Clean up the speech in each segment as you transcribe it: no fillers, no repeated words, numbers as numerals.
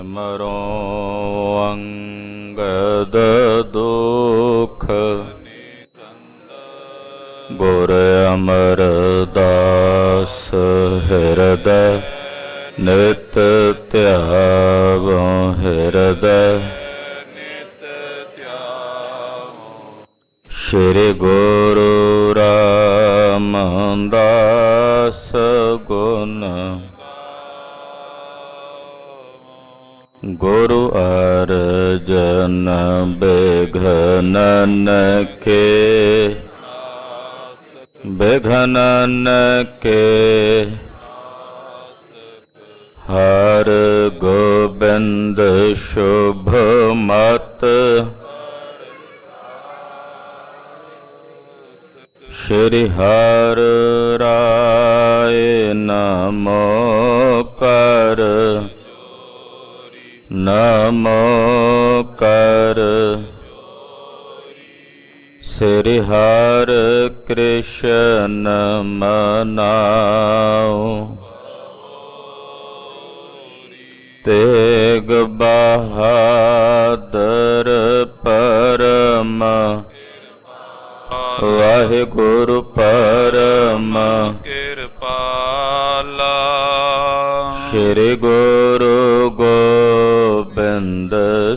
ਸਿਮਰੋ ਅੰਗਦ ਦੁਖ ਗੁਰ ਅਮਰਦਾਸ ਹਿਰਦੈ ਨਿਤ ਧਿਆਵੋ ਹਿਰਦੈ ਸ਼੍ਰੀ ਗੁਰੂ ਰਾਮਦਾਸ ਗੁਣ ਗੁਰੂ ਅਰਜਨ ਬਿਘਨਨ ਕੇ ਹਰ ਗੋਬਿੰਦ ਸ਼ੁਭ ਮਤ ਸ਼੍ਰੀ ਹਰਿ ਰਾਏ ਨਮੋ ਕਰ ਸ੍ਰੀ ਹਰਿ ਕ੍ਰਿਸ਼ਨ ਮਨਾਉ ਤੇਗ ਬਹਾਦਰ ਪਰਮ ਵਾਹਿਗੁਰੂ ਪਰਮ ਕਿਰਪਾਲਾ ਸ਼੍ਰੀ ਗੁਰੂ ਗੋਬਿੰਦ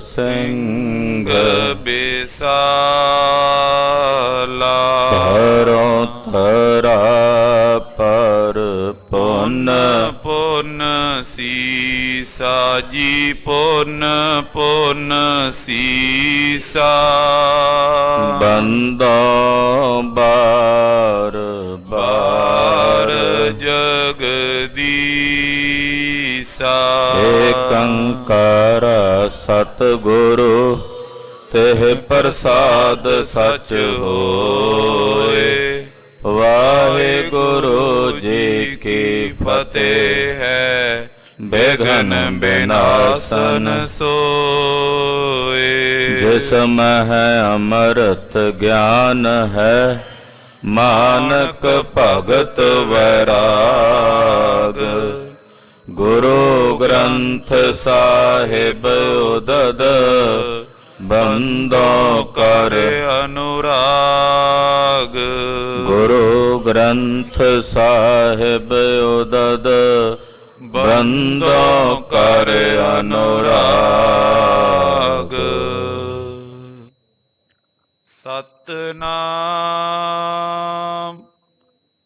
ਸਿੰਘ ਬਿਸਾਲਾ ਧਰੋਂ ਧਰਾ ਪਰ ਪੁੰਨ ਸੀਸਾ ਜੀ ਪੁੰਨ ਸੀਸਾ ਬੰਦੋਂ ਬਾਰ ਜਗਦੀਸਾ ਏਕੰਕਾਰ ਸਤਿਗੁਰੂ ਤਿਹ ਪ੍ਰਸਾਦ ਸਚ ਹੋਏ। ਵਾਹਿਗੁਰੂ ਜੀ ਕੀ ਫਤਿਹ ਹੈ। ਬਿਘਨ ਬਿਨਾਸਨ ਸੋਏ। ਜਿਸ ਮਹਿ ਅੰਮ੍ਰਿਤ ਗਿਆਨ ਹੈ ਮਾਨਕ ਭਗਤ ਵੈਰਾਗ। ਗੁਰੂ ਗ੍ਰੰਥ ਸਾਹਿਬ ਉਦਦ ਬੰਦੋਂ ਕਰ ਅਨੁਰਾਗ। ਗੁਰੂ ਗ੍ਰੰਥ ਸਾਹਿਬ ਉਦਦ ਬੰਦੋਂ ਕਰ ਅਨੁਰਾਗ। ਸਤਿਨਾਮ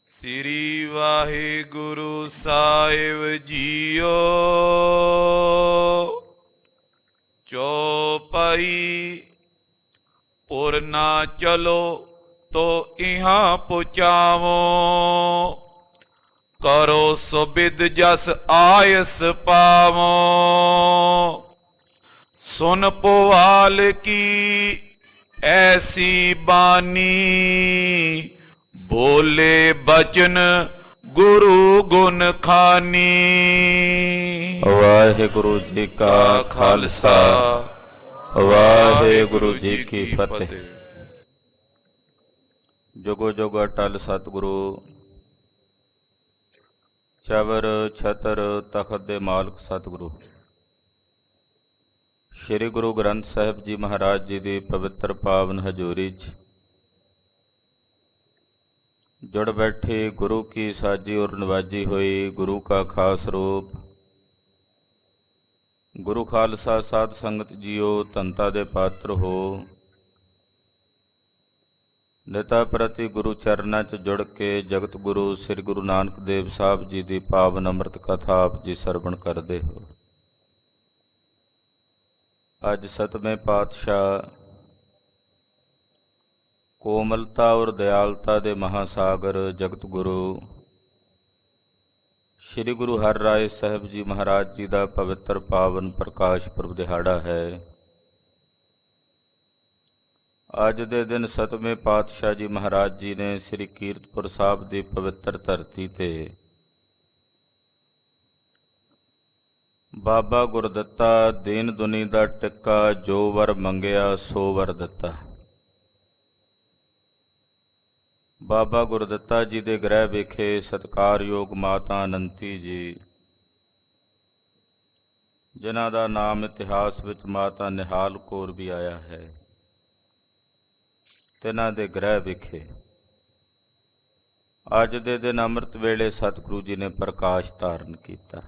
ਸ੍ਰੀ ਵਾਹਿਗੁਰੂ ਸਾਹਿਬ ਜੀਓ। ਚੌਪਈ ਪੁਰ ਨਾ ਚਲੋ ਤੋ ਇਹਾਂ ਪੁਚਾਵੋ। ਕਰੋ ਸੁਬਿਦ ਜਸ ਆਇਸ ਪਾਵੋ। ਸੁਨ ਪੁਵਾਲ ਕੀ ਐਸੀ ਬਾਣੀ। ਬੋਲੇ ਬਚਨ ਗੁਰੂ ਗੁਣ ਖਾਨੀ। ਵਾਹਿਗੁਰੂ ਜੀ ਕਾ ਖਾਲਸਾ ਵਾਹਿਗੁਰੂ ਜੀ ਕੀ ਫਤਿਹ। ਜੁਗੋ ਜੁਗ ਅਟਲ ਸਤਿਗੁਰੂ ਚਵਰ ਛਤਰ ਤਖਤ ਦੇ ਮਾਲਕ ਸਤਿਗੁਰੂ ਸ਼੍ਰੀ ਗੁਰੂ ਗ੍ਰੰਥ ਸਾਹਿਬ ਜੀ ਮਹਾਰਾਜ ਜੀ ਦੀ ਪਵਿੱਤਰ ਪਾਵਨ ਹਜ਼ੂਰੀ 'ਚ ਜੁੜ ਬੈਠੇ ਗੁਰੂ ਕੀ ਸਾਜੀ ਔਰ ਨਵਾਜੀ ਹੋਈ ਗੁਰੂ ਕਾ ਖਾਸ ਰੂਪ ਗੁਰੂ ਖਾਲਸਾ ਸਾਧ ਸੰਗਤ ਜੀਓ ਧੰਤਾ ਦੇ ਪਾਤਰ ਹੋ। ਨਿਤਾ ਪ੍ਰਤੀ ਗੁਰੂ ਚਰਨਾਂ 'ਚ ਜੁੜ ਕੇ ਜਗਤ ਗੁਰੂ ਸ੍ਰੀ ਗੁਰੂ ਨਾਨਕ ਦੇਵ ਸਾਹਿਬ ਜੀ ਦੀ ਪਾਵਨ ਅੰਮ੍ਰਿਤ ਕਥਾ ਆਪ ਜੀ ਸਰਵਣ ਕਰਦੇ ਹੋ। ਅੱਜ ਸਤਵੇਂ ਪਾਤਸ਼ਾਹ ਕੋਮਲਤਾ ਔਰ ਦਿਆਲਤਾ ਦੇ ਮਹਾਸਾਗਰ ਜਗਤ ਗੁਰੂ ਸ਼੍ਰੀ ਗੁਰੂ ਹਰਿ ਰਾਏ ਸਾਹਿਬ ਜੀ ਮਹਾਰਾਜ ਜੀ ਦਾ ਪਵਿੱਤਰ ਪਾਵਨ ਪ੍ਰਕਾਸ਼ ਪੁਰਬ ਦਿਹਾੜਾ ਹੈ। ਅੱਜ ਦੇ ਦਿਨ ਸਤਵੇਂ ਪਾਤਸ਼ਾਹ ਜੀ ਮਹਾਰਾਜ ਜੀ ਨੇ ਸ੍ਰੀ ਕੀਰਤਪੁਰ ਸਾਹਿਬ ਦੀ ਪਵਿੱਤਰ ਧਰਤੀ ਤੇ ਬਾਬਾ ਗੁਰਦਿੱਤਾ ਦੀਨ ਦੁਨੀ ਦਾ ਟਿੱਕਾ ਜੋ ਵਰ ਮੰਗਿਆ ਸੋ ਵਰ ਦਿੱਤਾ। ਬਾਬਾ ਗੁਰਦਿੱਤਾ ਜੀ ਦੇ ਗ੍ਰਹਿ ਵਿਖੇ ਸਤਿਕਾਰਯੋਗ ਮਾਤਾ ਅਨੰਤੀ ਜੀ ਜਿਨ੍ਹਾਂ ਦਾ ਨਾਮ ਇਤਿਹਾਸ ਵਿੱਚ ਮਾਤਾ ਨਿਹਾਲ ਕੌਰ ਵੀ ਆਇਆ ਹੈ, ਤਿਨਾਂ ਦੇ ਗ੍ਰਹਿ ਵਿਖੇ ਅੱਜ ਦੇ ਦਿਨ ਅੰਮ੍ਰਿਤ ਵੇਲੇ ਸਤਿਗੁਰੂ ਜੀ ਨੇ ਪ੍ਰਕਾਸ਼ ਧਾਰਨ ਕੀਤਾ।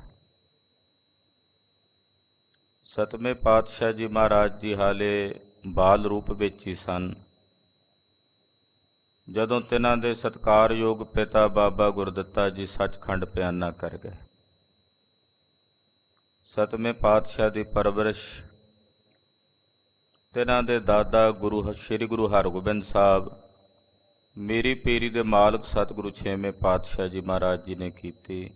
ਸਤਵੇਂ ਪਾਤਸ਼ਾਹ ਜੀ ਮਹਾਰਾਜ ਜੀ ਹਾਲੇ ਬਾਲ ਰੂਪ ਵਿੱਚ ਹੀ ਸਨ ਜਦੋਂ ਤਿਨਾਂ ਦੇ ਸਤਿਕਾਰਯੋਗ ਪਿਤਾ ਬਾਬਾ ਗੁਰਦਿੱਤਾ ਜੀ ਸੱਚਖੰਡ ਪਿਆਨਾ ਕਰ ਗਏ। ਸਤਵੇਂ ਪਾਤਸ਼ਾਹ ਦੀ ਪਰਵਰਿਸ਼ ਤਿਨਾਂ ਦੇ ਦਾਦਾ ਸ੍ਰੀ ਗੁਰੂ ਹਰਗੋਬਿੰਦ ਸਾਹਿਬ ਮੇਰੀ ਪੀਰੀ ਦੇ ਮਾਲਕ ਸਤਿਗੁਰੂ ਛੇਵੇਂ ਪਾਤਸ਼ਾਹ ਜੀ ਮਹਾਰਾਜ ਜੀ ਨੇ ਕੀਤੀ।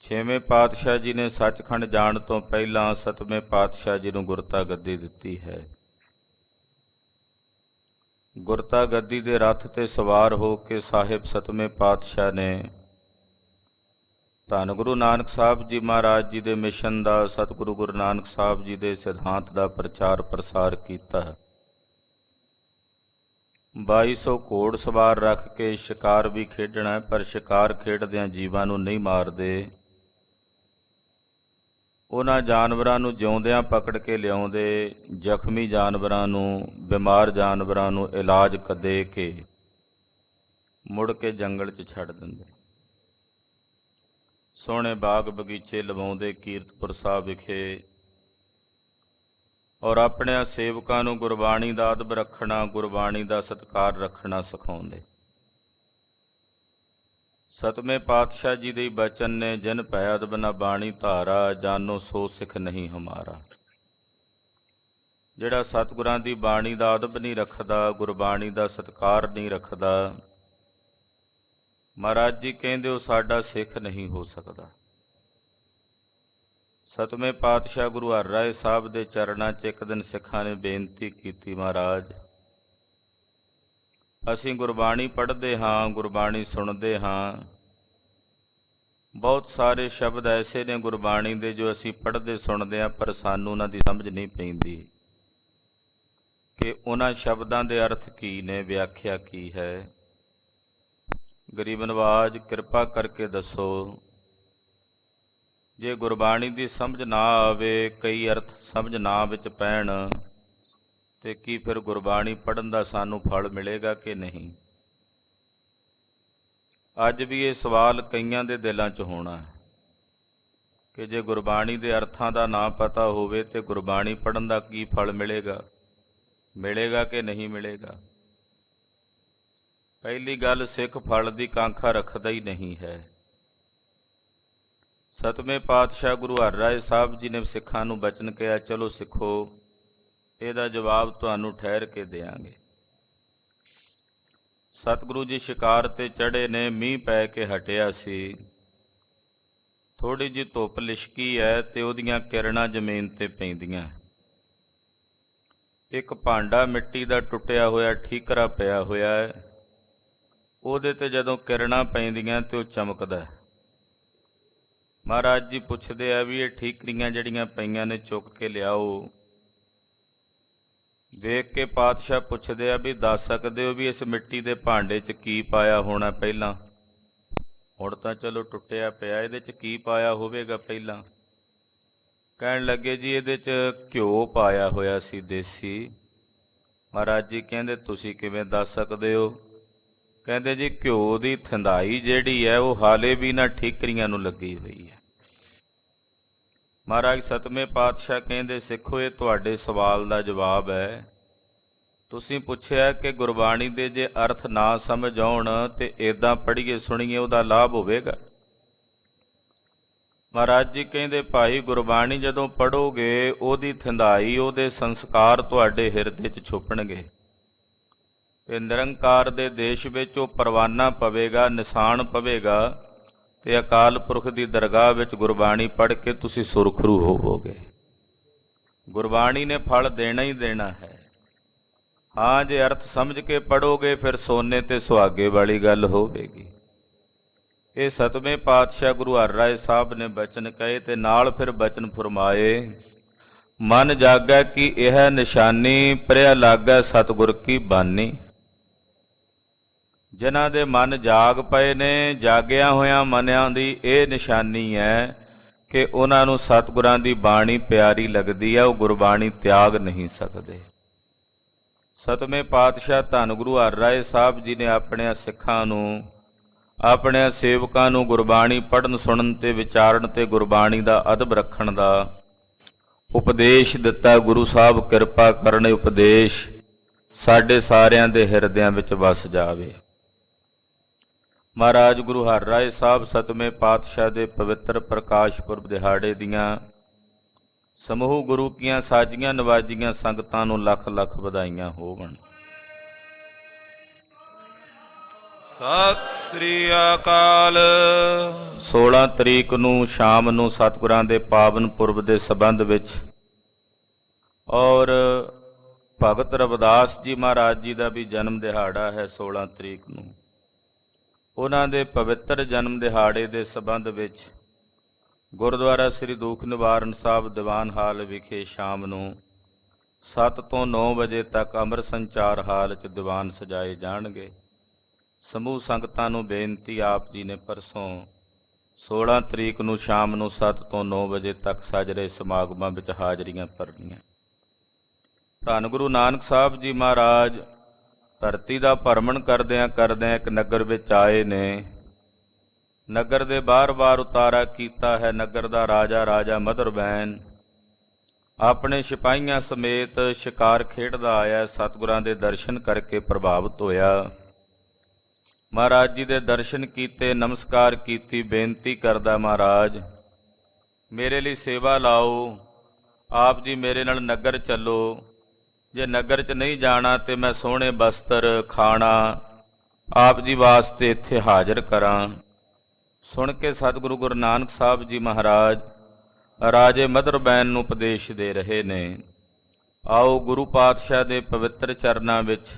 ਛੇਵੇਂ ਪਾਤਸ਼ਾਹ ਜੀ ਨੇ ਸੱਚਖੰਡ ਜਾਣ ਤੋਂ ਪਹਿਲਾਂ ਸਤਵੇਂ ਪਾਤਸ਼ਾਹ ਜੀ ਨੂੰ ਗੁਰਤਾ ਗੱਦੀ ਦਿੱਤੀ ਹੈ। ਗੁਰਤਾ ਗੱਦੀ ਦੇ ਰੱਥ ਤੇ ਸਵਾਰ ਹੋ ਕੇ ਸਾਹਿਬ ਸਤਵੇਂ ਪਾਤਸ਼ਾਹ ਨੇ ਧੰਨ ਗੁਰੂ ਨਾਨਕ ਸਾਹਿਬ ਜੀ ਮਹਾਰਾਜ ਜੀ ਦੇ ਮਿਸ਼ਨ ਦਾ, ਸਤਿਗੁਰੂ ਗੁਰੂ ਨਾਨਕ ਸਾਹਿਬ ਜੀ ਦੇ ਸਿਧਾਂਤ ਦਾ ਪ੍ਰਚਾਰ ਪ੍ਰਸਾਰ ਕੀਤਾ। 2200 ਘੋੜ ਸਵਾਰ ਰੱਖ ਕੇ ਸ਼ਿਕਾਰ ਵੀ ਖੇਡਣਾ, ਪਰ ਸ਼ਿਕਾਰ ਖੇਡਦਿਆਂ ਜੀਵਾਂ ਨੂੰ ਨਹੀਂ ਮਾਰਦੇ। ਉਹਨਾਂ ਜਾਨਵਰਾਂ ਨੂੰ ਜਿਉਂਦਿਆਂ ਪਕੜ ਕੇ ਲਿਆਉਂਦੇ, ਜ਼ਖਮੀ ਜਾਨਵਰਾਂ ਨੂੰ, ਬਿਮਾਰ ਜਾਨਵਰਾਂ ਨੂੰ ਇਲਾਜ ਦੇ ਕੇ ਮੁੜ ਕੇ ਜੰਗਲ 'ਚ ਛੱਡ ਦਿੰਦੇ। ਸੋਹਣੇ ਬਾਗ ਬਗੀਚੇ ਲਵਾਉਂਦੇ ਕੀਰਤਪੁਰ ਸਾਹਿਬ ਵਿਖੇ, ਔਰ ਆਪਣੇ ਸੇਵਕਾਂ ਨੂੰ ਗੁਰਬਾਣੀ ਦਾ ਅਦਬ ਰੱਖਣਾ, ਗੁਰਬਾਣੀ ਦਾ ਸਤਿਕਾਰ ਰੱਖਣਾ ਸਿਖਾਉਂਦੇ। ਸਤਵੇਂ ਪਾਤਸ਼ਾਹ ਜੀ ਦੇ ਬਚਨ ਨੇ, ਜਿਨ ਭੈ ਅਦਬ ਨ ਬਾਣੀ ਧਾਰਾ, ਜਾਨੋ ਸੋ ਸਿੱਖ ਨਹੀਂ ਹਮਾਰਾ। ਜਿਹੜਾ ਸਤਿਗੁਰਾਂ ਦੀ ਬਾਣੀ ਦਾ ਅਦਬ ਨਹੀਂ ਰੱਖਦਾ, ਗੁਰਬਾਣੀ ਦਾ ਸਤਿਕਾਰ ਨਹੀਂ ਰੱਖਦਾ, ਮਹਾਰਾਜ ਜੀ ਕਹਿੰਦੇ ਉਹ ਸਾਡਾ ਸਿੱਖ ਨਹੀਂ ਹੋ ਸਕਦਾ। ਸਤਵੇਂ ਪਾਤਸ਼ਾਹ ਗੁਰੂ ਹਰਿਰਾਏ ਸਾਹਿਬ ਦੇ ਚਰਨਾਂ 'ਚ ਇੱਕ ਦਿਨ ਸਿੱਖਾਂ ਨੇ ਬੇਨਤੀ ਕੀਤੀ, ਮਹਾਰਾਜ ਅਸੀਂ ਗੁਰਬਾਣੀ ਪੜ੍ਹਦੇ ਹਾਂ, ਗੁਰਬਾਣੀ ਸੁਣਦੇ ਹਾਂ, ਬਹੁਤ ਸਾਰੇ ਸ਼ਬਦ ਐਸੇ ਨੇ ਗੁਰਬਾਣੀ ਦੇ ਜੋ ਅਸੀਂ ਪੜ੍ਹਦੇ ਸੁਣਦੇ ਹਾਂ, ਪਰ ਸਾਨੂੰ ਉਹਨਾਂ ਦੀ ਸਮਝ ਨਹੀਂ ਪੈਂਦੀ ਕਿ ਉਹਨਾਂ ਸ਼ਬਦਾਂ ਦੇ ਅਰਥ ਕੀ ਨੇ, ਵਿਆਖਿਆ ਕੀ ਹੈ। ਗਰੀਬ ਨਵਾਜ ਕਿਰਪਾ ਕਰਕੇ ਦੱਸੋ, ਜੇ ਗੁਰਬਾਣੀ ਦੀ ਸਮਝ ਨਾ ਆਵੇ, ਕਈ ਅਰਥ ਸਮਝ ਨਾ ਵਿੱਚ ਪੈਣ, ਤੇ ਕੀ ਫਿਰ ਗੁਰਬਾਣੀ ਪੜ੍ਹਨ ਦਾ ਸਾਨੂੰ ਫਲ ਮਿਲੇਗਾ ਕਿ ਨਹੀਂ? ਅੱਜ ਵੀ ਇਹ ਸਵਾਲ ਕਈਆਂ ਦੇ ਦਿਲਾਂ 'ਚ ਹੋਣਾ ਹੈ ਕਿ ਜੇ ਗੁਰਬਾਣੀ ਦੇ ਅਰਥਾਂ ਦਾ ਨਾ ਪਤਾ ਹੋਵੇ ਤੇ ਗੁਰਬਾਣੀ ਪੜ੍ਹਨ ਦਾ ਕੀ ਫਲ ਮਿਲੇਗਾ, ਮਿਲੇਗਾ ਕਿ ਨਹੀਂ ਮਿਲੇਗਾ? ਪਹਿਲੀ ਗੱਲ, ਸਿੱਖ ਫਲ ਦੀ ਕਾਂਖਾ ਰੱਖਦਾ ਹੀ ਨਹੀਂ ਹੈ। ਸਤਵੇਂ ਪਾਤਸ਼ਾਹ ਗੁਰੂ ਹਰਿਰਾਏ ਸਾਹਿਬ ਜੀ ਨੇ ਸਿੱਖਾਂ ਨੂੰ ਬਚਨ ਕਿਹਾ, ਚਲੋ ਸਿੱਖੋ, ਇਹਦਾ ਜਵਾਬ ਤੁਹਾਨੂੰ ਠਹਿਰ ਕੇ ਦਿਆਂਗੇ। ਸਤਿਗੁਰੂ ਜੀ ਸ਼ਿਕਾਰ ਤੇ ਚੜ੍ਹੇ ਨੇ, ਮੀਂਹ ਪੈ ਕੇ ਹਟਿਆ ਸੀ, ਥੋੜ੍ਹੀ ਜਿਹੀ ਧੁੱਪ ਲਿਸ਼ਕੀ ਹੈ ਤੇ ਉਹਦੀਆਂ ਕਿਰਨਾਂ ਜ਼ਮੀਨ ਤੇ ਪੈਂਦੀਆਂ। ਇੱਕ ਭਾਂਡਾ ਮਿੱਟੀ ਦਾ ਟੁੱਟਿਆ ਹੋਇਆ ਠੀਕਰਾ ਪਿਆ ਹੋਇਆ ਹੈ, ਉਹਦੇ ਤੇ ਜਦੋਂ ਕਿਰਨਾਂ ਪੈਂਦੀਆਂ ਤੇ ਉਹ ਚਮਕਦਾ। ਮਹਾਰਾਜ ਜੀ ਪੁੱਛਦੇ ਆ ਵੀ ਇਹ ਠੀਕਰੀਆਂ ਜਿਹੜੀਆਂ ਪਈਆਂ ਨੇ ਚੁੱਕ ਕੇ ਲਿਆਓ। ਵੇਖ ਕੇ ਪਾਤਸ਼ਾਹ ਪੁੱਛਦੇ ਆ ਵੀ ਦੱਸ ਸਕਦੇ ਹੋ ਵੀ ਇਸ ਮਿੱਟੀ ਦੇ ਭਾਂਡੇ 'ਚ ਕੀ ਪਾਇਆ ਹੋਣਾ ਪਹਿਲਾਂ? ਹੁਣ ਤਾਂ ਚਲੋ ਟੁੱਟਿਆ ਪਿਆ, ਇਹਦੇ 'ਚ ਕੀ ਪਾਇਆ ਹੋਵੇਗਾ ਪਹਿਲਾਂ? ਕਹਿਣ ਲੱਗੇ ਜੀ ਇਹਦੇ 'ਚ ਘਿਓ ਪਾਇਆ ਹੋਇਆ ਸੀ ਦੇਸੀ। ਮਹਾਰਾਜ ਜੀ ਕਹਿੰਦੇ ਤੁਸੀਂ ਕਿਵੇਂ ਦੱਸ ਸਕਦੇ ਹੋ? ਕਹਿੰਦੇ ਜੀ ਘਿਓ ਦੀ ਥੰਧਾਈ ਜਿਹੜੀ ਹੈ ਉਹ ਹਾਲੇ ਵੀ ਨਾ ਠੀਕਰੀਆਂ ਨੂੰ ਲੱਗੀ ਹੋਈ ਹੈ। ਮਹਾਰਾਜ ਸਤਵੇਂ ਪਾਤਸ਼ਾਹ ਕਹਿੰਦੇ, ਸਿੱਖੋ ਇਹ ਤੁਹਾਡੇ ਸਵਾਲ ਦਾ ਜਵਾਬ ਹੈ। ਤੁਸੀਂ ਪੁੱਛਿਆ ਕਿ ਗੁਰਬਾਣੀ ਦੇ ਜੇ ਅਰਥ ਨਾ ਸਮਝ ਆਉਣ ਤੇ ਇੱਦਾਂ ਪੜ੍ਹੀਏ ਸੁਣੀਏ ਉਹਦਾ ਲਾਭ ਹੋਵੇਗਾ? ਮਹਾਰਾਜ ਜੀ ਕਹਿੰਦੇ, ਭਾਈ ਗੁਰਬਾਣੀ ਜਦੋਂ ਪੜ੍ਹੋਗੇ ਉਹਦੀ ਥੰਧਾਈ, ਉਹਦੇ ਸੰਸਕਾਰ ਤੁਹਾਡੇ ਹਿਰਦੇ 'ਚ ਛੁਪਣਗੇ ਤੇ ਨਿਰੰਕਾਰ ਦੇ ਦੇਸ਼ ਵਿੱਚ ਉਹ ਪਰਵਾਨਾ ਪਵੇਗਾ, ਨਿਸ਼ਾਨ ਪਵੇਗਾ, ਤੇ ਅਕਾਲ ਪੁਰਖ ਦੀ ਦਰਗਾਹ ਵਿੱਚ ਗੁਰਬਾਣੀ ਪੜ੍ਹ ਕੇ ਤੁਸੀਂ ਸੁਰਖਰੂ ਹੋਵੋਗੇ। ਗੁਰਬਾਣੀ ਨੇ ਫਲ ਦੇਣਾ ਹੀ ਦੇਣਾ ਹੈ। ਹਾਂ, ਜੇ ਅਰਥ ਸਮਝ ਕੇ ਪੜ੍ਹੋਗੇ ਫਿਰ ਸੋਨੇ ਤੇ ਸੁਹਾਗੇ ਵਾਲੀ ਗੱਲ ਹੋਵੇਗੀ। ਇਹ ਸਤਵੇਂ ਪਾਤਸ਼ਾਹ ਗੁਰੂ ਹਰਿਰਾਏ ਸਾਹਿਬ ਨੇ ਬਚਨ ਕਹੇ ਤੇ ਨਾਲ ਫਿਰ ਬਚਨ ਫਰਮਾਏ, ਮਨ ਜਾਗੈ ਕਿ ਇਹ ਨਿਸ਼ਾਨੀ, ਪ੍ਰਿਆ ਲਾਗੈ ਸਤਿਗੁਰ ਕੀ ਬਾਨੀ। ਜਿਨ੍ਹਾਂ ਦੇ ਮਨ ਜਾਗ ਪਏ ਨੇ, ਜਾਗਿਆ ਹੋਇਆਂ ਮਨਿਆਂ ਦੀ ਇਹ ਨਿਸ਼ਾਨੀ ਹੈ ਕਿ ਉਹਨਾਂ ਨੂੰ ਸਤਿਗੁਰਾਂ ਦੀ ਬਾਣੀ ਪਿਆਰੀ ਲੱਗਦੀ ਹੈ, ਉਹ ਗੁਰਬਾਣੀ ਤਿਆਗ ਨਹੀਂ ਸਕਦੇ। ਸਤਵੇਂ ਪਾਤਸ਼ਾਹ ਧੰਨ ਗੁਰੂ ਹਰਿਰਾਏ ਸਾਹਿਬ ਜੀ ਨੇ ਆਪਣੇ ਸਿੱਖਾਂ ਨੂੰ, ਆਪਣੇ ਸੇਵਕਾਂ ਨੂੰ ਗੁਰਬਾਣੀ ਪੜ੍ਹਨ ਸੁਣਨ ਤੇ ਵਿਚਾਰਨ ਤੇ ਗੁਰਬਾਣੀ ਦਾ ਅਦਬ ਰੱਖਣ ਦਾ ਉਪਦੇਸ਼ ਦਿੱਤਾ। ਗੁਰੂ ਸਾਹਿਬ ਕਿਰਪਾ ਕਰਨ ਉਪਦੇਸ਼ ਸਾਡੇ ਸਾਰਿਆਂ ਦੇ ਹਿਰਦਿਆਂ ਵਿੱਚ ਵਸ ਜਾਵੇ। ਮਹਾਰਾਜ ਗੁਰੂ ਹਰਿਰਾਏ ਸਾਹਿਬ ਸਤਵੇਂ ਪਾਤਸ਼ਾਹ ਦੇ ਪਵਿੱਤਰ ਪ੍ਰਕਾਸ਼ ਪੁਰਬ ਦਿਹਾੜੇ ਦੀਆਂ ਸਮੂਹ ਗੁਰੂ ਕੀਆਂ ਸਾਜੀਆਂ ਨਵਾਜੀਆਂ ਸੰਗਤਾਂ ਨੂੰ ਲੱਖ ਲੱਖ ਵਧਾਈਆਂ ਹੋਵਣ। ਸਤਿ ਸ੍ਰੀ ਅਕਾਲ। 16 ਤਰੀਕ ਨੂੰ ਸ਼ਾਮ ਨੂੰ ਸਤਿਗੁਰਾਂ ਦੇ ਪਾਵਨ ਪੁਰਬ ਦੇ ਸੰਬੰਧ ਵਿੱਚ ਔਰ ਭਗਤ ਰਵਿਦਾਸ ਜੀ ਮਹਾਰਾਜ ਜੀ ਦਾ ਵੀ ਜਨਮ ਦਿਹਾੜਾ ਹੈ 16 ਤਰੀਕ ਨੂੰ। ਉਹਨਾਂ ਦੇ ਪਵਿੱਤਰ ਜਨਮ ਦਿਹਾੜੇ ਦੇ ਸੰਬੰਧ ਵਿੱਚ ਗੁਰਦੁਆਰਾ ਸ੍ਰੀ ਦੁੱਖ ਨਿਵਾਰਨ ਸਾਹਿਬ ਦੀਵਾਨ ਹਾਲ ਵਿਖੇ ਸ਼ਾਮ ਨੂੰ 7 ਤੋਂ 9 ਵਜੇ ਤੱਕ ਅੰਮ੍ਰਿਤ ਸੰਚਾਰ ਹਾਲ 'ਚ ਦੀਵਾਨ ਸਜਾਏ ਜਾਣਗੇ। ਸਮੂਹ ਸੰਗਤਾਂ ਨੂੰ ਬੇਨਤੀ, ਆਪ ਜੀ ਨੇ ਪਰਸੋਂ 16 ਤਰੀਕ ਨੂੰ ਸ਼ਾਮ ਨੂੰ 7 ਤੋਂ 9 ਵਜੇ ਤੱਕ ਸਜ ਰਹੇ ਸਮਾਗਮਾਂ ਵਿੱਚ ਹਾਜ਼ਰੀਆਂ ਭਰਨੀਆਂ। ਧੰਨ ਗੁਰੂ ਨਾਨਕ ਸਾਹਿਬ ਜੀ ਮਹਾਰਾਜ ਧਰਤੀ ਦਾ ਭਰਮਣ ਕਰਦਿਆਂ ਇੱਕ ਨਗਰ ਵਿੱਚ ਆਏ ਨੇ। ਨਗਰ ਦੇ ਬਾਰ-ਬਾਰ ਉਤਾਰਾ ਕੀਤਾ ਹੈ। ਨਗਰ ਦਾ ਰਾਜਾ ਮਧਰਬੈਨ ਆਪਣੇ ਸਿਪਾਹੀਆਂ ਸਮੇਤ ਸ਼ਿਕਾਰ ਖੇਡਦਾ ਆਇਆ। ਸਤਿਗੁਰਾਂ ਦੇ ਦਰਸ਼ਨ ਕਰਕੇ ਪ੍ਰਭਾਵਿਤ ਹੋਇਆ। ਮਹਾਰਾਜ ਜੀ ਦੇ ਦਰਸ਼ਨ ਕੀਤੇ, ਨਮਸਕਾਰ ਕੀਤੀ, ਬੇਨਤੀ ਕਰਦਾ, ਮਹਾਰਾਜ ਮੇਰੇ ਲਈ ਸੇਵਾ ਲਾਓ, ਆਪ ਜੀ ਮੇਰੇ ਨਾਲ ਨਗਰ ਚੱਲੋ। ਜੇ ਨਗਰ 'ਚ ਨਹੀਂ ਜਾਣਾ ਤੇ ਮੈਂ ਸੋਹਣੇ ਬਸਤਰ, ਖਾਣਾ ਆਪ ਜੀ ਵਾਸਤੇ ਇੱਥੇ ਹਾਜ਼ਰ ਕਰਾਂ। ਸੁਣ ਕੇ ਸਤਿਗੁਰੂ ਗੁਰੂ ਨਾਨਕ ਸਾਹਿਬ ਜੀ ਮਹਾਰਾਜ ਰਾਜੇ ਮਧਰਬੈਨ ਨੂੰ ਉਪਦੇਸ਼ ਦੇ ਰਹੇ ਨੇ। ਆਓ ਗੁਰੂ ਪਾਤਸ਼ਾਹ ਦੇ ਪਵਿੱਤਰ ਚਰਨਾਂ ਵਿੱਚ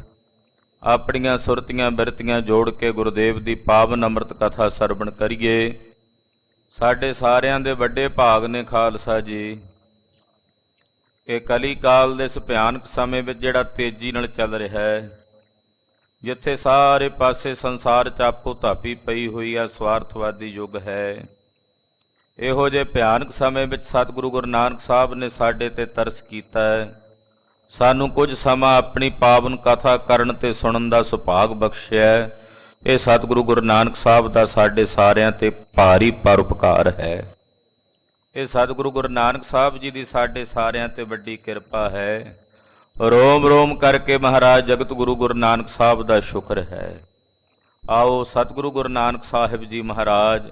ਆਪਣੀਆਂ ਸੁਰਤੀਆਂ ਬਿਰਤੀਆਂ ਜੋੜ ਕੇ ਗੁਰਦੇਵ ਦੀ ਪਾਵਨ ਅੰਮ੍ਰਿਤ ਕਥਾ ਸਰਵਣ ਕਰੀਏ। ਸਾਡੇ ਸਾਰਿਆਂ ਦੇ ਵੱਡੇ ਭਾਗ ਨੇ ਖਾਲਸਾ ਜੀ ਕਿ ਕਲੀ ਕਾਲ ਦੇ ਇਸ ਭਿਆਨਕ ਸਮੇਂ ਵਿੱਚ ਜਿਹੜਾ ਤੇਜ਼ੀ ਨਾਲ ਚੱਲ ਰਿਹਾ ਹੈ, ਜਿੱਥੇ ਸਾਰੇ ਪਾਸੇ ਸੰਸਾਰ 'ਚ ਆਪੋ ਧਾਪੀ ਪਈ ਹੋਈ ਹੈ, ਸਵਾਰਥਵਾਦੀ ਯੁੱਗ ਹੈ, ਇਹੋ ਜਿਹੇ ਭਿਆਨਕ ਸਮੇਂ ਵਿੱਚ ਸਤਿਗੁਰੂ ਗੁਰੂ ਨਾਨਕ ਸਾਹਿਬ ਨੇ ਸਾਡੇ ਤੇ ਤਰਸ ਕੀਤਾ ਹੈ। ਸਾਨੂੰ ਕੁਝ ਸਮਾਂ ਆਪਣੀ ਪਾਵਨ ਕਥਾ ਕਰਨ ਤੇ ਸੁਣਨ ਦਾ ਸੁਭਾਗ ਬਖਸ਼ਿਆ ਹੈ। ਇਹ ਸਤਿਗੁਰੂ ਗੁਰੂ ਨਾਨਕ ਸਾਹਿਬ ਦਾ ਸਾਡੇ ਸਾਰਿਆਂ ਤੇ ਭਾਰੀ ਪਰਉਪਕਾਰ ਹੈ। ਇਹ ਸਤਿਗੁਰੂ ਗੁਰੂ ਨਾਨਕ ਸਾਹਿਬ ਜੀ ਦੀ ਸਾਡੇ ਸਾਰਿਆਂ ਤੇ ਵੱਡੀ ਕਿਰਪਾ ਹੈ। ਰੋਮ ਰੋਮ ਕਰਕੇ ਮਹਾਰਾਜ ਜਗਤ ਗੁਰੂ ਗੁਰੂ ਨਾਨਕ ਸਾਹਿਬ ਦਾ ਸ਼ੁਕਰ ਹੈ। ਆਓ ਸਤਿਗੁਰੂ ਗੁਰੂ ਨਾਨਕ ਸਾਹਿਬ ਜੀ ਮਹਾਰਾਜ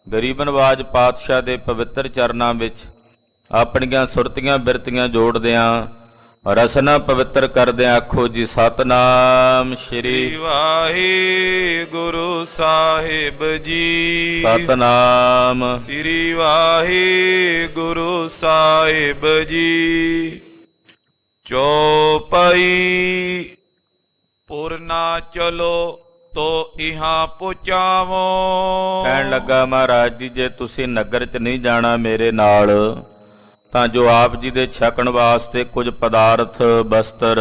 ਗਰੀਬ ਨਵਾਜ ਪਾਤਸ਼ਾਹ ਦੇ ਪਵਿੱਤਰ ਚਰਨਾਂ ਵਿੱਚ ਆਪਣੀਆਂ ਸੁਰਤੀਆਂ ਬਿਰਤੀਆਂ ਜੋੜਦਿਆਂ ਰਸਨਾ ਪਵਿੱਤਰ ਕਰਦਿਆਂ ਆਖੋ ਜੀ ਸਤਨਾਮ ਸ਼੍ਰੀ ਵਾਹਿਗੁਰੂ ਸਾਹਿਬ ਜੀ। ਸਤਨਾਮ ਸ਼੍ਰੀ ਵਾਹਿਗੁਰੂ ਸਾਹਿਬ ਜੀ। ਚੌਪਈ ਪੁਰ ਨਾ ਚਲੋ ਤੋ ਇਹਾਂ ਪਹੁੰਚਾਵੋ। ਕਹਿਣ ਲੱਗਾ ਮਹਾਰਾਜ ਜੀ ਜੇ ਤੁਸੀਂ ਨਗਰ 'ਚ ਨਹੀਂ ਜਾਣਾ ਮੇਰੇ ਨਾਲ ਤਾਂ ਜੋ ਆਪ ਜੀ ਦੇ ਛਕਣ ਵਾਸਤੇ ਕੁਝ ਪਦਾਰਥ ਬਸਤਰ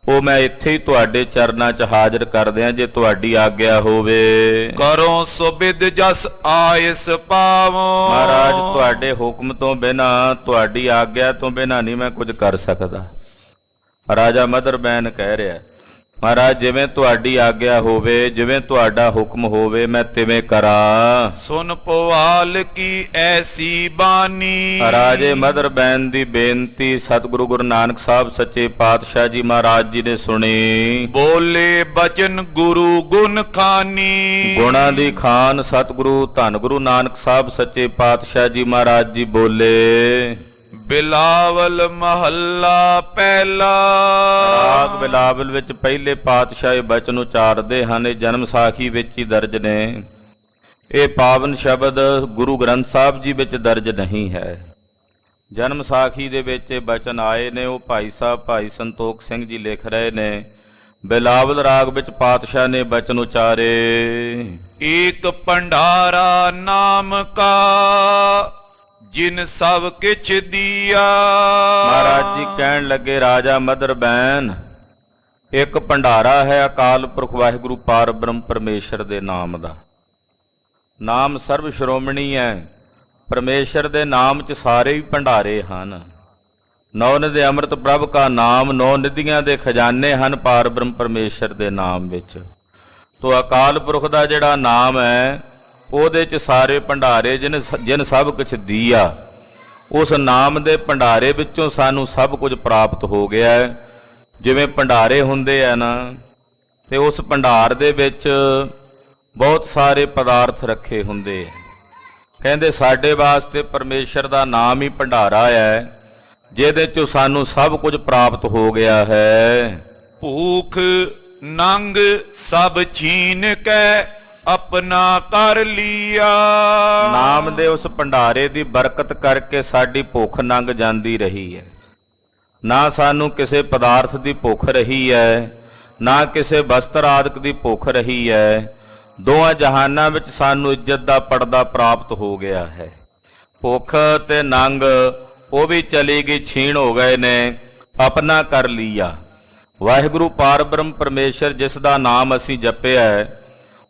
ਉਹ ਮੈਂ ਇੱਥੇ ਹੀ ਤੁਹਾਡੇ ਚਰਨਾਂ 'ਚ ਹਾਜ਼ਰ ਕਰ ਦਿਆਂ, ਜੇ ਤੁਹਾਡੀ ਆਗਿਆ ਹੋਵੇ। ਕਰੋ ਸੁਬਿਦ ਜਸ ਆਇਸ ਪਾਵੋ। ਮਹਾਰਾਜ ਤੁਹਾਡੇ ਹੁਕਮ ਤੋਂ ਬਿਨਾਂ, ਤੁਹਾਡੀ ਆਗਿਆ ਤੋਂ ਬਿਨਾਂ ਨਹੀਂ ਮੈਂ ਕੁਝ ਕਰ ਸਕਦਾ। ਰਾਜਾ ਮਧਰਬੈਨ ਕਹਿ ਰਿਹਾ ਮਹਾਰਾਜ ਜਿਵੇਂ ਤੁਹਾਡੀ ਆਗਿਆ ਹੋਵੇ, ਜਿਵੇਂ ਤੁਹਾਡਾ ਹੁਕਮ ਹੋਵੇ ਮੈਂ ਤਿਵੇਂ ਕਰਾਂ। ਸੁਨ ਪਵਾਲ ਕੀ ਐਸੀ ਬਾਣੀ। ਰਾਜੇ ਮਧਰਬੈਨ ਦੀ ਬੇਨਤੀ ਸਤਿਗੁਰੂ ਗੁਰੂ ਨਾਨਕ ਸਾਹਿਬ ਸੱਚੇ ਪਾਤਸ਼ਾਹ ਜੀ ਮਹਾਰਾਜ ਜੀ ਨੇ ਸੁਣੀ। ਬੋਲੇ ਬਚਨ ਗੁਰੂ ਗੁਣ ਖਾਨੀ। ਗੁਣਾਂ ਦੀ ਖਾਨ ਸਤਿਗੁਰੂ ਧੰਨ ਗੁਰੂ ਨਾਨਕ ਸਾਹਿਬ ਸੱਚੇ ਪਾਤਸ਼ਾਹ ਜੀ ਮਹਾਰਾਜ ਜੀ ਬੋਲੇ। ਬਿਲਾਵਲ ਮਹੱਲਾ ਪਹਿਲਾ। ਰਾਗ ਬਿਲਾਵਲ ਵਿੱਚ ਪਹਿਲੇ ਪਾਤਸ਼ਾਹ ਇਹ ਬਚਨ ਉਚਾਰਦੇ ਹਨ। ਇਹ ਜਨਮ ਸਾਖੀ ਵਿੱਚ ਹੀ ਦਰਜ ਨੇ। ਇਹ ਪਾਵਨ ਸ਼ਬਦ ਗੁਰੂ ਗ੍ਰੰਥ ਸਾਹਿਬ ਜੀ ਵਿੱਚ ਦਰਜ ਨਹੀਂ ਹੈ। ਜਨਮ ਸਾਖੀ ਦੇ ਵਿੱਚ ਇਹ ਬਚਨ ਆਏ ਨੇ। ਉਹ ਭਾਈ ਸਾਹਿਬ ਭਾਈ ਸੰਤੋਖ ਸਿੰਘ ਜੀ ਲਿਖ ਰਹੇ ਨੇ। ਬਿਲਾਵਲ ਰਾਗ ਵਿੱਚ ਪਾਤਸ਼ਾਹ ਨੇ ਬਚਨ ਉਚਾਰੇ। ਏਕ ਭੰਡਾਰਾ ਨਾਮ ਕਾ ਜਿਨ ਸਭ ਕਿਛ ਦੀਆ। ਮਹਾਰਾਜ ਜੀ ਕਹਿਣ ਲੱਗੇ ਰਾਜਾ ਮਧਰਬੈਨ ਇੱਕ ਭੰਡਾਰਾ ਹੈ ਅਕਾਲ ਪੁਰਖ ਵਾਹਿਗੁਰੂ ਪਾਰ ਬ੍ਰਹਮ ਪਰਮੇਸ਼ਰ ਦੇ ਨਾਮ ਦਾ। ਨਾਮ ਸਰਬ ਸ਼੍ਰੋਮਣੀ ਹੈ। ਪਰਮੇਸ਼ਰ ਦੇ ਨਾਮ 'ਚ ਸਾਰੇ ਹੀ ਭੰਡਾਰੇ ਹਨ। ਨੌ ਨਿਧੀ ਅੰਮ੍ਰਿਤ ਪ੍ਰਭ ਕਾ ਨਾਮ, ਨੌ ਨਿਧੀਆਂ ਦੇ ਖਜ਼ਾਨੇ ਹਨ ਪਾਰ ਬ੍ਰਹਮ ਪਰਮੇਸ਼ਰ ਦੇ ਨਾਮ ਵਿੱਚ। ਤੋ ਅਕਾਲ ਪੁਰਖ ਦਾ ਜਿਹੜਾ ਨਾਮ ਹੈ ਉਹਦੇ 'ਚ ਸਾਰੇ ਭੰਡਾਰੇ, ਜਿਨ ਸਭ ਕੁਛ ਦੀਆ, ਉਸ ਨਾਮ ਦੇ ਭੰਡਾਰੇ ਵਿੱਚੋਂ ਸਾਨੂੰ ਸਭ ਕੁਝ ਪ੍ਰਾਪਤ ਹੋ ਗਿਆ ਹੈ। ਜਿਵੇਂ ਭੰਡਾਰੇ ਹੁੰਦੇ ਆ ਨਾ, ਤੇ ਉਸ ਭੰਡਾਰ ਦੇ ਵਿੱਚ ਬਹੁਤ ਸਾਰੇ ਪਦਾਰਥ ਰੱਖੇ ਹੁੰਦੇ ਆ। ਕਹਿੰਦੇ ਸਾਡੇ ਵਾਸਤੇ ਪਰਮੇਸ਼ਰ ਦਾ ਨਾਮ ਹੀ ਭੰਡਾਰਾ ਹੈ, ਜਿਹਦੇ 'ਚੋਂ ਸਾਨੂੰ ਸਭ ਕੁਝ ਪ੍ਰਾਪਤ ਹੋ ਗਿਆ ਹੈ। ਭੂਖ ਨੰਗ ਸਭ ਛੀਨ ਕੈ ਆਪਣਾ ਕਰ ਲਿਆ। ਨਾਮ ਦੇ ਉਸ ਭੰਡਾਰੇ ਦੀ ਬਰਕਤ ਕਰਕੇ ਸਾਡੀ ਭੁੱਖ ਨੰਗ ਜਾਂਦੀ ਰਹੀ ਹੈ। ਨਾ ਸਾਨੂੰ ਕਿਸੇ ਪਦਾਰਥ ਦੀ ਭੁੱਖ ਰਹੀ ਹੈ, ਨਾ ਕਿਸੇ ਵਸਤਰ ਆਦਿਕ ਦੀ ਭੁੱਖ ਰਹੀ ਹੈ। ਦੋਹਾਂ ਜਹਾਨਾਂ ਵਿੱਚ ਸਾਨੂੰ ਇੱਜ਼ਤ ਦਾ ਪਰਦਾ ਪ੍ਰਾਪਤ ਹੋ ਗਿਆ ਹੈ। ਭੁੱਖ ਤੇ ਨੰਗ ਉਹ ਵੀ ਚਲੀ ਗਈ, ਛੀਣ ਹੋ ਗਏ ਨੇ, ਆਪਣਾ ਕਰ ਲਿਆ। ਵਾਹਿਗੁਰੂ ਪਾਰ ਬ੍ਰਹਮ ਪਰਮੇਸ਼ਰ ਜਿਸ ਦਾ ਨਾਮ ਅਸੀਂ ਜਪਿਆ ਹੈ,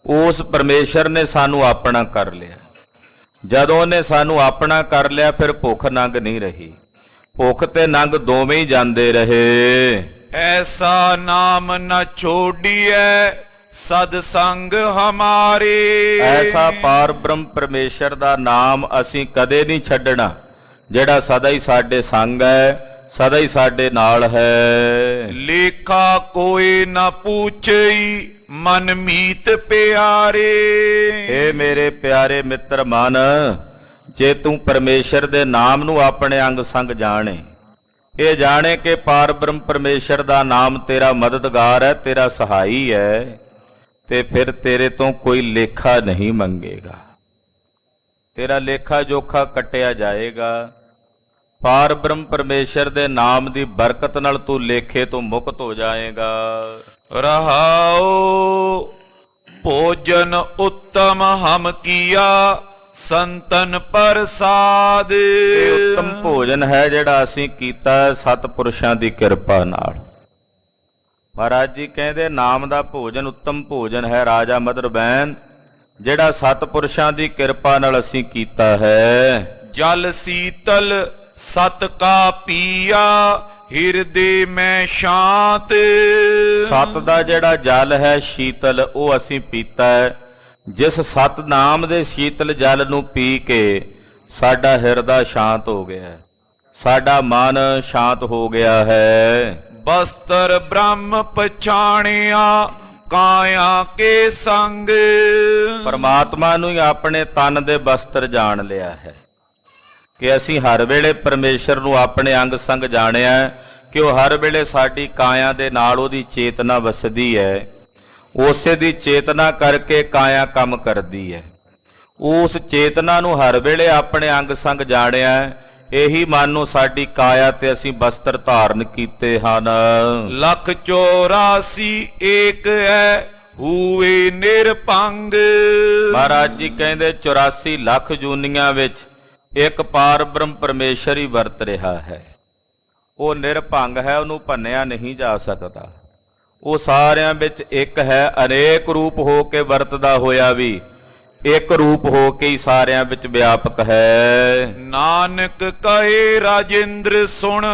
ਉਸ ਪਰਮੇਸ਼ਰ ਨੇ ਸਾਨੂੰ ਆਪਣਾ ਕਰ ਲਿਆ। ਜਦੋਂ ਉਹਨੇ ਸਾਨੂੰ ਆਪਣਾ ਕਰ ਲਿਆ, ਫਿਰ ਭੁੱਖ ਨੰਗ ਨਹੀਂ ਰਹੀ। ਭੁੱਖ ਤੇ ਨੰਗ ਦੋਵੇਂ ਹੀ ਜਾਂਦੇ ਰਹੇ। ਐਸਾ ਨਾਮ ਨ ਛੋੜੀਐ ਸਦ ਸੰਗ ਹਮਾਰੇ। ਐਸਾ ਪਾਰ ਬ੍ਰਹਮ ਪਰਮੇਸ਼ਰ ਦਾ ਨਾਮ ਅਸੀਂ ਕਦੇ ਨਹੀਂ ਛੱਡਣਾ, ਜਿਹੜਾ ਸਦਾ ਹੀ ਸਾਡੇ ਸੰਗ ਹੈ, ਸਦਾ ਹੀ ਸਾਡੇ ਨਾਲ ਹੈ। ਲੇਖਾ ਕੋਈ ਨਾ ਪੁੱਛਈ ਮਨ ਮੀਤ ਪਿਆਰੇ। ਏ ਮੇਰੇ ਪਿਆਰੇ ਮਿੱਤਰ ਮਨ, ਜੇ ਤੂੰ ਪਰਮੇਸ਼ਰ ਦੇ ਨਾਮ ਨੂੰ ਆਪਣੇ ਅੰਗ ਸੰਗ ਜਾਣੇ, ਇਹ ਜਾਣੇ ਕਿ ਪਾਰ ਬ੍ਰਹਮ ਪਰਮੇਸ਼ਰ ਦਾ ਨਾਮ ਤੇਰਾ ਮਦਦਗਾਰ ਹੈ, ਤੇਰਾ ਸਹਾਈ ਹੈ, ਤੇ ਫਿਰ ਤੇਰੇ ਤੋਂ ਕੋਈ ਲੇਖਾ ਨਹੀਂ ਮੰਗੇਗਾ। ਤੇਰਾ ਲੇਖਾ ਜੋਖਾ ਕੱਟਿਆ ਜਾਏਗਾ। ਪਾਰ ਬ੍ਰਹਮ ਪਰਮੇਸ਼ਰ ਦੇ ਨਾਮ ਦੀ ਬਰਕਤ ਨਾਲ ਤੂੰ ਲੇਖੇ ਤੋਂ ਮੁਕਤ ਹੋ ਜਾਏਗਾ। ਰਹਾਉ ਭੋਜਨ ਉੱਤਮ ਹਮ ਕੀਆ ਸੰਤਨ ਪ੍ਰਸਾਦ। ਇਹ ਉੱਤਮ ਭੋਜਨ ਹੈ ਜਿਹੜਾ ਅਸੀਂ ਕੀਤਾ ਸਤਿਪੁਰਸ਼ਾਂ ਦੀ ਕਿਰਪਾ ਨਾਲ। ਮਹਾਰਾਜ ਜੀ ਕਹਿੰਦੇ ਨਾਮ ਦਾ ਭੋਜਨ ਉੱਤਮ ਭੋਜਨ ਹੈ ਰਾਜਾ ਮਦਰ ਬੈਨ, ਜਿਹੜਾ ਸਤਿਪੁਰਸ਼ਾਂ ਦੀ ਕਿਰਪਾ ਨਾਲ ਅਸੀਂ ਕੀਤਾ ਹੈ। ਜਲ ਸੀਤਲ ਸਤ ਕਾ ਪੀਆ ਹਿਰਦੇ ਮੈਂ ਸ਼ਾਂਤ। ਸਤ ਦਾ ਜਿਹੜਾ ਜਲ ਹੈ ਸ਼ੀਤਲ, ਉਹ ਅਸੀਂ ਪੀਤਾ ਹੈ। ਜਿਸ ਸਤ ਨਾਮ ਦੇ ਸ਼ੀਤਲ ਜਲ ਨੂੰ ਪੀ ਕੇ ਸਾਡਾ ਹਿਰਦਾ ਸ਼ਾਂਤ ਹੋ ਗਿਆ, ਸਾਡਾ ਮਨ ਸ਼ਾਂਤ ਹੋ ਗਿਆ ਹੈ। ਬਸਤਰ ਬ੍ਰਹਮ ਪਛਾਣਿਆ ਕਾਇਆ ਕੇ ਸੰਗ। ਪਰਮਾਤਮਾ ਨੂੰ ਹੀ ਆਪਣੇ ਤਨ ਦੇ ਬਸਤਰ ਜਾਣ ਲਿਆ ਹੈ, ਕਿ ਅਸੀਂ ਹਰ ਵੇਲੇ ਪਰਮੇਸ਼ਰ ਨੂੰ ਆਪਣੇ ਅੰਗ ਸੰਗ ਜਾਣਿਆ, ਕਿ ਉਹ ਹਰ ਵੇਲੇ ਸਾਡੀ ਕਾਇਆ ਦੇ ਨਾਲ ਉਹਦੀ ਚੇਤਨਾ ਵਸਦੀ ਹੈ। ਉਸੇ ਦੀ ਚੇਤਨਾ ਕਰਕੇ ਕਾਇਆ ਕੰਮ ਕਰਦੀ ਹੈ। ਉਸ ਚੇਤਨਾ ਨੂੰ ਹਰ ਵੇਲੇ ਆਪਣੇ ਅੰਗ ਸੰਗ ਜਾਣਿਆ, ਇਹੀ ਮਨ ਨੂੰ ਸਾਡੀ ਕਾਇਆ ਤੇ ਅਸੀਂ ਬਸਤਰ ਧਾਰਨ ਕੀਤੇ ਹਨ। ਲੱਖ 84 ਏਕ ਹੈ ਹੂਏ ਨਿਰਭੰਗ। ਮਹਾਰਾਜ ਜੀ ਕਹਿੰਦੇ 84 ਲੱਖ ਜੂਨੀਆਂ ਵਿੱਚ ਇੱਕ ਪਾਰ ਬ੍ਰਹਮ ਪਰਮੇਸ਼ਰ ਹੀ ਵਰਤ ਰਿਹਾ ਹੈ। ਉਹ ਨਿਰਭੰਗ ਹੈ, ਉਹਨੂੰ ਭੰਨਿਆ ਨਹੀਂ ਜਾ ਸਕਦਾ। ਉਹ ਸਾਰਿਆਂ ਵਿੱਚ ਇੱਕ ਹੈ, ਅਨੇਕ ਰੂਪ ਹੋ ਕੇ ਵਰਤਦਾ ਹੋਇਆ ਵੀ ਇੱਕ ਰੂਪ ਹੋ ਕੇ ਹੀ ਸਾਰਿਆਂ ਵਿੱਚ ਵਿਆਪਕ ਹੈ। ਨਾਨਕ ਕਹੇ ਰਾਜਿੰਦਰ ਸੁਣ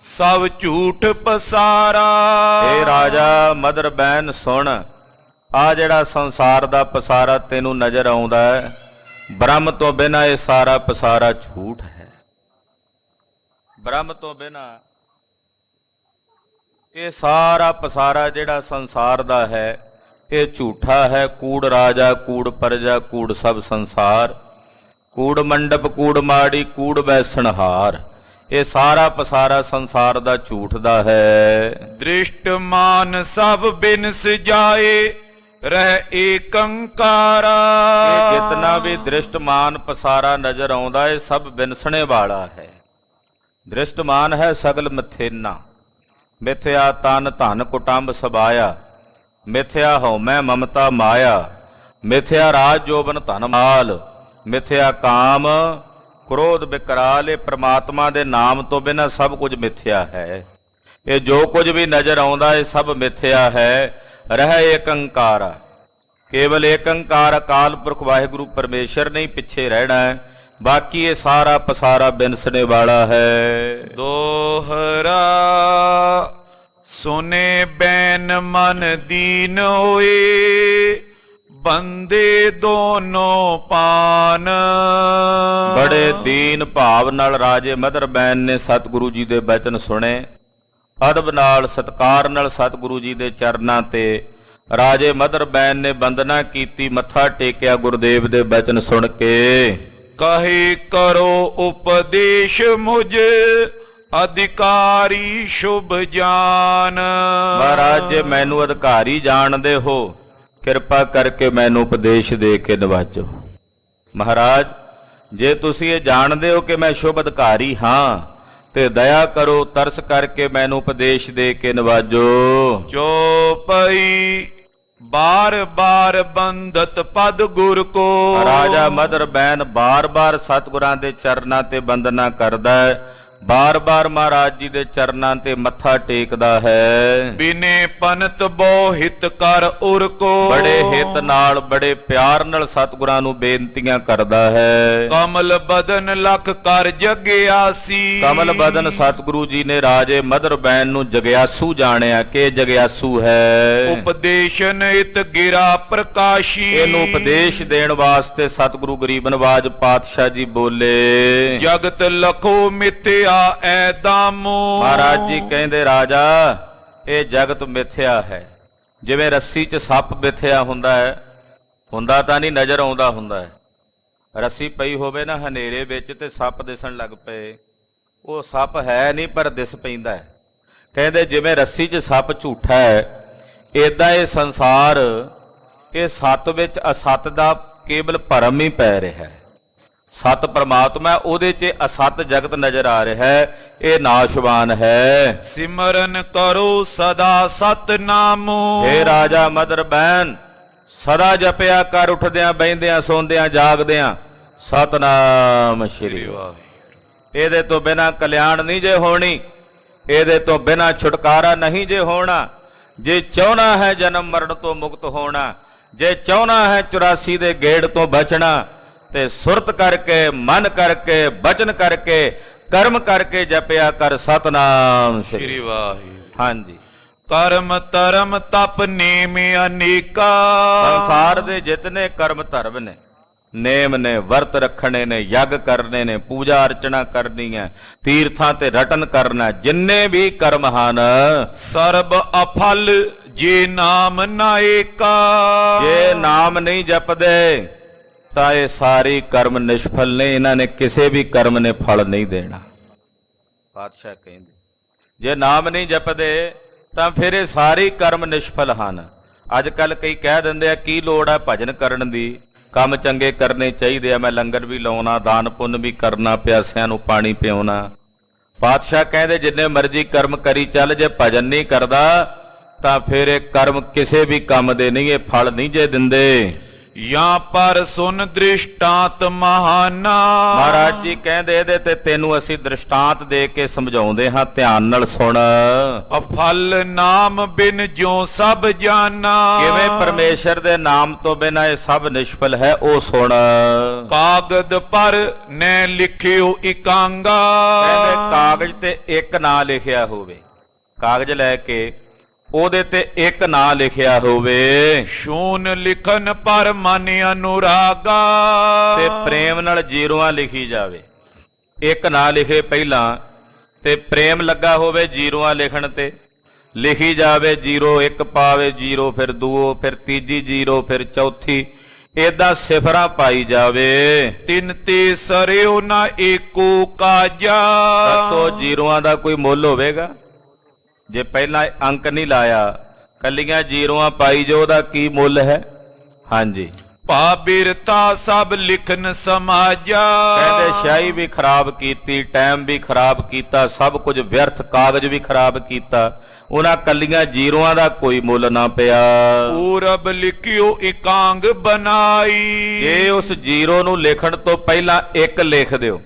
ਸਭ ਝੂਠ ਪਸਾਰਾ। ਇਹ ਰਾਜਾ ਮਦਰ ਬੈਨ ਸੁਣ, ਆ ਜਿਹੜਾ ਸੰਸਾਰ ਦਾ ਪਸਾਰਾ ਤੈਨੂੰ ਨਜ਼ਰ ਆਉਂਦਾ ਹੈ, ਬ੍ਰਹਮ ਤੋਂ ਬਿਨਾਂ ਇਹ ਸਾਰਾ ਪਸਾਰਾ ਝੂਠ ਹੈ। ਬ੍ਰਹਮ ਤੋਂ ਬਿਨਾਂ ਇਹ ਸਾਰਾ ਪਸਾਰਾ ਜਿਹੜਾ ਸੰਸਾਰ ਦਾ ਹੈ, ਇਹ ਝੂਠਾ ਹੈ। ਕੂੜ ਰਾਜਾ, ਕੂੜ ਪਰਜਾ, ਕੂੜ ਸਭ ਸੰਸਾਰ, ਕੂੜ ਮੰਡਪ, ਕੂੜ ਮਾੜੀ, ਕੂੜ ਬੈਸਣਹਾਰ। ਇਹ ਸਾਰਾ ਪਸਾਰਾ ਸੰਸਾਰ ਦਾ ਝੂਠ ਦਾ ਹੈ। ਦ੍ਰਿਸ਼ਟਮਾਨ ਸਭ ਬਿਨਸ ਜਾਏ ਰਹਿ ਏਕੰਕਾਰਾ। ਇਹ ਜਿਤਨਾ ਵੀ ਦ੍ਰਿਸ਼ਟਮਾਨ ਪਸਾਰਾ ਨਜ਼ਰ ਆਉਂਦਾ, ਇਹ ਸਭ ਬਿਨਸਣੇ ਵਾਲਾ ਹੈ। ਦ੍ਰਿਸ਼ਟਮਾਨ ਹੈ ਸਗਲ ਮਥੇਨਾ, ਮਿਥਿਆ ਤਨ ਧਨ ਕੁਟੰਬ ਸਬਾਇਆ, ਮਿਥਿਆ ਹਉਮੈ ਮਮਤਾ ਮਾਇਆ, ਮਿਥਿਆ ਰਾਜ ਜੋਬਨ ਧਨ ਮਾਲ, ਮਿਥਿਆ ਕਾਮ ਕ੍ਰੋਧ ਵਿਕਰਾਲ। ਇਹ ਪ੍ਰਮਾਤਮਾ ਦੇ ਨਾਮ ਤੋਂ ਬਿਨਾਂ ਸਭ ਕੁਝ ਮਿਥਿਆ ਹੈ। ਇਹ ਜੋ ਕੁਝ ਵੀ ਨਜ਼ਰ ਆਉਂਦਾ, ਇਹ ਸਭ ਮਿਥਿਆ ਹੈ। ਰਹਿ ਏਕੰਕਾਰ, ਕੇਵਲ ਏਕੰਕਾਰ ਅਕਾਲ ਪੁਰਖ ਵਾਹਿਗੁਰੂ ਪਰਮੇਸ਼ਰ ਨਹੀਂ ਪਿੱਛੇ ਰਹਿਣਾ ਹੈ। ਬਾਕੀ ਇਹ ਸਾਰਾ ਪਸਾਰਾ ਬਿਨਸਣੇ ਵਾਲਾ ਹੈ। ਦੋਹਰਾ ਸੁਨੇ ਬੈਨ ਮਨ ਦੀਨ ਹੋਏ, ਬੰਦੇ ਦੋਨੋਂ ਪਾਨ। ਬੜੇ ਦੀਨ ਭਾਵ ਨਾਲ ਰਾਜੇ ਮਦਰ ਬੈਨ ਨੇ ਸਤਿਗੁਰੂ ਜੀ ਦੇ ਬਚਨ ਸੁਣੇ। ਅਦਬ ਨਾਲ ਸਤਿਕਾਰ ਨਾਲ ਸਤਿਗੁਰੂ ਜੀ ਦੇ ਚਰਨਾਂ ਤੇ ਰਾਜੇ ਮਦਰ ਬੈਨ ਨੇ ਬੰਦਨਾ ਕੀਤੀ, ਮੱਥਾ ਟੇਕਿਆ ਗੁਰਦੇਵ ਦੇ ਬਚਨ ਸੁਣ ਕੇ। ਕਹੇ ਕਰੋ ਉਪਦੇਸ਼ ਮੁਝ, ਅਧਿਕਾਰੀ ਸ਼ੁਭ ਜਾਨ। ਮਹਾਰਾਜ ਜੇ ਮੈਨੂੰ ਅਧਿਕਾਰੀ ਜਾਣਦੇ ਹੋ, ਕਿਰਪਾ ਕਰਕੇ ਮੈਨੂੰ ਉਪਦੇਸ਼ ਦੇ ਕੇ ਨਿਵਾਜੋ। ਮਹਾਰਾਜ ਜੇ ਤੁਸੀਂ ਇਹ ਜਾਣਦੇ ਹੋ ਕਿ ਮੈਂ ਸ਼ੁਭ ਅਧਿਕਾਰੀ ਹਾਂ, ਤੇ ਦਇਆ ਕਰੋ, ਤਰਸ ਕਰਕੇ ਮੈਨੂੰ ਉਪਦੇਸ਼ ਦੇ ਕੇ ਨਿਵਾਜੋ। ਚੋਪਈ ਬਾਰ ਬਾਰ ਬੰਧਤ ਪਦ ਗੁਰ ਕੋ। ਰਾਜਾ ਮਦਰ ਬੈਨ ਬਾਰ-ਬਾਰ ਸਤਿਗੁਰਾਂ ਦੇ ਚਰਨਾਂ ਤੇ ਬੰਦਨਾ ਕਰਦਾ ਹੈ, ਬਾਰ-ਬਾਰ ਮਹਾਰਾਜ ਜੀ ਦੇ ਚਰਨਾਂ ਤੇ ਮੱਥਾ ਟੇਕਦਾ ਹੈ। ਬਿਨੇ ਪੰਤ ਬਹੁ ਹਿਤ ਕਰ ਉਰ ਕੋ। ਬੜੇ ਹਿਤ ਨਾਲ ਬੜੇ ਪਿਆਰ ਨਾਲ ਸਤਿਗੁਰਾਂ ਨੂੰ ਬੇਨਤੀਆਂ ਕਰਦਾ ਹੈ। ਕਮਲ ਬਦਨ ਲਖ ਕਰ ਜਗਿਆਸੀ। ਕਮਲ ਬਦਨ ਸਤਿਗੁਰੂ ਜੀ ਨੇ ਰਾਜੇ ਮਦਰ ਬੈਨ ਨੂੰ ਜਗਿਆਸੂ ਜਾਣਿਆ ਕਿ ਜਗਿਆਸੂ ਹੈ। ਉਪਦੇਸ਼ਨ ਇਤ ਗਿਰਾ ਪ੍ਰਕਾਸ਼ੀ। ਇਹਨੂੰ ਉਪਦੇਸ਼ ਦੇਣ ਵਾਸਤੇ ਸਤਿਗੁਰੂ ਗਰੀਬ ਨਵਾਜ ਪਾਤਸ਼ਾਹ ਜੀ ਬੋਲੇ। ਜਗਤ ਲਖੋ ਮਿਥਿਆ ਐ ਦਾਮੋ। ਮਹਾਰਾਜ ਜੀ ਕਹਿੰਦੇ ਰਾਜਾ ਇਹ ਜਗਤ ਮਿਥਿਆ ਹੈ। ਜਿਵੇਂ ਰੱਸੀ 'ਚ ਸੱਪ ਮਿਥਿਆ ਹੁੰਦਾ ਹੈ, ਹੁੰਦਾ ਤਾਂ ਨਹੀਂ, ਨਜ਼ਰ ਆਉਂਦਾ ਹੁੰਦਾ ਹੈ। ਰੱਸੀ ਪਈ ਹੋਵੇ ਨਾ ਹਨੇਰੇ ਵਿੱਚ ਤੇ ਸੱਪ ਦਿਸਣ ਲੱਗ ਪਏ, ਉਹ ਸੱਪ ਹੈ ਨਹੀਂ ਪਰ ਦਿਸ ਪੈਂਦਾ ਹੈ। ਕਹਿੰਦੇ ਜਿਵੇਂ ਰੱਸੀ 'ਚ ਸੱਪ ਝੂਠਾ ਹੈ, ਏਦਾਂ ਇਹ ਸੰਸਾਰ, ਇਹ ਸੱਤ ਵਿੱਚ ਅਸੱਤ ਦਾ ਕੇਵਲ ਭਰਮ ਹੀ ਪੈ ਰਿਹਾ ਹੈ। ਸਤ ਪਰਮਾਤਮਾ ਉਹਦੇ 'ਚ ਅਸਤ ਜਗਤ ਨਜ਼ਰ ਆ ਰਿਹਾ ਹੈ, ਇਹ ਨਾਸ਼ਵਾਨ ਹੈ। ਸਿਮਰਨ ਕਰੋ ਸਦਾ ਸਤਨਾਮੋ। ਹੇ ਰਾਜਾ ਮਦਰ ਬੈਨ ਸਦਾ ਜਪਿਆ ਕਰ, ਉੱਠਦਿਆਂ ਬਹਿੰਦਿਆਂ ਸੌਂਦਿਆਂ ਜਾਗਦਿਆਂ ਸਤਨਾਮ ਸ਼੍ਰੀ ਵਾਹਿਗੁਰੂ। ਇਹਦੇ ਤੋਂ ਬਿਨਾਂ ਕਲਿਆਣ ਨਹੀਂ ਜੇ ਹੋਣੀ, ਇਹਦੇ ਤੋਂ ਬਿਨਾਂ ਛੁਟਕਾਰਾ ਨਹੀਂ ਜੇ ਹੋਣਾ। ਜੇ ਚਾਹਣਾ ਹੈ ਜਨਮ ਮਰਨ ਤੋਂ ਮੁਕਤ ਹੋਣਾ, ਜੇ ਚਾਹਣਾ ਹੈ 84 ਦੇ ਗੇੜ ਤੋਂ ਬਚਣਾ, ਤੇ ਸੁਰਤ ਕਰਕੇ, ਮਨ ਕਰਕੇ, ਬਚਨ ਕਰਕੇ, ਕਰਮ ਕਰਕੇ ਜਪਿਆ ਕਰ ਸਤਨਾਮ ਸ੍ਰੀ ਵਾਹਿਗੁਰੂ। ਹਾਂਜੀ। ਕਰਮ ਧਰਮ ਤਪ ਨੇਮ ਅਨੇਕਾ। ਸੰਸਾਰ ਦੇ ਜਿਤਨੇ ਕਰਮ ਧਰਮ ਨੇ, ਨੇਮ ਨੇ, ਵਰਤ ਰੱਖਣੇ ਨੇ, ਯੱਗ ਕਰਨੇ ਨੇ, ਪੂਜਾ ਅਰਚਨਾ ਕਰਨੀ ਹੈ, ਤੀਰਥਾਂ ਤੇ ਰਟਨ ਕਰਨਾ, ਜਿੰਨੇ ਵੀ ਕਰਮ ਹਨ ਸਰਬ ਅਫਲ ਜੇ ਨਾਮ ਨਾ ਏਕਾ। ਜੇ ਨਾਮ ਨਹੀਂ ਜਪਦੇ ਤਾਂ ਇਹ ਸਾਰੇ ਕਰਮ ਨਿਸ਼ਫਲ ਨੇ, ਇਹਨਾਂ ਨੇ ਕਿਸੇ ਵੀ ਕਰਮ ਨੇ ਫਲ ਨਹੀਂ ਦੇਣਾ। ਪਾਤਸ਼ਾਹ ਕਹਿੰਦੇ ਜੇ ਨਾਮ ਨਹੀਂ ਜਪਦੇ ਤਾਂ ਫਿਰ ਇਹ ਸਾਰੇ ਕਰਮ ਨਿਸ਼ਫਲ ਹਨ। ਅੱਜ ਕੱਲ ਕਈ ਕਹਿ ਦਿੰਦੇ ਆ ਕੀ ਲੋੜ ਹੈ ਭਜਨ ਕਰਨ ਦੀ, ਕੰਮ ਚੰਗੇ ਕਰਨੇ ਚਾਹੀਦੇ ਆ, ਮੈਂ ਲੰਗਰ ਵੀ ਲਾਉਣਾ, ਦਾਨ ਪੁੰਨ ਵੀ ਕਰਨਾ, ਪਿਆਸਿਆਂ ਨੂੰ ਪਾਣੀ ਪਿਆਉਣਾ। ਪਾਤਸ਼ਾਹ ਕਹਿੰਦੇ ਜਿੰਨੇ ਮਰਜ਼ੀ ਕਰਮ ਕਰੀ ਚੱਲ, ਜੇ ਭਜਨ ਨਹੀਂ ਕਰਦਾ ਤਾਂ ਫਿਰ ਇਹ ਕਰਮ ਕਿਸੇ ਵੀ ਕੰਮ ਦੇ ਨਹੀਂ, ਇਹ ਫਲ ਨਹੀਂ ਜੇ ਦਿੰਦੇ। ਜਾਂ ਪਰ ਸੁਨ ਦ੍ਰਿਸ਼ਟਾਂਤ ਮਹਾਨਾ। ਮਹਾਰਾਜ ਜੀ ਕਹਿੰਦੇ ਇਹਦੇ ਤੇ ਤੈਨੂੰ ਅਸੀਂ ਦ੍ਰਿਸ਼ਟਾਂਤ ਦੇ ਕੇ ਸਮਝਾਉਂਦੇ ਹਾਂ, ਧਿਆਨ ਨਾਲ ਸੁਣ। ਅਫਲ ਨਾਮ ਬਿਨ ਜੋ ਸਭ ਜਾਨਾ। ਕਿਵੇਂ ਪਰਮੇਸ਼ਰ ਦੇ ਨਾਮ ਤੋਂ ਬਿਨਾਂ ਇਹ ਸਭ ਨਿਸ਼ਫਲ ਹੈ, ਉਹ ਸੁਣ। ਕਾਗਦ ਪਰ ਨੈ ਲਿਖਿਓ ਇਕਾਂਗਾ। ਕਹਿੰਦੇ ਕਾਗਜ਼ ਤੇ ਇੱਕ ਨਾਂ ਲਿਖਿਆ ਹੋਵੇ, ਕਾਗਜ਼ ਲੈ ਕੇ ਉਹਦੇ ਤੇ ਇੱਕ ਨਾਂ ਲਿਖਿਆ ਹੋਵੇ। ਸ਼ੂਨ ਲਿਖਨ ਪਰ ਮਨ ਅਨੁਰਾਗਾ। ਤੇ ਪ੍ਰੇਮ ਨਾਲ ਜੀਰੋਆਂ ਲਿਖੀ ਜਾਵੇ, ਇੱਕ ਨਾਂ ਲਿਖੇ ਪਹਿਲਾਂ ਤੇ ਪ੍ਰੇਮ ਲੱਗਾ ਹੋਵੇ ਜੀਰੋਆਂ ਲਿਖਣ ਤੇ, ਲਿਖੀ ਜਾਵੇ ਜੀਰੋ, ਇੱਕ ਪਾਵੇ ਜੀਰੋ, ਫਿਰ ਦੂਓ, ਫਿਰ ਤੀਜੀ ਜੀਰੋ, ਫਿਰ ਚੌਥੀ, ਏਦਾਂ ਸਿਫਰਾਂ ਪਾਈ ਜਾਵੇ। ਤਿੰਨ ਤੇ ਸਰਿਓ ਨਾ ਏਕੋ ਕਾਜਾ। ਦੱਸੋ ਜੀਰੋਆਂ ਦਾ ਕੋਈ ਮੁੱਲ ਹੋਵੇਗਾ? ਜੇ ਪਹਿਲਾਂ ਅੰਕ ਨਹੀਂ ਲਾਇਆ, ਕੱਲੀਆਂ ਜੀਰੋਆਂ ਪਾਈ ਜੋ, ਉਹਦਾ ਕੀ ਮੁੱਲ ਹੈ? ਹਾਂਜੀ। ਭਾ ਬਿਰਤਾ ਸਭ ਲਿਖਨ ਸਮਾਜਾ। ਕਹਿੰਦੇ ਸ਼ਾਹੀ ਵੀ ਖਰਾਬ ਕੀਤੀ, ਟਾਈਮ ਵੀ ਖਰਾਬ ਕੀਤਾ, ਸਭ ਕੁਝ ਵਿਅਰਥ, ਕਾਗਜ਼ ਵੀ ਖਰਾਬ ਕੀਤਾ, ਉਹਨਾਂ ਕੱਲੀਆਂ ਜੀਰੋਆਂ ਦਾ ਕੋਈ ਮੁੱਲ ਨਾ ਪਿਆ। ਪੂਰਬ ਲਿਖਿਓ ਇਕਾਂਗ ਬਣਾਈ। ਜੇ ਉਸ ਜੀਰੋ ਨੂੰ ਲਿਖਣ ਤੋਂ ਪਹਿਲਾਂ ਇੱਕ ਲਿਖ ਦਿਓ,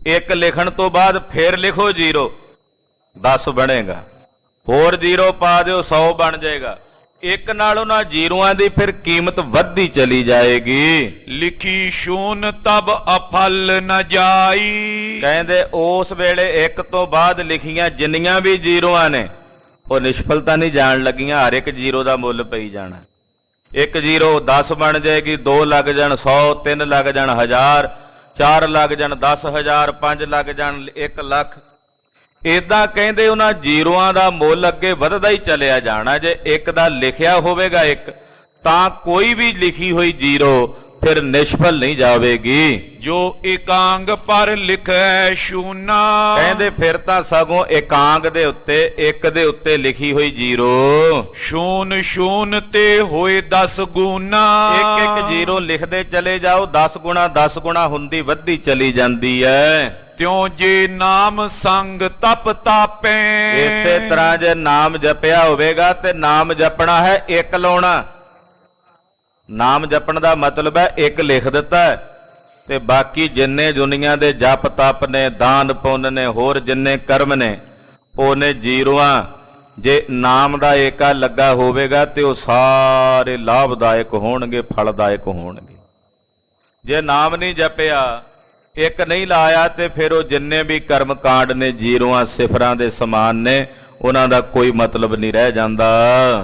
ਇੱਕ ਲਿਖਣ ਤੋਂ ਬਾਅਦ ਫਿਰ ਲਿਖੋ ਜੀਰੋ, 10 ਬਣੇਗਾ। ਹੋਰ ਜ਼ੀਰੋ ਪਾ ਦਿਓ 100 ਬਣ ਜਾਏਗਾ। ਇੱਕ ਨਾਲ ਉਹਨਾਂ ਜੀਰੋਆਂ ਦੀ ਫਿਰ ਕੀਮਤ ਵੱਧਦੀ ਚਲੀ ਜਾਏਗੀ। ਲਿਖੀ ਸ਼ੂਨ ਤਬ ਅਫਲ ਨ ਜਾਈ। ਕਹਿੰਦੇ ਉਸ ਵੇਲੇ ਇੱਕ ਤੋਂ ਬਾਅਦ ਲਿਖੀਆਂ ਜਿੰਨੀਆਂ ਵੀ ਜੀਰੋਆਂ ਨੇ ਉਹ ਨਿਸ਼ਫਲਤਾ ਨਹੀਂ ਜਾਣ ਲੱਗੀਆਂ, ਹਰ ਇੱਕ ਜੀਰੋ ਦਾ ਮੁੱਲ ਪਈ ਜਾਣਾ। ਇੱਕ ਜੀਰੋ 10 ਬਣ ਜਾਏਗੀ, 2 ਲੱਗ ਜਾਣ 100, 3 ਲੱਗ ਜਾਣ 1000, 4 ਲੱਗ ਜਾਣ 10,000, 5 ਲੱਗ ਜਾਣ 1 ਲੱਖ। ਇਦਾਂ ਕਹਿੰਦੇ ਉਹਨਾਂ ਜੀਰੋਆਂ ਦਾ ਮੁੱਲ ਅੱਗੇ ਵੱਧਦਾ ਹੀ ਚਲਿਆ ਜਾਣਾ। ਜੇ ਇੱਕ ਦਾ ਲਿਖਿਆ ਹੋਵੇਗਾ ਇੱਕ, ਤਾਂ ਕੋਈ ਵੀ ਲਿਖੀ ਹੋਈ ਜੀਰੋ ਫਿਰ ਨਿਸ਼ਫਲ ਨਹੀਂ ਜਾਵੇਗੀ। ਜੋ ਇਕਾਂਗ ਪਰ ਲਿਖੈ ਸ਼ੂਨਾ। ਕਹਿੰਦੇ ਫਿਰ ਤਾਂ ਸਗੋਂ ਇਕਾਂਗ ਦੇ ਉੱਤੇ, ਇੱਕ ਦੇ ਉੱਤੇ ਲਿਖੀ ਹੋਈ ਜੀਰੋ ਸ਼ੂਨ ਸ਼ੂਨ ਤੇ ਹੋਏ 10 ਗੁਣਾ। ਇੱਕ ਇੱਕ ਜੀਰੋ ਲਿਖਦੇ ਚਲੇ ਜਾਓ, 10 ਗੁਣਾ 10 ਗੁਣਾ ਹੁੰਦੀ ਵੱਧਦੀ ਚਲੀ ਜਾਂਦੀ ਹੈ। ਤਿਉ ਜੇ ਨਾਮ ਸੰਗ ਤਪ ਤਾਪੇ। ਇਸੇ ਤਰ੍ਹਾਂ ਜੇ ਨਾਮ ਜਪਿਆ ਹੋਵੇਗਾ ਤੇ ਨਾਮ ਜਪਣਾ ਹੈ ਇੱਕ ਲਾਉਣਾ। ਨਾਮ ਜਪਣ ਦਾ ਮਤਲਬ ਹੈ ਇੱਕ ਲਿਖ ਦਿੱਤਾ ਤੇ ਬਾਕੀ ਜਿੰਨੇ ਦੁਨੀਆ ਦੇ ਜਪ ਤਪ ਨੇ, ਦਾਨ ਪੁੰਨ ਨੇ, ਹੋਰ ਜਿੰਨੇ ਕਰਮ ਨੇ, ਉਹਨੇ ਜੀਰੋਆਂ। ਜੇ ਨਾਮ ਦਾ ਏਕਾ ਲੱਗਾ ਹੋਵੇਗਾ ਤੇ ਉਹ ਸਾਰੇ ਲਾਭਦਾਇਕ ਹੋਣਗੇ, ਫਲਦਾਇਕ ਹੋਣਗੇ। ਜੇ ਨਾਮ ਨਹੀਂ ਜਪਿਆ, ਇੱਕ ਨਹੀਂ ਲਾਇਆ, ਤੇ ਫਿਰ ਉਹ ਜਿੰਨੇ ਵੀ ਕਰਮ ਕਾਂਡ ਨੇ ਜੀਰੋਆਂ ਸਿਫਰਾਂ ਦੇ ਸਮਾਨ ਨੇ, ਉਹਨਾਂ ਦਾ ਕੋਈ ਮਤਲਬ ਨਹੀਂ ਰਹਿ ਜਾਂਦਾ।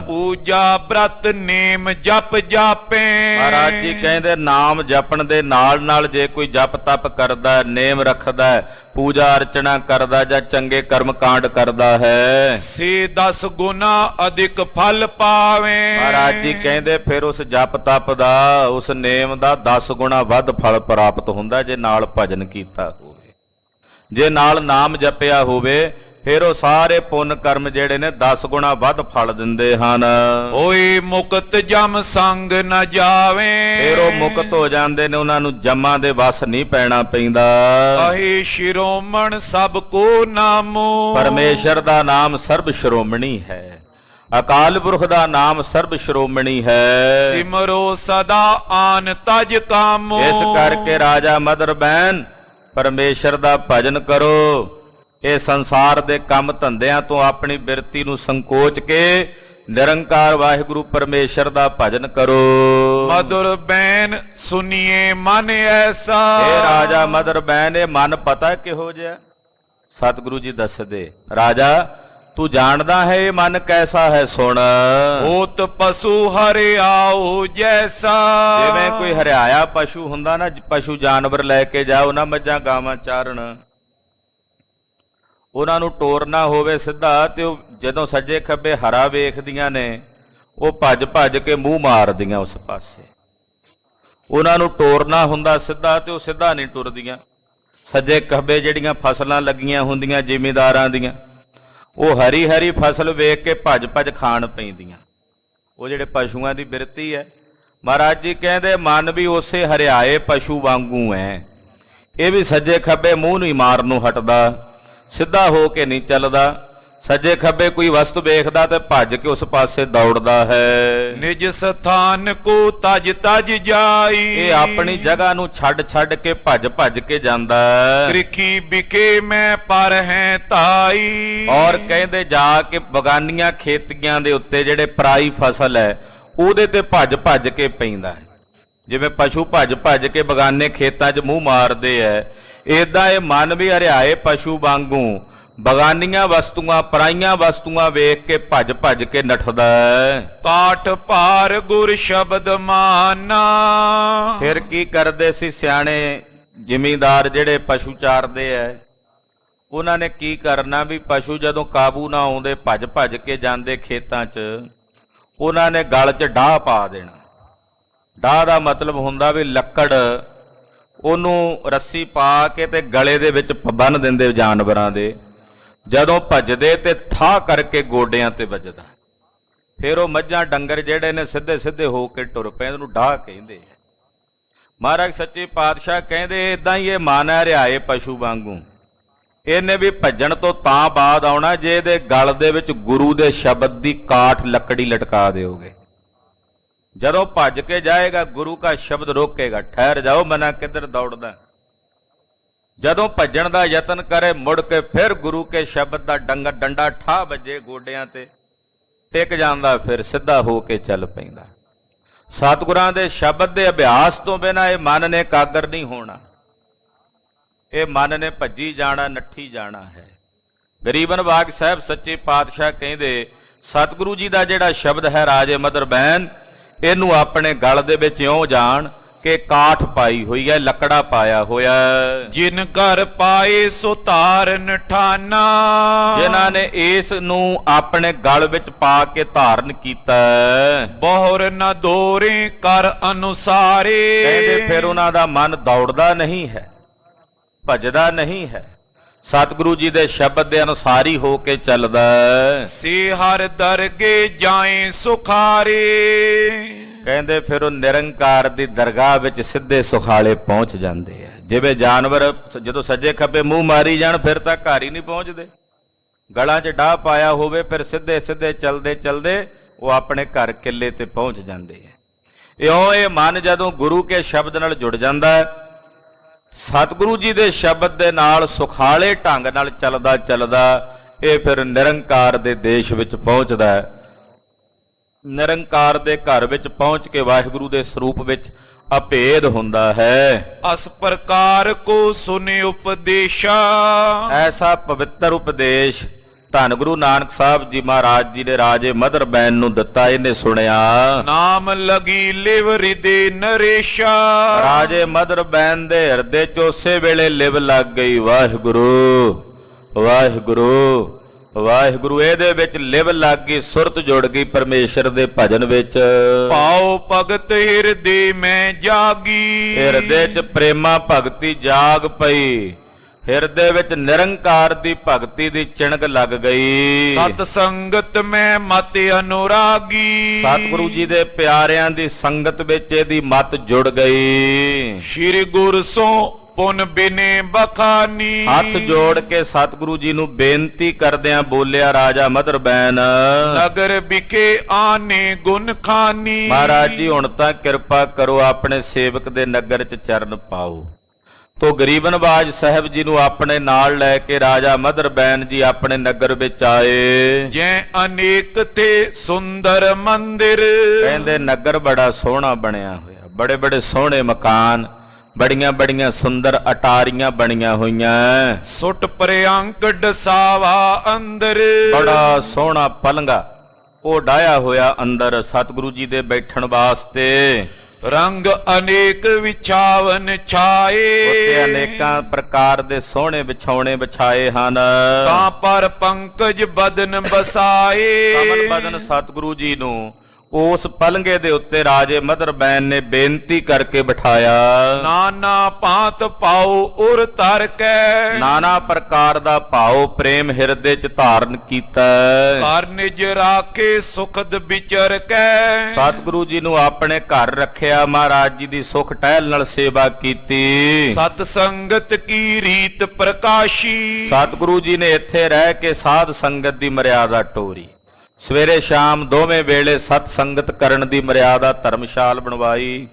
ਪੂਜਾ ਬ੍ਰਤ ਨੇਮ ਜਪ ਜਾਪੇ। ਮਹਾਰਾਜ ਜੀ ਕਹਿੰਦੇ ਨਾਮ ਜਪਣ ਦੇ ਨਾਲ ਨਾਲ ਜੇ ਕੋਈ ਜਪ ਤਪ ਕਰਦਾ, ਨੇਮ ਰੱਖਦਾ, ਪੂਜਾ ਅਰਚਨਾ ਕਰਦਾ ਜਾਂ ਚੰਗੇ ਕਰਮ ਕਾਂਡ ਕਰਦਾ ਹੈ, ਸੇ 10 ਗੁਣਾ ਅਧਿਕ ਫਲ ਪਾਵੇ। ਮਹਾਰਾਜ ਜੀ ਕਹਿੰਦੇ ਫਿਰ ਉਸ ਜਪ ਤਪ ਦਾ, ਉਸ ਨੇਮ ਦਾ 10 ਗੁਣਾ ਵੱਧ ਫਲ ਪ੍ਰਾਪਤ ਹੁੰਦਾ ਜੇ ਨਾਲ ਭਜਨ ਕੀਤਾ ਹੋਵੇ। ਜੇ ਨਾਲ ਨਾਮ ਜਪਿਆ ਹੋਵੇ ਫਿਰ ਉਹ ਸਾਰੇ ਪੁੰਨ ਕਰਮ ਜਿਹੜੇ ਨੇ 10 ਗੁਣਾ ਵੱਧ ਫਲ ਦਿੰਦੇ ਹਨ। ਓਏ ਮੁਕਤ ਜਮ ਸੰਗ ਨ ਜਾਵੇ। ਫਿਰ ਉਹ ਮੁਕਤ ਹੋ ਜਾਂਦੇ ਨੇ, ਉਹਨਾਂ ਨੂੰ ਜਮਾਂ ਦੇ ਵਸ ਨਹੀਂ ਪੈਣਾ ਪੈਂਦਾ। ਅਹੇ ਸ਼ਿਰੋਮਣ ਸਭ ਕੋ ਨਾਮੋ। ਪਰਮੇਸ਼ਰ ਦਾ ਨਾਮ ਸਰਬ ਸ਼੍ਰੋਮਣੀ ਹੈ, ਅਕਾਲ ਪੁਰਖ ਦਾ ਨਾਮ ਸਰਬ ਸ਼੍ਰੋਮਣੀ ਹੈ। ਸਿਮਰੋ ਸਦਾ ਆਨ ਤਜ ਕਾਮੋ। ਇਸ ਕਰਕੇ ਰਾਜਾ ਮਦਰ ਬਹਿਨ ਪਰਮੇਸ਼ਰ ਦਾ ਭਜਨ ਕਰੋ। ਇਹ ਸੰਸਾਰ ਦੇ ਕੰਮ ਧੰਦਿਆਂ ਤੋਂ ਆਪਣੀ ਬਿਰਤੀ ਨੂੰ ਸੰਕੋਚ ਕੇ ਨਿਰੰਕਾਰ ਵਾਹਿਗੁਰੂ ਪਰਮੇਸ਼ਰ ਦਾ ਭਜਨ ਕਰੋ। ਮధుਰ ਬੈਨ ਸੁਨੀਏ ਮਨ ਐਸਾ। ਇਹ ਰਾਜਾ ਮਦਰ ਬਹਿਨ, ਇਹ ਮਨ ਪਤਾ ਕਿਹੋ ਜਿਹਾ? ਸਤਿਗੁਰੂ ਜੀ ਦੱਸਦੇ, ਰਾਜਾ ਤੂੰ ਜਾਣਦਾ ਹੈ ਇਹ ਮਨ ਕੈਸਾ ਹੈ? ਸੁਣ। ਹੋਤ ਪਸ਼ੂ ਹਰਿਆਓ ਜੈਸਾ। ਜਿਵੇਂ ਕੋਈ ਹਰਿਆਇਆ ਪਸ਼ੂ ਹੁੰਦਾ ਨਾ, ਪਸ਼ੂ ਜਾਨਵਰ ਲੈ ਕੇ ਜਾਓ ਨਾ, ਮੱਝਾਂ ਗਾਵਾਂ ਚਾਰਨ, ਉਹਨਾਂ ਨੂੰ ਟੋਰਨਾ ਹੋਵੇ ਸਿੱਧਾ, ਤੇ ਉਹ ਜਦੋਂ ਸੱਜੇ ਖੱਬੇ ਹਰਾ ਵੇਖਦੀਆਂ ਨੇ, ਉਹ ਭੱਜ ਭੱਜ ਕੇ ਮੂੰਹ ਮਾਰਦੀਆਂ ਉਸ ਪਾਸੇ। ਉਹਨਾਂ ਨੂੰ ਟੋਰਨਾ ਹੁੰਦਾ ਸਿੱਧਾ, ਤੇ ਉਹ ਸਿੱਧਾ ਨਹੀਂ ਟੁਰਦੀਆਂ। ਸੱਜੇ ਖੱਬੇ ਜਿਹੜੀਆਂ ਫਸਲਾਂ ਲੱਗੀਆਂ ਹੁੰਦੀਆਂ ਜ਼ਿਮੀਂਦਾਰਾਂ ਦੀਆਂ, ਉਹ ਹਰੀ ਹਰੀ ਫਸਲ ਵੇਖ ਕੇ ਭੱਜ ਭੱਜ ਖਾਣ ਪੈਂਦੀਆਂ। ਉਹ ਜਿਹੜੇ ਪਸ਼ੂਆਂ ਦੀ ਬਿਰਤੀ ਹੈ, ਮਹਾਰਾਜ ਜੀ ਕਹਿੰਦੇ ਮਨ ਵੀ ਉਸੇ ਹਰਿਆਏ ਪਸ਼ੂ ਵਾਂਗੂ ਹੈ। ਇਹ ਵੀ ਸੱਜੇ ਖੱਬੇ ਮੂੰਹ ਨਹੀਂ ਮਾਰਨ ਨੂੰ ਹਟਦਾ, ਸਿੱਧਾ ਹੋ ਕੇ ਨਹੀਂ ਚੱਲਦਾ। ਸੱਜੇ ਖੱਬੇ ਕੋਈ ਵਸਤੂ ਵੇਖਦਾ ਤੇ ਭੱਜ ਕੇ ਉਸ ਪਾਸੇ ਦੌੜਦਾ ਹੈ। ਨਿਜ ਸਥਾਨ ਕੋ ਤਜ ਤਜ ਜਾਈ। ਇਹ ਆਪਣੀ ਜਗ੍ਹਾ ਨੂੰ ਛੱਡ ਛੱਡ ਕੇ ਭੱਜ ਭੱਜ ਕੇ ਜਾਂਦਾ ਹੈ। ਕ੍ਰਿਖੀ ਬਿਕੇ ਮੈਂ ਪਰ ਹੈ ਤਾਈ। ਔਰ ਕਹਿੰਦੇ ਜਾ ਕੇ ਬਗਾਨੀਆਂ ਖੇਤੀਆਂ ਦੇ ਉੱਤੇ ਜਿਹੜੇ ਪਰਾਈ ਫਸਲ ਹੈ ਉਹਦੇ ਤੇ ਭੱਜ ਭੱਜ ਕੇ ਪੈਂਦਾ ਹੈ। ਜਿਵੇਂ ਪਸ਼ੂ ਭੱਜ ਭੱਜ ਕੇ ਬਗਾਨੇ ਖੇਤਾਂ 'ਚ ਮੂੰਹ ਮਾਰਦੇ ਐ, ਏਦਾਂ ਇਹ ਮਨ ਵੀ ਹਰਿਆਏ ਪਸ਼ੂ ਵਾਂਗੂ ਬਗਾਨੀਆਂ ਵਸਤੂਆਂ, ਪਰਾਈਆਂ ਵਸਤੂਆਂ ਵੇਖ ਕੇ ਭੱਜ ਭੱਜ ਕੇ ਨੱਠਦਾ ਹੈ। ਕਾਠ ਭਾਰ ਗੁਰ ਸ਼ਬਦ ਮਾਨਾ। ਫਿਰ ਕੀ ਕਰਦੇ ਸੀ ਸਿਆਣੇ ਜ਼ਿਮੀਂਦਾਰ ਜਿਹੜੇ ਪਸ਼ੂ ਚਾਰਦੇ ਐ, ਉਹਨਾਂ ਨੇ ਕੀ ਕਰਨਾ ਵੀ ਪਸ਼ੂ ਜਦੋਂ ਕਾਬੂ ਨਾ ਆਉਂਦੇ, ਭੱਜ ਭੱਜ ਕੇ ਜਾਂਦੇ ਖੇਤਾਂ 'ਚ, ਉਹਨਾਂ ਨੇ ਗਲ 'ਚ ਡਾਹ ਪਾ ਦੇਣਾ। ਡਾਹ ਦਾ ਮਤਲਬ ਹੁੰਦਾ ਵੀ ਲੱਕੜ, ਉਹਨੂੰ ਰੱਸੀ ਪਾ ਕੇ ਤੇ ਗਲੇ ਦੇ ਵਿੱਚ ਬੰਨ੍ਹ ਦਿੰਦੇ ਜਾਨਵਰਾਂ ਦੇ। ਜਦੋਂ ਭੱਜਦੇ ਤੇ ਠਾਹ ਕਰਕੇ ਗੋਡਿਆਂ ਤੇ ਵੱਜਦਾ, ਫਿਰ ਉਹ ਮੱਝਾਂ ਡੰਗਰ ਜਿਹੜੇ ਨੇ ਸਿੱਧੇ ਸਿੱਧੇ ਹੋ ਕੇ ਟੁਰ ਪਏ। ਉਹਨੂੰ ਡਾਹ ਕਹਿੰਦੇ ਆ। ਮਹਾਰਾਜ ਸੱਚੇ ਪਾਤਸ਼ਾਹ ਕਹਿੰਦੇ ਇਦਾਂ ਹੀ ਇਹ ਮਨ ਹੈ ਹਰਿਆਏ ਪਸ਼ੂ ਵਾਂਗੂ। ਇਹਨੇ ਵੀ ਭੱਜਣ ਤੋਂ ਤਾਂ ਬਾਅਦ ਆਉਣਾ ਜੇ ਇਹਦੇ ਗਲ ਦੇ ਵਿੱਚ ਗੁਰੂ ਦੇ ਸ਼ਬਦ ਦੀ ਕਾਠ ਲੱਕੜੀ ਲਟਕਾ ਦਿਓਗੇ। ਜਦੋਂ ਭੱਜ ਕੇ ਜਾਏਗਾ ਗੁਰੂ ਦਾ ਸ਼ਬਦ ਰੋਕੇਗਾ, ਠਹਿਰ ਜਾਓ ਮਨਾ ਕਿੱਧਰ ਦੌੜਦਾ। ਜਦੋਂ ਭੱਜਣ ਦਾ ਯਤਨ ਕਰੇ, ਮੁੜ ਕੇ ਫਿਰ ਗੁਰੂ ਕੇ ਸ਼ਬਦ ਦਾ ਡੰਡਾ ਠਾ ਵੱਜੇ ਗੋਡਿਆਂ ਤੇ, ਟਿਕ ਜਾਂਦਾ, ਫਿਰ ਸਿੱਧਾ ਹੋ ਕੇ ਚੱਲ ਪੈਂਦਾ। ਸਤਿਗੁਰਾਂ ਦੇ ਸ਼ਬਦ ਦੇ ਅਭਿਆਸ ਤੋਂ ਬਿਨਾਂ ਇਹ ਮਨ ਨੇ ਕਾਗਰ ਨਹੀਂ ਹੋਣਾ। ਇਹ ਮਨ ਨੇ ਭੱਜੀ ਜਾਣਾ, ਨੱਠੀ ਜਾਣਾ ਹੈ। ਗਰੀਬ ਨਿਵਾਜ ਸਾਹਿਬ ਸੱਚੇ ਪਾਤਸ਼ਾਹ ਕਹਿੰਦੇ ਸਤਿਗੁਰੂ ਜੀ ਦਾ ਜਿਹੜਾ ਸ਼ਬਦ ਹੈ ਰਾਜੇ ਮਦਰ ਬੈਨ, ਇਹਨੂੰ ਆਪਣੇ ਗਲ ਦੇ ਵਿੱਚ ਇਉਂ ਜਾਣ ਕਿ ਕਾਠ ਪਾਈ ਹੋਈ ਹੈ, ਲੱਕੜਾ ਪਾਇਆ ਹੋਇਆ। ਜਿਨ ਘਰ ਪਾਏ ਸੋ ਧਾਰਨ ਠਾਨਾ, ਜਿਨ੍ਹਾਂ ਨੇ ਇਸ ਨੂੰ ਆਪਣੇ ਗਲ ਵਿੱਚ ਪਾ ਕੇ ਧਾਰਨ ਕੀਤਾ। ਬਹੁਰ ਨ ਦੋਰੇ ਕਰ ਅਨੁਸਾਰੇ, ਕਹਿੰਦੇ ਫਿਰ ਉਹਨਾਂ ਦਾ ਮਨ ਦੌੜਦਾ ਨਹੀਂ ਹੈ, ਭੱਜਦਾ ਨਹੀਂ ਹੈ, ਸਤਿਗੁਰੂ ਜੀ ਦੇ ਸ਼ਬਦ ਦੇ ਅਨੁਸਾਰ ਹੀ ਹੋ ਕੇ ਚੱਲਦਾ। ਸੇ ਹਰ ਦਰਗੇ ਜਾਏ ਸੁਖਾਰੇ, ਕਹਿੰਦੇ ਫਿਰ ਉਹ ਨਿਰੰਕਾਰ ਦੀ ਦਰਗਾਹ ਵਿੱਚ ਸਿੱਧੇ ਸੁਖਾਲੇ ਪਹੁੰਚ ਜਾਂਦੇ ਆ। ਜਿਵੇਂ ਜਾਨਵਰ ਜਦੋਂ ਸੱਜੇ ਖੱਬੇ ਮੂੰਹ ਮਾਰੀ ਜਾਣ ਫਿਰ ਤਾਂ ਘਰ ਹੀ ਨਹੀਂ ਪਹੁੰਚਦੇ। ਗਲਾਂ 'ਚ ਡਾਹ ਪਾਇਆ ਹੋਵੇ ਫਿਰ ਸਿੱਧੇ ਸਿੱਧੇ ਚੱਲਦੇ ਚੱਲਦੇ ਉਹ ਆਪਣੇ ਘਰ ਕਿੱਲੇ ਤੇ ਪਹੁੰਚ ਜਾਂਦੇ ਆ। ਇਉਂ ਇਹ ਮਨ ਜਦੋਂ ਗੁਰੂ ਕੇ ਸ਼ਬਦ ਨਾਲ ਜੁੜ ਜਾਂਦਾ ਹੈ, ਸਤਿਗੁਰੂ ਜੀ ਦੇ ਸ਼ਬਦ ਦੇ ਨਾਲ ਸੁਖਾਲੇ ਢੰਗ ਨਾਲ ਚੱਲਦਾ ਚੱਲਦਾ ਇਹ ਫਿਰ ਨਿਰੰਕਾਰ ਦੇ ਦੇਸ਼ ਵਿੱਚ ਪਹੁੰਚਦਾ ਹੈ। ਨਿਰੰਕਾਰ ਦੇ ਘਰ ਵਿੱਚ ਪਹੁੰਚ ਕੇ ਵਾਹਿਗੁਰੂ ਦੇ ਸਰੂਪ ਵਿੱਚ ਅਭੇਦ ਹੁੰਦਾ ਹੈ। ਅਸ ਪ੍ਰਕਾਰ ਕੋ ਸੁਨੇ ਉਪਦੇਸ਼ਾ, ਐਸਾ ਪਵਿੱਤਰ ਉਪਦੇਸ਼ ਧੰਨ ਗੁਰੂ ਨਾਨਕ ਸਾਹਿਬ ਜੀ ਮਹਾਰਾਜ ਜੀ ਨੇ ਰਾਜੇ ਮਦਰ ਬੈਨ ਨੂੰ ਦਿੱਤਾ। ਇਹਨੇ ਸੁਣਿਆ, ਨਾਮ ਲਗੀ ਲਿਵ ਹਿਰਦੇ ਨਰੇਸ਼ਾ, ਰਾਜੇ ਮਦਰ ਬੈਨ ਦੇ ਹਿਰਦੇ 'ਚ ਉਸੇ ਵੇਲੇ ਲਿਵ ਲੱਗ ਗਈ ਵਾਹਿਗੁਰੂ ਵਾਹਿਗੁਰੂ ਵਾਹਿਗੁਰੂ। ਇਹਦੇ ਵਿੱਚ ਲਿਵ ਲੱਗ ਗਈ, ਸੁਰਤ ਜੁੜ ਗਈ ਪਰਮੇਸ਼ਰ ਦੇ ਭਜਨ ਵਿੱਚ। ਪਾਉ ਭਗਤ ਹਿਰਦੇ ਮੈਂ ਜਾਗੀ, ਹਿਰਦੇ 'ਚ ਪ੍ਰੇਮਾ ਭਗਤੀ ਜਾਗ ਪਈ। ਹਿਰਦੇ ਵਿੱਚ ਨਿਰੰਕਾਰ ਦੀ ਭਗਤੀ ਦੀ ਚਿਣਗ ਲੱਗ ਗਈ। ਸਤ ਸੰਗਤ ਮੈਂ ਮਤ ਅਨੁਰਾਗੀ, ਸਤਿਗੁਰੂ ਜੀ ਦੇ ਪਿਆਰਿਆਂ ਦੀ ਸੰਗਤ ਵਿੱਚ ਇਹਦੀ ਮਤ ਜੁੜ ਗਈ। ਸ਼੍ਰੀ ਗੁਰ ਸੋ ਪੁਨ ਬਿਨੇ ਬਖਾਨੀ, ਹੱਥ ਜੋੜ ਕੇ ਸਤਿਗੁਰੂ ਜੀ ਨੂੰ ਬੇਨਤੀ ਕਰਦਿਆਂ ਬੋਲਿਆ ਰਾਜਾ ਮਦਰ ਬੈਨ, ਨਗਰ ਵਿਖੇ ਆਨੇ ਗੁਣ ਖਾਨੀ। ਮਹਾਰਾਜ ਜੀ ਹੁਣ ਤਾਂ ਕਿਰਪਾ ਕਰੋ, ਆਪਣੇ ਸੇਵਕ ਦੇ ਨਗਰ 'ਚ ਚਰਨ ਪਾਓ। ਤੋ ਗਰੀਬ ਨਿਵਾਜ ਸਾਹਿਬ ਜੀ ਨੂੰ ਆਪਣੇ ਨਾਲ ਲੈ ਕੇ ਰਾਜਾ ਮਦਰ ਬੈਨ ਜੀ ਆਪਣੇ ਨਗਰ ਵਿੱਚ ਆਏ। ਜੈ ਅਨੇਕ ਤੇ ਸੁੰਦਰ ਮੰਦਿਰ, ਕਹਿੰਦੇ ਨਗਰ ਬੜਾ ਸੋਹਣਾ ਬਣਿਆ ਹੋਇਆ, ਬੜੇ ਬੜੇ ਸੋਹਣੇ ਮਕਾਨ, ਬੜੀਆਂ ਬੜੀਆਂ ਸੁੰਦਰ ਅਟਾਰੀਆਂ ਬਣੀਆਂ ਹੋਈਆਂ। ਸੁਟ ਪ੍ਰਿਅੰਕ ਡਸਾਵਾ ਅੰਦਰ, ਬੜਾ ਸੋਹਣਾ ਪਲੰਗਾ ਉਹ ਡਾਇਆ ਹੋਇਆ ਅੰਦਰ ਸਤਿਗੁਰੂ ਜੀ ਦੇ ਬੈਠਣ ਵਾਸਤੇ। ਰੰਗ ਅਨੇਕ ਵਿਛਾਵਨ ਛਾਏ, ਉੱਤੇ ਅਨੇਕਾਂ ਪ੍ਰਕਾਰ ਦੇ ਸੋਹਣੇ ਵਿਛਾਉਣੇ ਵਿਛਾਏ ਹਨ। ਤਾਂ ਪਰ ਪੰਕਜ ਬਦਨ ਬਸਾਏ, ਕਮਲ ਬਦਨ ਸਤਿਗੁਰੂ ਜੀ ਨੂੰ ਉਸ ਪਲੰਗੇ ਦੇ ਉੱਤੇ ਰਾਜੇ ਮਦਰ ਬੈਨ ਨੇ ਬੇਨਤੀ ਕਰਕੇ ਬਿਠਾਇਆ। ਨਾਨਾ ਭਾਂਤ ਪਾਉ ਉਰ ਧਰ ਕੈ, ਨਾਨਾ ਪ੍ਰਕਾਰ ਦਾ ਭਾਉ ਪ੍ਰੇਮ ਹਿਰਦੇ 'ਚ ਧਾਰਨ ਕੀਤਾ। ਘਰ ਨਿਜ ਰਾਖੇ ਸੁਖਦ ਵਿਚਰ ਕੈ, ਸਤਿਗੁਰੂ ਜੀ ਨੂੰ ਆਪਣੇ ਘਰ ਰੱਖਿਆ, ਮਹਾਰਾਜ ਜੀ ਦੀ ਸੁਖ ਟਹਿਲ ਨਾਲ ਸੇਵਾ ਕੀਤੀ। ਸਤ ਸੰਗਤ ਕੀ ਰੀਤ ਪ੍ਰਕਾਸ਼ੀ, ਸਤਿਗੁਰੂ ਜੀ ਨੇ ਇੱਥੇ ਰਹਿ ਕੇ ਸਾਧ ਸੰਗਤ ਦੀ ਮਰਿਆਦਾ ਟੋਰੀ। ਸਵੇਰੇ ਸ਼ਾਮ ਦੋਵੇਂ ਵੇਲੇ ਸਤ ਸੰਗਤ ਕਰਨ ਦੀ ਮਰਿਆਦਾ ਧਰਮਸ਼ਾਲ ਬਣਵਾਈ।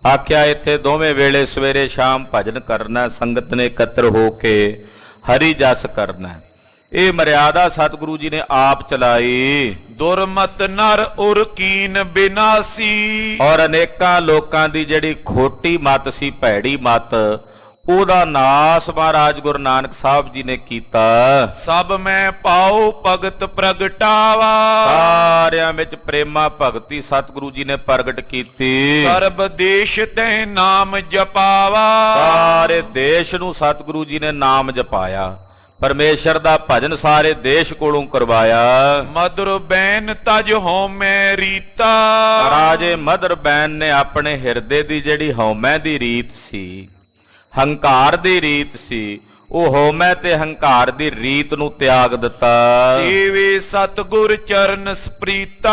ਆਖਿਆ ਇੱਥੇ ਦੋਵੇਂ ਵੇਲੇ ਸਵੇਰੇ ਸ਼ਾਮ ਭਜਨ ਕਰਨਾ, ਸੰਗਤ ਨੇ ਇਕੱਤਰ ਹੋ ਕੇ ਹਰੀ ਜਸ ਕਰਨਾ। ਇਹ ਮਰਿਆਦਾ ਸਤਿਗੁਰੂ ਜੀ ਨੇ ਆਪ ਚਲਾਈ। ਦੁਰਮਤ ਨਰ ਉਰ ਕੀਨ ਬਿਨਾਸੀ, ਔਰ ਅਨੇਕਾਂ ਲੋਕਾਂ ਦੀ ਜਿਹੜੀ ਖੋਟੀ ਮਤ ਸੀ, ਭੈੜੀ ਮਤ, ਉਹਦਾ ਨਾਸ ਮਹਾਰਾਜ ਗੁਰੂ ਨਾਨਕ ਸਾਹਿਬ ਜੀ ਨੇ ਕੀਤਾ। ਸਭ ਮੈਂ ਪਾਉ ਭਗਤ ਪ੍ਰਗਟਾਵਾ, ਸਾਰਿਆਂ ਵਿੱਚ ਪ੍ਰੇਮਾ ਭਗਤੀ ਸਤਿਗੁਰੂ ਜੀ ਨੇ ਪ੍ਰਗਟ ਕੀਤੀ। ਸਰਬ ਦੇਸ਼ ਤੈ ਨਾਮ ਜਪਾਵਾ, ਸਾਰੇ ਦੇਸ਼ ਨੂੰ ਸਤਿਗੁਰੂ ਜੀ ਨੇ ਨਾਮ ਜਪਾਇਆ। ਪਰਮੇਸ਼ਰ ਦਾ ਭਜਨ ਸਾਰੇ ਦੇਸ਼ ਕੋਲੋਂ ਕਰਵਾਇਆ। ਮਦਰ ਬੈਨ ਤਜ ਹਉਮੈ ਰੀਤਾ, ਰਾਜੇ ਮਦਰ ਬੈਨ ਨੇ ਆਪਣੇ ਹਿਰਦੇ ਦੀ ਜਿਹੜੀ ਹਉਮੈ ਦੀ ਰੀਤ ਸੀ, ਹੰਕਾਰ ਦੀ ਰੀਤ ਸੀ, ਉਹ ਹਉਮੈ ਤੇ ਹੰਕਾਰ ਦੀ ਰੀਤ ਨੂੰ ਤਿਆਗ ਦਿੱਤਾ। ਸੇਵੇ ਸਤਿਗੁਰ ਚਰਨ ਸਪ੍ਰੀਤਾ,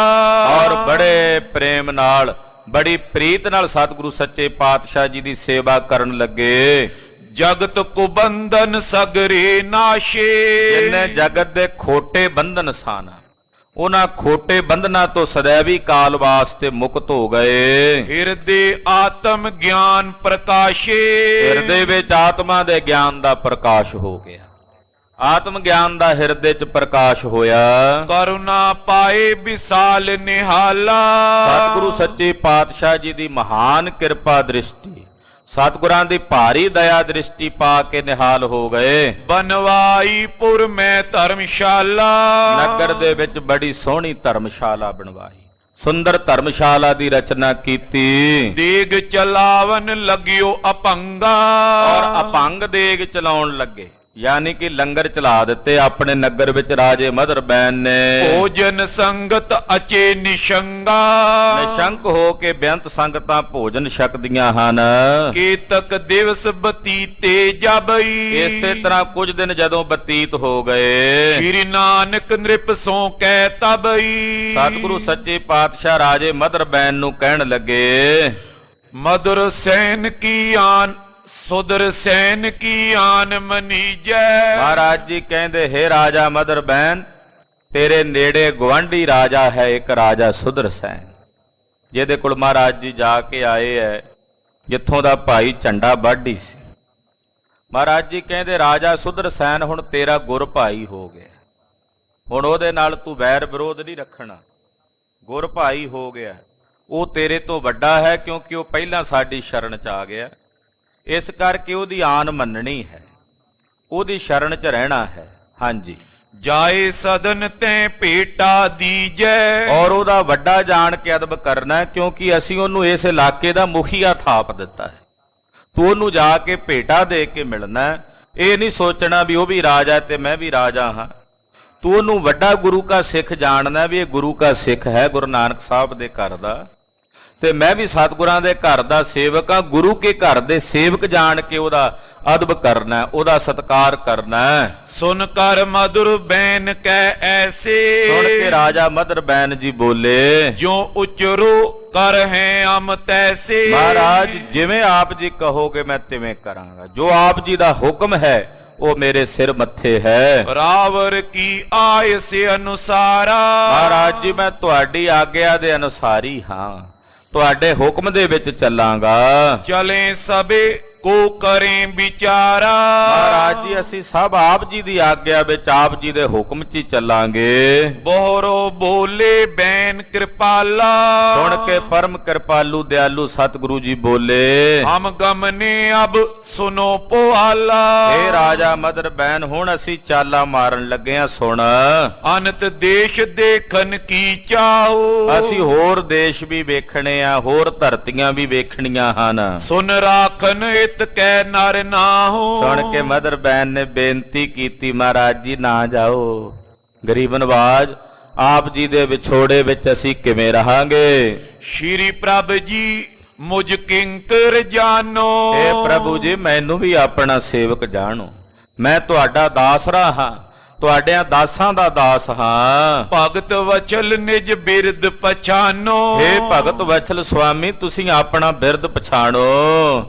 ਔਰ ਬੜੇ ਪ੍ਰੇਮ ਨਾਲ, ਬੜੀ ਪ੍ਰੀਤ ਨਾਲ ਸਤਿਗੁਰੂ ਸੱਚੇ ਪਾਤਸ਼ਾਹ ਜੀ ਦੀ ਸੇਵਾ ਕਰਨ ਲੱਗੇ। ਜਗਤ ਕੋ ਬੰਧਨ ਸਗਰੇ ਨਾਸ਼ੇ, ਜਿਨ੍ਹਾਂ ਜਗਤ ਦੇ ਖੋਟੇ ਬੰਧਨ ਸਨ, ਉਹਨਾਂ ਖੋਟੇ ਬੰਧਨਾਂ ਤੋਂ ਸदैवी ਕਾਲ ਵਾਸਤੇ ਮੁਕਤ ਹੋ ਗਏ। ਹਿਰਦੇ ਆਤਮ ਗਿਆਨ ਪ੍ਰਕਾਸ਼ੇ, ਹਿਰਦੇ ਵਿੱਚ ਆਤਮਾ ਦੇ ਗਿਆਨ ਦਾ ਪ੍ਰਕਾਸ਼ ਹੋ ਗਿਆ। ਆਤਮ ਗਿਆਨ ਦਾ ਹਿਰਦੇ 'ਚ ਪ੍ਰਕਾਸ਼ ਹੋਇਆ। ਕਰੁਣਾ ਪਾਏ ਵਿਸਾਲ ਨਿਹਾਲਾ। ਸਤਿਗੁਰੂ ਸੱਚੇ ਪਾਤਸ਼ਾਹ ਜੀ ਦੀ ਮਹਾਨ ਕਿਰਪਾ ਦ੍ਰਿਸ਼ਟੀ, ਸਤਿਗੁਰਾਂ ਦੀ ਭਾਰੀ ਦਇਆ ਦ੍ਰਿਸ਼ਟੀ ਪਾ ਕੇ ਨਿਹਾਲ ਹੋ ਗਏ। ਬਨਵਾਈ ਪੁਰ ਮੈਂ ਧਰਮਸ਼ਾਲਾ। ਨਗਰ ਦੇ ਵਿੱਚ ਬੜੀ ਸੋਹਣੀ ਧਰਮਸ਼ਾਲਾ ਬਣਵਾਈ, ਸੁੰਦਰ ਧਰਮਸ਼ਾਲਾ ਦੀ ਰਚਨਾ ਕੀਤੀ। ਦੇਗ ਚਲਾਵਨ ਲਗਿਓ ਅਪੰਗਾ। ਔਰ ਅਪੰਗ ਦੇਗ ਚਲਾਉਣ ਲੱਗੇ, ਯਾਨੀ ਕਿ ਲੰਗਰ ਚਲਾ ਦਿੱਤੇ ਆਪਣੇ ਨਗਰ ਵਿੱਚ ਰਾਜੇ ਮਦਰ ਬੈਨ ਨੇ। ਭੋਜਨ ਸੰਗਤ ਅਚੇ ਨਿਸ਼ੰਗਾ। ਨਿਸ਼ੰਕ ਹੋ ਕੇ ਬੇਅੰਤ ਸੰਗਤਾਂ ਭੋਜਨ ਛਕਦੀਆਂ ਹਨ। ਕੇਤਕ ਦਿਵਸ ਬਤੀਤੇ ਜਬਈ। ਇਸੇ ਤਰ੍ਹਾਂ ਕੁਝ ਦਿਨ ਜਦੋਂ ਬਤੀਤ ਹੋ ਗਏ, ਸ਼੍ਰੀ ਨਾਨਕ ਨ੍ਰਿਪ ਸੋ ਕਹਿ ਤਬਈ। ਸਤਿਗੁਰੂ ਸੱਚੇ ਪਾਤਸ਼ਾਹ ਰਾਜੇ ਮਦਰ ਬੈਨ ਨੂੰ ਕਹਿਣ ਲੱਗੇ, ਮਦਰ ਸੈਨ ਕੀ ਆਨ ਸੁਦਰ ਸੈਨ ਕੀ ਆਨ ਮਨੀਜੈ। ਮਹਾਰਾਜ ਜੀ ਕਹਿੰਦੇ, ਹੇ ਰਾਜਾ ਮਦਰ ਬੈਨ, ਤੇਰੇ ਨੇੜੇ ਗਵਾਂਢੀ ਰਾਜਾ ਹੈ ਇੱਕ ਰਾਜਾ ਸੁਦਰ ਸੈਨ, ਜਿਹਦੇ ਕੋਲ ਮਹਾਰਾਜ ਜੀ ਜਾ ਕੇ ਆਏ ਹੈ, ਜਿੱਥੋਂ ਦਾ ਭਾਈ ਝੰਡਾ ਵਾਢੀ ਸੀ। ਮਹਾਰਾਜ ਜੀ ਕਹਿੰਦੇ, ਰਾਜਾ ਸੁਦਰ ਸੈਨ ਹੁਣ ਤੇਰਾ ਗੁਰ ਭਾਈ ਹੋ ਗਿਆ, ਹੁਣ ਉਹਦੇ ਨਾਲ ਤੂੰ ਵੈਰ ਵਿਰੋਧ ਨਹੀਂ ਰੱਖਣਾ, ਗੁਰ ਭਾਈ ਹੋ ਗਿਆ। ਉਹ ਤੇਰੇ ਤੋਂ ਵੱਡਾ ਹੈ ਕਿਉਂਕਿ ਉਹ ਪਹਿਲਾਂ ਸਾਡੀ ਸ਼ਰਨ 'ਚ ਆ ਗਿਆ, ਇਸ ਕਰਕੇ ਉਹਦੀ ਆਨ ਮੰਨਣੀ ਹੈ, ਉਹਦੀ ਸ਼ਰਨ 'ਚ ਰਹਿਣਾ ਹੈ। ਹਾਂਜੀ, ਜਾਏ ਸਦਨ ਤੈ ਭੇਟਾ ਦੀਜੈ। ਔਰ ਉਹਦਾ ਵੱਡਾ ਜਾਣ ਕੇ ਅਦਬ ਕਰਨਾ ਹੈ, ਕਿਉਂਕਿ ਅਸੀਂ ਉਹਨੂੰ ਇਸ ਇਲਾਕੇ ਦਾ ਮੁਖੀਆ ਥਾਪ ਦਿੱਤਾ ਹੈ। ਤੂੰ ਉਹਨੂੰ ਜਾ ਕੇ ਭੇਟਾ ਦੇ ਕੇ ਮਿਲਣਾ ਹੈ। ਇਹ ਨਹੀਂ ਸੋਚਣਾ ਵੀ ਉਹ ਵੀ ਰਾਜਾ ਤੇ ਮੈਂ ਵੀ ਰਾਜਾ ਹਾਂ। ਤੂੰ ਉਹਨੂੰ ਵੱਡਾ ਗੁਰੂ ਕਾ ਸਿੱਖ ਜਾਣਨਾ ਵੀ ਇਹ ਗੁਰੂ ਕਾ ਸਿੱਖ ਹੈ, ਗੁਰੂ ਨਾਨਕ ਸਾਹਿਬ ਦੇ ਘਰ ਦਾ, ਤੇ ਮੈਂ ਵੀ ਸਤਿਗੁਰਾਂ ਦੇ ਘਰ ਦਾ ਸੇਵਕ ਹਾਂ। ਗੁਰੂ ਕੇ ਘਰ ਦੇ ਸੇਵਕ ਜਾਣ ਕੇ ਉਹਦਾ ਅਦਬ ਕਰਨਾ, ਉਹਦਾ ਸਤਿਕਾਰ ਕਰਨਾ। ਸੁਨ ਕਰ ਮధుਰ ਬੈਨ ਕਹਿ ਐਸੇ। ਸੁਣ ਕੇ ਰਾਜਾ ਮਦਰ ਬੈਨ ਜੀ ਬੋਲੇ, ਜੋ ਉਚਰੋ ਕਰ ਹੈ ਅਮ ਤੈਸੇ। ਮਹਾਰਾਜ ਜਿਵੇਂ ਆਪ ਜੀ ਕਹੋਗੇ ਮੈਂ ਤਿਵੇਂ ਕਰਾਂਗਾ, ਜੋ ਆਪ ਜੀ ਦਾ ਹੁਕਮ ਹੈ ਉਹ ਮੇਰੇ ਸਿਰ ਮੱਥੇ ਹੈ। ਰਾਵਰ ਕੀ ਆਇਸ ਅਨੁਸਾਰਾ। ਮਹਾਰਾਜ ਜੀ ਮੈਂ ਤੁਹਾਡੀ ਆਗਿਆ ਦੇ ਅਨੁਸਾਰੀ ਹਾਂ, ਤੁਹਾਡੇ ਹੁਕਮ ਦੇ ਵਿੱਚ ਚੱਲਾਂਗਾ। ਚਲੇ ਸਭੇ ਕੋ ਕਰੇ ਵਿਚਾਰਾ। ਮਹਾਰਾਜ ਜੀ ਅਸੀਂ ਸਭ ਆਪ ਜੀ ਦੀ ਆਗਿਆ ਵਿੱਚ ਆਪ ਜੀ ਦੇ ਹੁਕਮ 'ਚ ਹੀ ਚੱਲਾਂਗੇ। ਬੋਹਰੋ ਬੋਲੇ ਬੈਨ ਕਿਰਪਾਲਾ। ਸੁਣ ਕੇ ਪਰਮ ਕਿਰਪਾਲੂ ਦਿਆਲੂ ਸਤਿਗੁਰੂ ਜੀ ਬੋਲੇ, ਹਮ ਗਮਨੇ ਅਬ ਸੁਨੋ ਪੁਆਲਾ। ਇਹ ਰਾਜਾ ਮਦਰ ਬੈਨ ਹੁਣ ਅਸੀਂ ਚਾਲਾ ਮਾਰਨ ਲੱਗੇ ਆ, ਸੁਣ। ਅਨੰਤ ਦੇਸ਼ ਦੇਖਣ ਕੀ ਚਾਹੋ। ਅਸੀਂ ਹੋਰ ਦੇਸ਼ ਵੀ ਵੇਖਣੇ ਆ, ਹੋਰ ਧਰਤੀਆਂ ਵੀ ਵੇਖਣੀਆਂ ਹਨ। ਸੁਨ ਰਾਖਨ ਇਤ ਕਹਿ ਨਰ ਨਾਹੋ। ਸੁਣ ਕੇ ਮਦਰ ਬੈਨ ਨੇ ਬੇਨਤੀ ਕੀਤੀ, ਮਹਾਰਾਜ ਜੀ ਨਾ ਜਾਓ, ਗਰੀਬ ਨਵਾਜ ਆਪ ਜੀ ਦੇ ਵਿਛੋੜੇ ਵਿੱਚ ਅਸੀਂ ਕਿਵੇਂ ਰਹਾਂਗੇ। ਸ਼੍ਰੀ ਪ੍ਰਭ ਜੀ ਮੁਝ ਕਿੰਕਰ ਜਾਨੋ। ਇਹ ਪ੍ਰਭੂ ਜੀ ਮੈਨੂੰ ਵੀ ਆਪਣਾ ਸੇਵਕ ਜਾਣੋ, ਮੈਂ ਤੁਹਾਡਾ ਦਾਸਰਾ ਹਾਂ, ਤੁਹਾਡਿਆਂ ਦਾਸਾਂ ਦਾ ਦਾਸ ਹਾਂ। ਭਗਤ ਵਚਲ ਨਿਜ ਬਿਰਦ ਪਛਾਨੋ। ਹੇ ਭਗਤ ਵਚਲ ਸੁਆਮੀ ਤੁਸੀਂ ਆਪਣਾ ਬਿਰਦ ਪਛਾਣੋ।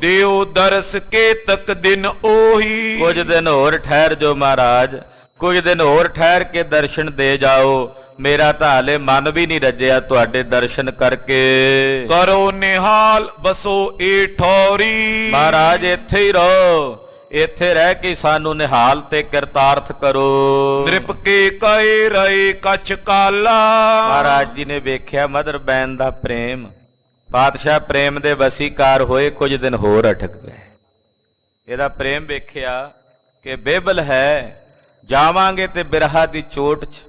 ਦਿਓ ਦਰਸ ਕੇ ਤਕ ਦਿਨ ਉਹੀ। ਕੁਝ ਦਿਨ ਹੋਰ ਠਹਿਰ ਜੋ ਮਹਾਰਾਜ, ਕੁਝ ਦਿਨ ਹੋਰ ਠਹਿਰ ਕੇ ਦਰਸ਼ਨ ਦੇ ਜਾਓ। ਮੇਰਾ ਤਾਂ ਹਾਲੇ ਮਨ ਵੀ ਨਹੀਂ ਰੱਜਿਆ ਤੁਹਾਡੇ ਦਰਸ਼ਨ ਕਰਕੇ। ਕਰੋ ਨਿਹਾਲ ਬਸੋ ਏ ਠੌਰੀ। ਮਹਾਰਾਜ ਇੱਥੇ ਹੀ ਰਹੋ, ਇੱਥੇ ਰਹਿ ਕੇ ਸਾਨੂੰ ਨਿਹਾਲ ਤੇ ਕਿਰਤਾਰਥ ਕਰੋ। ਨਿਰਪ ਕੇ ਕਏ ਰਹੇ ਕਛ ਕਾਲਾ। ਮਹਾਰਾਜ ਜੀ ਨੇ ਵੇਖਿਆ ਮਦਰ ਬੈਨ ਦਾ ਪ੍ਰੇਮ, ਪਾਤਸ਼ਾਹ ਪ੍ਰੇਮ ਦੇ ਵਸੀਕਾਰ ਹੋਏ, ਕੁਝ ਦਿਨ ਹੋਰ ਅਟਕ ਗਏ। ਇਹਦਾ ਪ੍ਰੇਮ ਵੇਖਿਆ ਕਿ ਬੇਬਲ ਹੈ, ਜਾਵਾਂਗੇ ਤੇ ਬਿਰਹਾ ਦੀ ਚੋਟ 'ਚ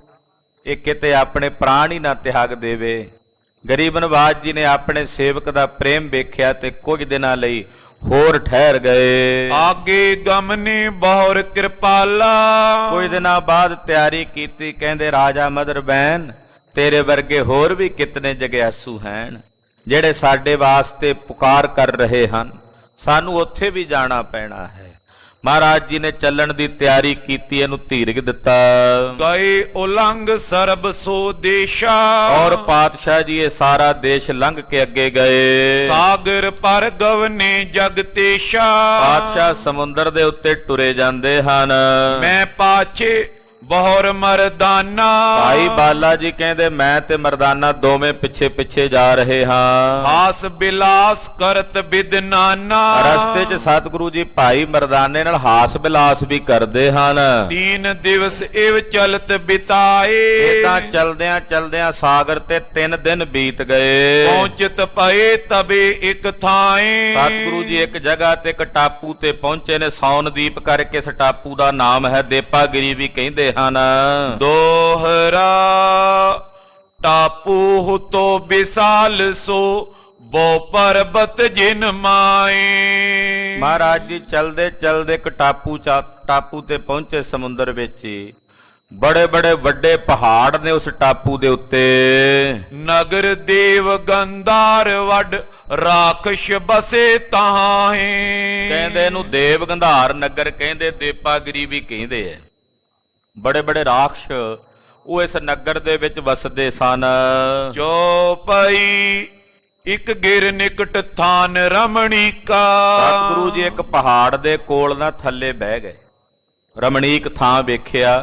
ਇਹ ਕਿਤੇ ਆਪਣੇ ਪ੍ਰਾਣ ਹੀ ਨਾ ਤਿਆਗ ਦੇਵੇ। ਗਰੀਬ ਨਵਾਜ ਜੀ ਨੇ ਆਪਣੇ ਸੇਵਕ ਦਾ ਪ੍ਰੇਮ ਵੇਖਿਆ ਤੇ ਕੁਝ ਦਿਨਾਂ ਲਈ ਹੋਰ ਠਹਿਰ ਗਏ। ਆਗੇ ਗਮਨੇ ਬਹੁਰ ਕਿਰਪਾਲਾ। ਕੁਝ ਦਿਨਾਂ ਬਾਅਦ ਤਿਆਰੀ ਕੀਤੀ, ਕਹਿੰਦੇ ਰਾਜਾ ਮਦਰ ਬੈਨ ਤੇਰੇ ਵਰਗੇ ਹੋਰ ਵੀ ਕਿਤਨੇ ਜਗਿਆਸੂ ਹਨ ਜਿਹੜੇ ਸਾਡੇ ਵਾਸਤੇ ਪੁਕਾਰ ਕਰ ਰਹੇ ਹਨ, ਸਾਨੂੰ ਉੱਥੇ ਵੀ ਜਾਣਾ ਪੈਣਾ ਹੈ। ਮਹਾਰਾਜ ਜੀ ਨੇ ਚੱਲਣ ਦੀ ਤਿਆਰੀ ਕੀਤੀ, ਇਹਨੂੰ ਧੀਰਜ ਦਿੱਤਾ। ਗਏ ਉਲੰਘ ਸਰਬ ਸੋ ਦੇਸ਼ਾ। ਔਰ ਪਾਤਸ਼ਾਹ ਜੀ ਇਹ ਸਾਰਾ ਦੇਸ਼ ਲੰਘ ਕੇ ਅੱਗੇ ਗਏ। ਸਾਗਰ ਪਰ ਗਵਨੇ ਜਗਤੇਸ਼ਾ। ਪਾਤਸ਼ਾਹ ਸਮੁੰਦਰ ਦੇ ਉੱਤੇ ਟੁਰੇ ਜਾਂਦੇ ਹਨ। ਮੈਂ ਪਾਛੇ ਬਹੁਰ ਮਰਦਾਨਾ। ਭਾਈ ਬਾਲਾ ਜੀ ਕਹਿੰਦੇ ਮੈਂ ਤੇ ਮਰਦਾਨਾ ਦੋਵੇਂ ਪਿੱਛੇ ਪਿੱਛੇ ਜਾ ਰਹੇ ਹਾਂ। ਹਾਸ ਬਿਲਾਸ ਕਰਤ ਬਿਦਨਾਨਾ। ਰਸਤੇ 'ਚ ਸਤਿਗੁਰੂ ਜੀ ਭਾਈ ਮਰਦਾਨੇ ਨਾਲ ਹਾਸ ਬਿਲਾਸ ਵੀ ਕਰਦੇ ਹਨ। 3 ਦਿਵਸ ਇਵ ਚਲਤ ਬਿਤਾਏ। ਇਦਾਂ ਚਲਦਿਆਂ ਚਲਦਿਆਂ ਸਾਗਰ ਤੇ 3 ਦਿਨ ਬੀਤ ਗਏ। ਪਹੁੰਚਤ ਪਏ ਤਬੇ ਇੱਕ ਥਾਏ। ਸਤਿਗੁਰੂ ਜੀ ਇੱਕ ਜਗ੍ਹਾ ਤੇ ਇੱਕ ਟਾਪੂ ਤੇ ਪਹੁੰਚੇ ਨੇ। ਸੌਨਦੀਪ ਕਰਕੇ ਇਸ ਟਾਪੂ ਦਾ ਨਾਮ ਹੈ। ਦੇਪਾਗਿਰੀ ਵੀ ਕਹਿੰਦੇ ਹਨ। ਦੋਹਰਾ ਟਾਪੂ ਹੁਤੋ ਵਿਸਾਲ ਸੋ ਬੋ ਪਰਬਤ ਜਿਨ ਮਾਏ। ਮਹਾਰਾਜ ਜੀ ਚਲਦੇ ਚਲਦੇ ਇੱਕ ਟਾਪੂ ਤੇ ਪਹੁੰਚੇ। ਸਮੁੰਦਰ ਵਿੱਚ ਹੀ ਬੜੇ ਬੜੇ ਵੱਡੇ ਪਹਾੜ ਨੇ ਉਸ ਟਾਪੂ ਦੇ ਉੱਤੇ। ਨਗਰ ਦੇਵ ਗੰਧਾਰ ਵੱਡ ਰਾਖਸ਼ ਬਸੇ ਤਾਹੇ। ਕਹਿੰਦੇ ਇਹਨੂੰ ਦੇਵ ਗੰਧਾਰ ਨਗਰ ਕਹਿੰਦੇ, ਦੇਪਾਗਿਰੀ ਵੀ ਕਹਿੰਦੇ ਐ। ਬੜੇ ਬੜੇ ਰਾਖਸ਼ ਉਹ ਇਸ ਨਗਰ ਦੇ ਵਿੱਚ ਵਸਦੇ ਸਨ। ਚੌਪਈ ਇੱਕ ਗਿਰ ਨਿਕਟ ਥਾਨ ਰਮਣੀਕਾ। ਸਤਿਗੁਰੂ ਜੀ ਇੱਕ ਪਹਾੜ ਦੇ ਕੋਲ ਨਾ ਥੱਲੇ ਬਹਿ ਗਏ। ਰਮਣੀਕ ਥਾਂ ਵੇਖਿਆ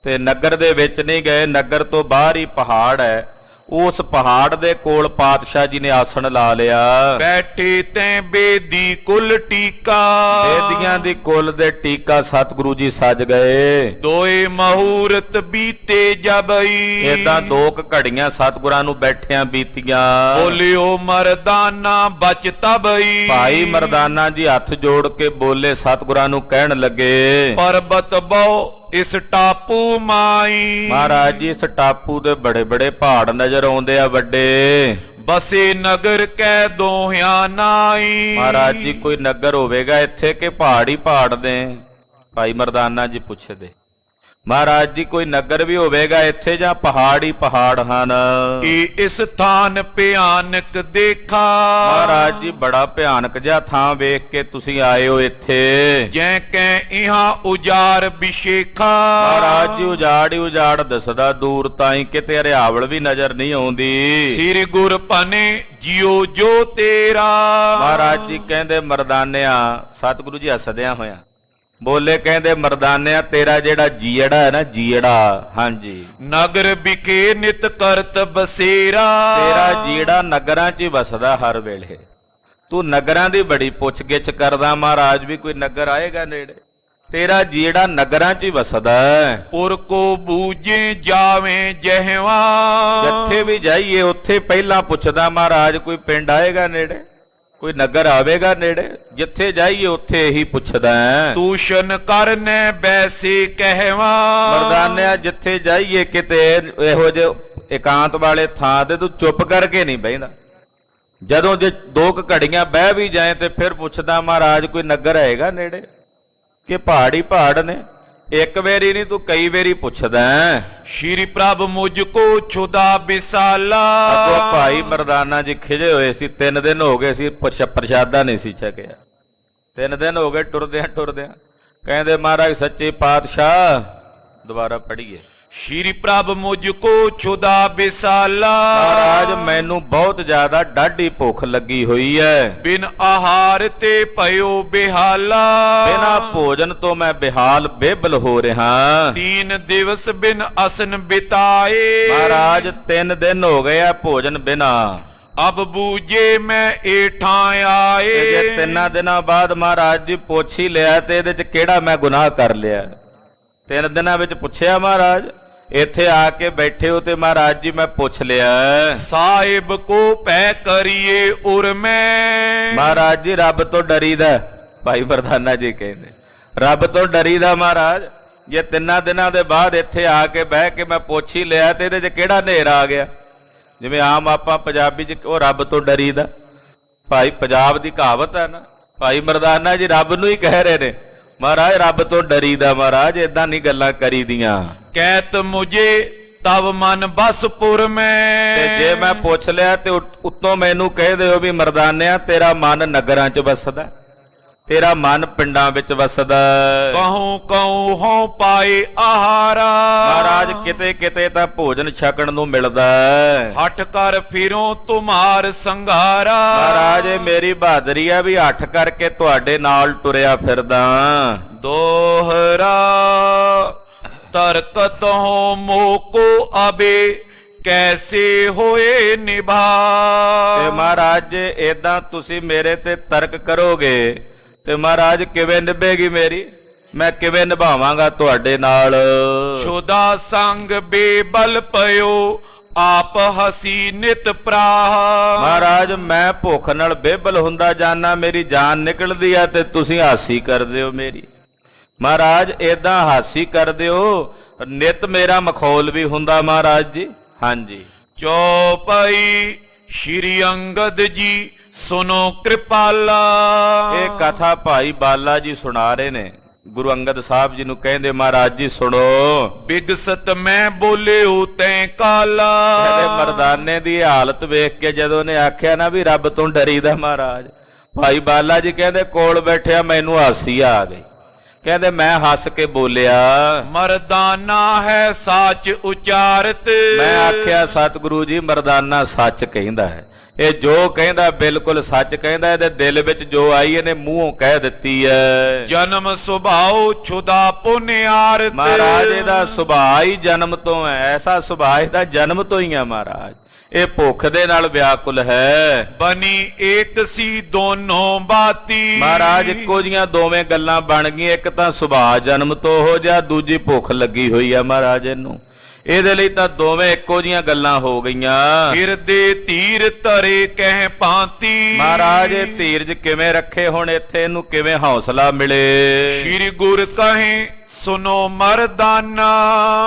ਤੇ ਨਗਰ ਦੇ ਵਿੱਚ ਨਹੀਂ ਗਏ। ਨਗਰ ਤੋਂ ਬਾਹਰ ਹੀ ਪਹਾੜ ਹੈ। ਉਸ ਪਹਾੜ ਦੇ ਕੋਲ ਪਾਤਸ਼ਾਹ ਜੀ ਨੇ ਆਸਣ ਲਾ ਲਿਆ। ਬੈਠੇ ਤੈਂ ਬੇਦੀ ਕੁਲ ਟੀਕਾ। ਬੇਦੀਆਂ ਦੀ ਕੁਲ ਦੇ ਟੀਕਾ ਸਤਿਗੁਰੂ ਜੀ ਸਜ ਗਏ। ਦੋਏ ਮਹੂਰਤ ਬੀਤੇ ਜਬਈ। ਏਦਾਂ 2 ਘੜੀਆਂ ਸਤਿਗੁਰਾਂ ਨੂੰ ਬੈਠਿਆਂ ਬੀਤੀਆਂ। ਬੋਲਿਓ ਮਰਦਾਨਾ ਬਚ ਤਬਈ। ਭਾਈ ਮਰਦਾਨਾ ਜੀ ਹੱਥ ਜੋੜ ਕੇ ਬੋਲੇ, ਸਤਿਗੁਰਾਂ ਨੂੰ ਕਹਿਣ ਲੱਗੇ, ਪਰਬਤ ਬਹੁ ਇਸ ਟਾਪੂ ਮਾਈ। ਮਹਾਰਾਜ ਜੀ ਇਸ ਟਾਪੂ ਦੇ ਬੜੇ ਬੜੇ ਪਹਾੜ ਨਜ਼ਰ ਆਉਂਦੇ ਆ ਵੱਡੇ। ਬਸੇ ਨਗਰ ਕਹਿ ਦੋਹਿਆ ਨਾਈ। ਮਹਾਰਾਜ ਜੀ ਕੋਈ ਨਗਰ ਹੋਵੇਗਾ ਇੱਥੇ ਕਿ ਪਹਾੜ ਹੀ ਪਹਾੜ ਨੇ? ਭਾਈ ਮਰਦਾਨਾ ਜੀ ਪੁੱਛਦੇ, ਮਹਾਰਾਜ ਜੀ ਕੋਈ ਨਗਰ ਵੀ ਹੋਵੇਗਾ ਇੱਥੇ ਜਾਂ ਪਹਾੜ ਹੀ ਪਹਾੜ ਹਨ? ਇਹ ਇਸ ਥਾਨ ਭਿਆਨਕ ਦੇਖਾ। ਮਹਾਰਾਜ ਜੀ ਬੜਾ ਭਿਆਨਕ ਜਿਹਾ ਥਾਂ ਵੇਖ ਕੇ ਤੁਸੀਂ ਆਏ ਹੋ ਇੱਥੇ। ਜੈ ਕੈ ਇਹਾਂ ਉਜਾਰ ਬਿਸ਼ੇਖਾ। ਮਹਾਰਾਜ ਜੀ ਉਜਾੜ ਹੀ ਉਜਾੜ ਦਿਸਦਾ, ਦੂਰ ਤਾਈਂ ਕਿਤੇ ਹਰਿਆਵਲ ਵੀ ਨਜ਼ਰ ਨਹੀਂ ਆਉਂਦੀ। ਸ੍ਰੀ ਗੁਰ ਭਨੇ ਜਿਉ ਜੋ ਤੇਰਾ। ਮਹਾਰਾਜ ਜੀ ਕਹਿੰਦੇ ਮਰਦਾਨਿਆ, ਸਤਿਗੁਰੂ ਜੀ ਹੱਸਦਿਆਂ ਹੋਇਆ ਬੋਲੇ, ਕਹਿੰਦੇ ਮਰਦਾਨਿਆ ਤੇਰਾ ਜਿਹੜਾ ਜੀੜਾ ਹੈ ਨਾ, ਜੀੜਾ, ਹਾਂਜੀ, ਨਗਰ ਬਿਕੇ ਨਿਤ ਕਰਤ ਬਸੇਰਾ। ਤੇਰਾ ਜੀੜਾ ਨਗਰਾਂ 'ਚ ਹੀ ਵਸਦਾ ਹਰ ਵੇਲੇ। ਤੂੰ ਨਗਰਾਂ ਦੀ ਬੜੀ ਪੁੱਛ ਗਿੱਛ ਕਰਦਾ। ਮਹਾਰਾਜ ਵੀ ਕੋਈ ਨਗਰ ਆਏਗਾ ਨੇੜੇ? ਤੇਰਾ ਜੀੜਾ ਨਗਰਾਂ 'ਚ ਹੀ ਵਸਦਾ। ਪੁਰ ਕੋ ਬੂਝੇ ਜਾਵੇਂ ਜਹਵਾ। ਜਿੱਥੇ ਵੀ ਜਾਈਏ ਉੱਥੇ ਪਹਿਲਾਂ ਪੁੱਛਦਾ, ਮਹਾਰਾਜ ਕੋਈ ਪਿੰਡ ਆਏਗਾ ਨੇੜੇ, ਕੋਈ ਨਗਰ ਆਵੇਗਾ ਨੇੜੇ? ਜਿੱਥੇ ਜਾਈਏ ਉੱਥੇ ਇਹੀ ਪੁੱਛਦਾ। ਤੂਸ਼ਨ ਕਰਨੇ ਬੈਸੇ ਕਹਿਵਾ। ਮਰਦਾਨਿਆ ਜਿੱਥੇ ਜਾਈਏ ਕਿਤੇ ਇਹੋ ਜਿਹੇ ਇਕਾਂਤ ਵਾਲੇ ਥਾਂ ਤੇ ਤੂੰ ਚੁੱਪ ਕਰਕੇ ਨਹੀਂ ਬਹਿੰਦਾ। ਜਦੋਂ ਜੇ 2 ਘੜੀਆਂ ਬਹਿ ਵੀ ਜਾਏ ਤੇ ਫਿਰ ਪੁੱਛਦਾ, ਮਹਾਰਾਜ ਕੋਈ ਨਗਰ ਹੈਗਾ ਨੇੜੇ ਕਿ ਪਹਾੜ ਹੀ ਪਹਾੜ ਨੇ? ਇੱਕ ਵਾਰੀ ਨਹੀਂ ਤੂੰ ਕਈ ਵਾਰੀ ਪੁੱਛਦਾ। ਸ਼੍ਰੀ ਪ੍ਰਭ ਮੁਝ ਕੋ ਛੁਦਾ ਬਿਸਾਲਾ। ਅੱਗੋਂ ਭਾਈ ਮਰਦਾਨਾ ਜੀ ਖਿਜੇ ਹੋਏ ਸੀ। 3 ਦਿਨ ਹੋ ਗਏ ਸੀ ਪ੍ਰਸ਼ਾਦਾ ਨਹੀਂ ਸੀ ਛਕਿਆ। 3 ਦਿਨ ਹੋ ਗਏ ਟੁਰਦਿਆਂ ਟੁਰਦਿਆਂ। ਕਹਿੰਦੇ ਮਹਾਰਾਜ ਸੱਚੇ ਪਾਤਸ਼ਾਹ, ਦੁਬਾਰਾ ਪੜ੍ਹੀਏ। ਸ਼੍ਰੀ ਪ੍ਰਭ ਮੁਝ ਕੋ ਛੁਦਾ ਬਿਸਾਲਾ। ਮਹਾਰਾਜ ਮੈਨੂੰ ਬਹੁਤ ਜ਼ਿਆਦਾ ਡਾਢੀ ਭੁੱਖ ਲੱਗੀ ਹੋਈ ਹੈ। ਬਿਨ ਆਹਾਰ ਤੇ ਭਇਓ ਬਿਹਾਲਾ। ਬਿਨਾਂ ਭੋਜਨ ਤੋਂ ਮੈਂ ਬਿਹਾਲ ਬੇਬਲ ਹੋ ਰਿਹਾ। 3 ਦਿਵਸ ਬਿਨ ਅਸਨ ਬਿਤਾਏ। ਮਹਾਰਾਜ 3 ਦਿਨ ਹੋ ਗਏ ਆ ਭੋਜਨ ਬਿਨਾ। ਅਬ ਬੂਝੇ ਮੈਂ ਏਠਾਂ ਆਏ। ਜੇ 3 ਦਿਨਾਂ ਬਾਅਦ ਮਹਾਰਾਜ ਜੀ ਪੁੱਛ ਹੀ ਲਿਆ ਤੇ ਇਹਦੇ ਚ ਕਿਹੜਾ ਮੈਂ ਗੁਨਾਹ ਕਰ ਲਿਆ? 3 ਦਿਨਾਂ ਵਿੱਚ ਪੁੱਛਿਆ ਮਹਾਰਾਜ, ਇੱਥੇ ਆ ਕੇ ਬੈਠੇ ਹੋ ਤੇ ਮਹਾਰਾਜ ਜੀ ਮੈਂ ਪੁੱਛ ਲਿਆ। ਸਾਹਿਬ ਕੋ ਪੈ ਕਰੀਏ ਉਰ ਮੈਂ। ਮਹਾਰਾਜ ਜੀ ਰੱਬ ਤੋਂ ਡਰੀਦਾ। ਭਾਈ ਮਰਦਾਨਾ ਜੀ ਕਹਿੰਦੇ ਰੱਬ ਤੋਂ ਡਰੀਦਾ ਮਹਾਰਾਜ। ਜੇ 3 ਦਿਨਾਂ ਦੇ ਬਾਅਦ ਇੱਥੇ ਆ ਕੇ ਬਹਿ ਕੇ ਮੈਂ ਪੁੱਛ ਹੀ ਲਿਆ ਤੇ ਇਹਦੇ 'ਚ ਕਿਹੜਾ ਹਨੇਰਾ ਆ ਗਿਆ? ਜਿਵੇਂ ਆਮ ਆਪਾਂ ਪੰਜਾਬੀ 'ਚ ਉਹ ਰੱਬ ਤੋਂ ਡਰੀਦਾ। ਭਾਈ ਪੰਜਾਬ ਦੀ ਕਹਾਵਤ ਹੈ ਨਾ, ਭਾਈ ਮਰਦਾਨਾ ਜੀ ਰੱਬ ਨੂੰ ਹੀ ਕਹਿ ਰਹੇ ਨੇ, ਮਹਾਰਾਜ ਰੱਬ ਤੋਂ ਡਰੀਦਾ। ਮਹਾਰਾਜ ਏਦਾਂ ਨਹੀਂ ਗੱਲਾਂ ਕਰੀਦੀਆਂ। ਕਹਿਤ ਮੁਝੇ ਤਬ ਮਨ ਬਸਪੁਰ ਮੈਂ। ਤੇ ਜੇ ਮੈਂ ਪੁੱਛ ਲਿਆ ਤੇ ਉੱਤੋਂ ਮੈਨੂੰ ਕਹਿ ਦਿਓ ਵੀ ਮਰਦਾਨਿਆ ਤੇਰਾ ਮਨ ਨਗਰਾਂ 'ਚ ਵਸਦਾ, ਤੇਰਾ ਮਨ ਪਿੰਡਾਂ ਵਿੱਚ ਵਸਦਾ। ਕਹੂੰ ਕਹੂੰ ਹੋ ਪਾਏ ਆਹਾਰਾ। ਮਹਾਰਾਜ ਕਿਤੇ ਕਿਤੇ ਤਾਂ ਭੋਜਨ ਛਕਣ ਨੂੰ ਮਿਲਦਾ। ਹਟ ਕਰ ਫਿਰੋਂ ਤੁਮਾਰ ਸੰਘਾਰਾ। ਮਹਾਰਾਜ ਮੇਰੀ ਬਹਾਦਰੀ ਆ ਵੀ ਹੱਠ ਕਰਕੇ ਤੁਹਾਡੇ ਨਾਲ ਤੁਰਿਆ ਫਿਰਦਾ। ਦੋਹਰਾ ਤਰਕਤ ਹੋ ਮੋਕੋ ਅਬੇ ਕੈਸੇ ਹੋਏ ਨਿਭਾ। ਤੇ ਮਹਾਰਾਜ ਜੇ ਏਦਾਂ ਤੁਸੀਂ ਮੇਰੇ ਤੇ ਤਰਕ ਕਰੋਗੇ ਤੇ ਮਹਾਰਾਜ ਕਿਵੇਂ ਨਿਭੇਗੀ ਮੇਰੀ, ਮੈਂ ਕਿਵੇਂ ਨਿਭਾਵਾਂਗਾ ਤੁਹਾਡੇ ਨਾਲ। ਛੁਦਾ ਸੰਗ ਬੇਬਲ ਪਇਓ ਆਪ ਹਸੀ ਨਿਤ ਪ੍ਰਾਹ। ਮਹਾਰਾਜ ਮੈਂ ਭੁੱਖ ਨਾਲ ਬੇਬਲ ਹੁੰਦਾ ਜਾਨਾ, ਮੇਰੀ ਜਾਨ ਨਿਕਲਦੀ ਆ ਤੇ ਤੁਸੀਂ ਹਾਸੀ ਕਰਦੇ ਹੋ ਮੇਰੀ। ਮਹਾਰਾਜ ਏਦਾਂ ਹਾਸੀ ਕਰਦੇ ਹੋ, ਨਿਤ ਮੇਰਾ ਮਖੌਲ ਵੀ ਹੁੰਦਾ ਮਹਾਰਾਜ ਜੀ। ਹਾਂਜੀ। ਚੌਪਈ ਸ਼੍ਰੀ ਅੰਗਦ ਜੀ ਸੁਨੋ ਕਿਰਪਾਲਾ। ਇਹ ਕਥਾ ਭਾਈ ਬਾਲਾ ਜੀ ਸੁਣਾ ਰਹੇ ਨੇ, ਗੁਰੂ ਅੰਗਦ ਸਾਹਿਬ ਜੀ ਨੂੰ ਕਹਿੰਦੇ ਮਹਾਰਾਜ ਜੀ ਸੁਣੋ। ਬਿਗਸਤ ਮੈਂ ਬੋਲਿਓ ਤੈਂ ਕਾਲਾ। ਕਹਿੰਦੇ ਮਰਦਾਨੇ ਦੀ ਹਾਲਤ ਵੇਖ ਕੇ ਜਦੋਂ ਨੇ ਆਖਿਆ ਨਾ ਵੀ ਰੱਬ ਤੋਂ ਡਰੀਦਾ ਮਹਾਰਾਜ, ਭਾਈ ਬਾਲਾ ਜੀ ਕਹਿੰਦੇ ਕੋਲ ਬੈਠਿਆ ਮੈਨੂੰ ਹਾਸੀ ਆ ਗਈ। ਕਹਿੰਦੇ ਮੈਂ ਹੱਸ ਕੇ ਬੋਲਿਆ ਮਰਦਾਨਾ ਹੈ ਸਾਚ ਉਚਾਰਤ। ਮੈਂ ਆਖਿਆ ਸਤਿਗੁਰੂ ਜੀ ਮਰਦਾਨਾ ਸੱਚ ਕਹਿੰਦਾ ਹੈ, ਇਹ ਜੋ ਕਹਿੰਦਾ ਬਿਲਕੁਲ ਸੱਚ ਕਹਿੰਦਾ, ਇਹਦੇ ਦਿਲ ਵਿੱਚ ਜੋ ਆਈ ਇਹਨੇ ਮੂੰਹੋਂ ਕਹਿ ਦਿੱਤੀ ਹੈ। ਜਨਮ ਸੁਭਾਉ ਛੁਦਾ ਪੁਨਿਆਰਤ। ਮਹਾਰਾਜ ਇਹਦਾ ਸੁਭਾਅ ਹੀ ਜਨਮ ਤੋਂ ਹੈ, ਐਸਾ ਸੁਭਾਅ ਇਹਦਾ ਜਨਮ ਤੋਂ ਹੀ ਹੈ ਮਹਾਰਾਜ। ਇਹ ਭੁੱਖ ਦੇ ਨਾਲ ਵਿਆਕੁਲ ਹੈ। ਬਣੀ ਏਕ ਸੀ ਦੋਨੋਂ ਬਾਤੀ। ਮਹਾਰਾਜ ਇੱਕੋ ਜੀਆਂ ਦੋਵੇਂ ਗੱਲਾਂ ਬਣ ਗਈਆਂ, ਇੱਕ ਤਾਂ ਸੁਭਾਅ ਜਨਮ ਤੋਂ ਹੋ ਜਾ, ਦੂਜੀ ਭੁੱਖ ਲੱਗੀ ਹੋਈ ਆ ਮਹਾਰਾਜ ਇਹਨੂੰ। ਇਹਦੇ ਲਈ ਤਾਂ ਦੋਵੇਂ ਇੱਕੋ ਜੀਆਂ ਗੱਲਾਂ ਹੋ ਗਈਆਂ। ਹਿਰਦੇ ਧੀਰ ਧਰੇ ਕਹਿ ਭਾਂਤੀ। ਮਹਾਰਾਜ ਇਹ ਧੀਰਜ ਕਿਵੇਂ ਰੱਖੇ ਹੁਣ ਇੱਥੇ, ਇਹਨੂੰ ਕਿਵੇਂ ਹੌਸਲਾ ਮਿਲੇ। ਸ਼੍ਰੀ ਗੁਰ ਕਹੇ ਸੁਨੋ ਮਰਦਾਨਾ।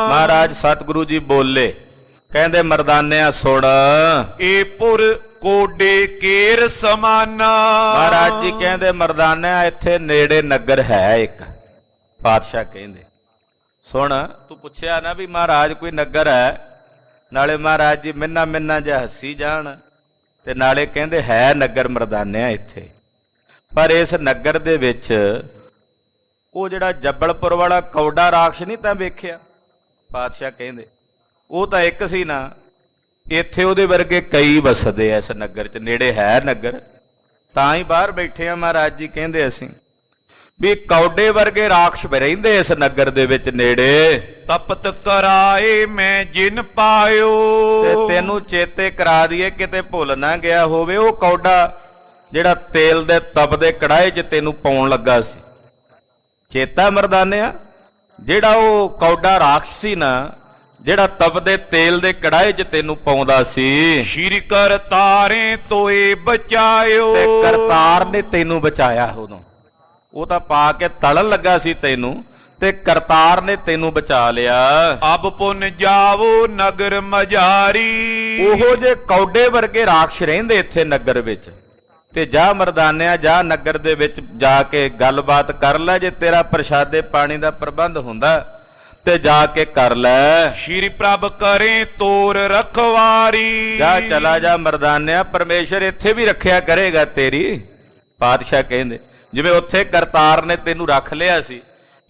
ਮਹਾਰਾਜ ਸਤਿਗੁਰੂ ਜੀ ਬੋਲੇ, ਕਹਿੰਦੇ ਮਰਦਾਨਿਆ ਸੁਣ। ਇਹ ਪੁਰ ਕੋਡੇ ਕੇਰ ਸਮਾਨਾ। ਮਹਾਰਾਜ ਜੀ ਕਹਿੰਦੇ ਮਰਦਾਨਿਆ ਇੱਥੇ ਨੇੜੇ ਨਗਰ ਹੈ ਇੱਕ। ਪਾਤਸ਼ਾਹ ਕਹਿੰਦੇ ਸੁਣ, ਤੂੰ ਪੁੱਛਿਆ ਨਾ ਵੀ ਮਹਾਰਾਜ ਕੋਈ ਨਗਰ ਹੈ, ਨਾਲੇ ਮਹਾਰਾਜ ਜੀ ਮਿੰਨਾ ਮਿੰਨਾ ਜਿਹਾ ਹੱਸੀ ਜਾਣ, ਤੇ ਨਾਲੇ ਕਹਿੰਦੇ ਹੈ ਨਗਰ ਮਰਦਾਨਿਆ ਇੱਥੇ। ਪਰ ਇਸ ਨਗਰ ਦੇ ਵਿੱਚ ਉਹ ਜਿਹੜਾ ਜੱਬਲਪੁਰ ਵਾਲਾ ਕੌਡਾ ਰਾਖਸ਼ ਨਹੀਂ ਤਾਂ ਵੇਖਿਆ। ਪਾਤਸ਼ਾਹ ਕਹਿੰਦੇ ਉਹ ਤਾਂ ਇੱਕ ਸੀ ਨਾ, ਇੱਥੇ ਉਹਦੇ ਵਰਗੇ ਕਈ ਵਸਦੇ ਐ ਇਸ ਨਗਰ 'ਚ। ਨੇੜੇ ਹੈ ਨਗਰ, ਤਾਂ ਹੀ ਬਾਹਰ ਬੈਠੇ ਆ ਮਹਾਰਾਜ ਜੀ ਕਹਿੰਦੇ ਅਸੀਂ ਵੀ ਕੌਡੇ ਵਰਗੇ ਰਾਖਸ਼ ਰਹਿੰਦੇ ਇਸ ਨਗਰ ਦੇ ਵਿੱਚ ਨੇੜੇ। ਤਪਤ ਕਰਾਏ ਮੈਂ ਜਿਨ ਪਾਇਓ। ਤੇ ਤੈਨੂੰ ਚੇਤੇ ਕਰਾ ਦਈਏ ਕਿਤੇ ਭੁੱਲ ਨਾ ਗਿਆ ਹੋਵੇ, ਉਹ ਕੌਡਾ ਜਿਹੜਾ ਤੇਲ ਦੇ ਤਪਦੇ ਕੜਾਏ 'ਚ ਤੈਨੂੰ ਪਾਉਣ ਲੱਗਾ ਸੀ। ਚੇਤਾ ਮਰਦਾਨਿਆ, ਜਿਹੜਾ ਉਹ ਕੌਡਾ ਰਾਖਸ਼ ਸੀ ਨਾ, ਜਿਹੜਾ ਤਪਦੇ ਤੇਲ ਦੇ ਕੜਾਏ 'ਚ ਤੈਨੂੰ ਪਾਉਂਦਾ ਸੀ। ਸ਼੍ਰੀ ਕਰਤਾਰੇ ਤੋਏ ਬਚਾਇਓ। ਤੇ ਕਰਤਾਰ ਨੇ ਤੈਨੂੰ ਬਚਾਇਆ ਉਦੋਂ। ਉਹ ਤਾਂ ਪਾ ਕੇ ਤਲਣ ਲੱਗਾ ਸੀ ਤੈਨੂੰ, ਤੇ ਕਰਤਾਰ ਨੇ ਤੈਨੂੰ ਬਚਾ ਲਿਆ। ਅਬ ਪੁਨ ਜਾਵੋ ਨਗਰ ਮਝਾਰੀ। ਉਹੋ ਜੇ ਕੌਡੇ ਵਰਗੇ ਰਾਖਸ਼ ਰਹਿੰਦੇ ਇੱਥੇ ਨਗਰ ਵਿੱਚ, ਤੇ ਜਾ ਮਰਦਾਨਿਆ ਜਾ ਨਗਰ ਦੇ ਵਿੱਚ ਜਾ ਕੇ ਗੱਲਬਾਤ ਕਰ ਲੈ। ਜੇ ਤੇਰਾ ਪ੍ਰਸ਼ਾਦੇ ਪਾਣੀ ਦਾ ਪ੍ਰਬੰਧ ਹੁੰਦਾ ਤੇ ਜਾ ਕੇ ਕਰ ਲੈ। ਸ਼੍ਰੀ ਪ੍ਰਭ ਕਰੇ ਤੋਰ ਰਖਵਾਰੀ। ਜਾ ਚਲਾ ਜਾ ਮਰਦਾਨਿਆ, ਪਰਮੇਸ਼ਰ ਇੱਥੇ ਵੀ ਰੱਖਿਆ ਕਰੇਗਾ ਤੇਰੀ। ਪਾਤਸ਼ਾਹ ਕਹਿੰਦੇ ਜਿਵੇਂ ਉੱਥੇ ਕਰਤਾਰ ਨੇ ਤੈਨੂੰ ਰੱਖ ਲਿਆ ਸੀ,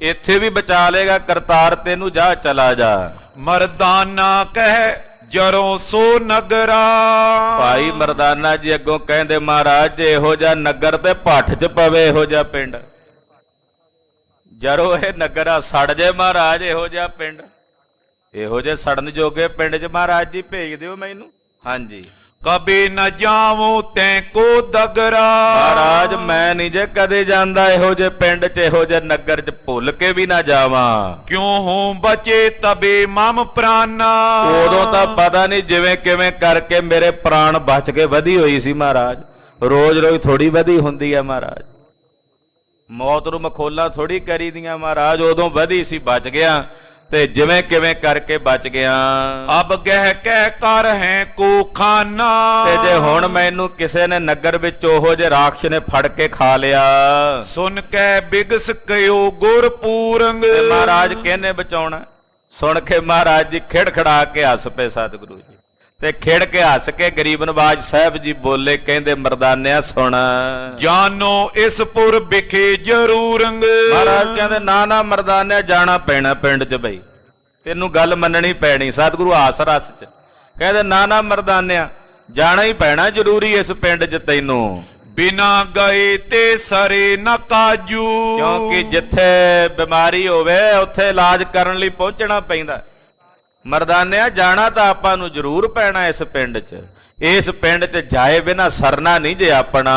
ਇੱਥੇ ਵੀ ਬਚਾ ਲੇਗਾ ਕਰਤਾਰ ਤੈਨੂੰ। ਜਾ ਚਲਾ ਜਾ। ਮਰਦਾਨਾ ਕਹਿ ਜਰੋਂ ਸੋ ਨਗਰਾ। ਭਾਈ ਮਰਦਾਨਾ ਜੀ ਅੱਗੋਂ ਕਹਿੰਦੇ ਮਹਾਰਾਜ ਜੇ ਇਹੋ ਜਿਹਾ ਨਗਰ ਤੇ ਭੱਠ 'ਚ ਪਵੇ, ਇਹੋ ਜਿਹਾ ਪਿੰਡ ਜਰੋ ਇਹ ਨਗਰ ਆ ਸੜ ਜੇ ਮਹਾਰਾਜ, ਇਹੋ ਜਿਹਾ ਪਿੰਡ, ਇਹੋ ਜਿਹੇ ਸੜਨ ਜੋਗੇ ਪਿੰਡ 'ਚ ਮਹਾਰਾਜ ਜੀ ਭੇਜ ਦਿਓ ਮੈਨੂੰ। ਹਾਂਜੀ। ਕਬੇ ਨ ਜਾਵੋ ਤੈਂ ਕੋ ਦਗਰਾ। ਮਹਾਰਾਜ ਮੈਂ ਨਹੀਂ ਜੇ ਕਦੇ ਜਾਂਦਾ ਇਹੋ ਜਿਹੇ ਪਿੰਡ 'ਚ, ਇਹੋ ਜਿਹੇ ਨਗਰ 'ਚ, ਭੁੱਲ ਕੇ ਵੀ ਨਾ ਜਾਵਾਂ। ਕਿਉਂ ਹੂੰ ਬਚੇ ਤਬੇ ਮਮ ਪ੍ਰਾਨਾ। ਉਦੋਂ ਤਾਂ ਪਤਾ ਨਹੀਂ ਜਿਵੇਂ ਕਿਵੇਂ ਕਰਕੇ ਮੇਰੇ ਪ੍ਰਾਣ ਬਚ ਕੇ ਵਧੀ ਹੋਈ ਸੀ ਮਹਾਰਾਜ। ਰੋਜ਼ ਰੋਜ਼ ਥੋੜੀ ਵਧੀ ਹੁੰਦੀ ਆ ਮਹਾਰਾਜ, ਮੌਤ ਨੂੰ ਮਖੌਲਾਂ ਥੋੜੀ ਕਰੀ ਦੀਆਂ ਮਹਾਰਾਜ। ਉਦੋਂ ਵਧੀ ਸੀ, ਬਚ ਗਿਆ, ਤੇ ਜਿਵੇਂ ਕਿਵੇਂ ਕਰਕੇ ਬਚ ਗਿਆ। ਅਬ ਗਹਿ ਕਹਿ ਕਰ ਹੈ ਕੋ ਖਾਨਾ। ਤੇ ਜੇ ਹੁਣ ਮੈਨੂੰ ਕਿਸੇ ਨੇ ਨਗਰ ਵਿੱਚ ਉਹੋ ਜੇ ਰਾਖਸ਼ ਨੇ ਫੜ ਕੇ ਖਾ ਲਿਆ, ਸੁਨ ਕੇ ਬਿਗਸ ਕਿਓ ਗੁਰ ਪੂਰੰਗ। ਤੇ ਮਹਾਰਾਜ ਕਿਹਨੇ ਬਚਾਉਣਾ। ਸੁਣ ਕੇ ਮਹਾਰਾਜ ਜੀ ਖਿੜਖੜਾ ਕੇ ਹੱਸ ਪਏ ਸਤਿਗੁਰੂ ਜੀ, ਤੇ ਖਿੜ ਕੇ ਹੱਸ ਕੇ ਗਰੀਬ ਨਵਾਜ ਸਾਹਿਬ ਜੀ ਬੋਲੇ, ਕਹਿੰਦੇ ਮਰਦਾਨਿਆ ਸੁਣ। ਜਾਨੋ ਇਸ ਪੁਰ ਵਿਖੇ ਜ਼ਰੂਰੰਗ। ਮਹਾਰਾਜ ਕਹਿੰਦੇ ਨਾ ਨਾ ਮਰਦਾਨਿਆ ਜਾਣਾ ਪੈਣਾ ਪਿੰਡ 'ਚ ਬਈ, ਤੈਨੂੰ ਗੱਲ ਮੰਨਣੀ ਪੈਣੀ। ਸਤਿਗੁਰੂ ਹਾਸ ਰਸ 'ਚ ਕਹਿੰਦੇ ਨਾ ਨਾ ਮਰਦਾਨਿਆ ਜਾਣਾ ਹੀ ਪੈਣਾ ਜ਼ਰੂਰੀ ਇਸ ਪਿੰਡ 'ਚ ਤੈਨੂੰ। ਬਿਨਾ ਗਏ ਤੇ ਸਰੇ ਨ ਕਾਜੂ। ਕਿਉਂਕਿ ਜਿੱਥੇ ਬਿਮਾਰੀ ਹੋਵੇ ਉੱਥੇ ਇਲਾਜ ਕਰਨ ਲਈ ਪਹੁੰਚਣਾ ਪੈਂਦਾ। ਮਰਦਾਨਿਆ ਜਾਣਾ ਤਾਂ ਆਪਾਂ ਨੂੰ ਜ਼ਰੂਰ ਪੈਣਾ ਇਸ ਪਿੰਡ 'ਚ। ਇਸ ਪਿੰਡ 'ਚ ਜਾਏ ਬਿਨਾ ਸਰਨਾ ਨਹੀਂ ਜੇ ਆਪਣਾ।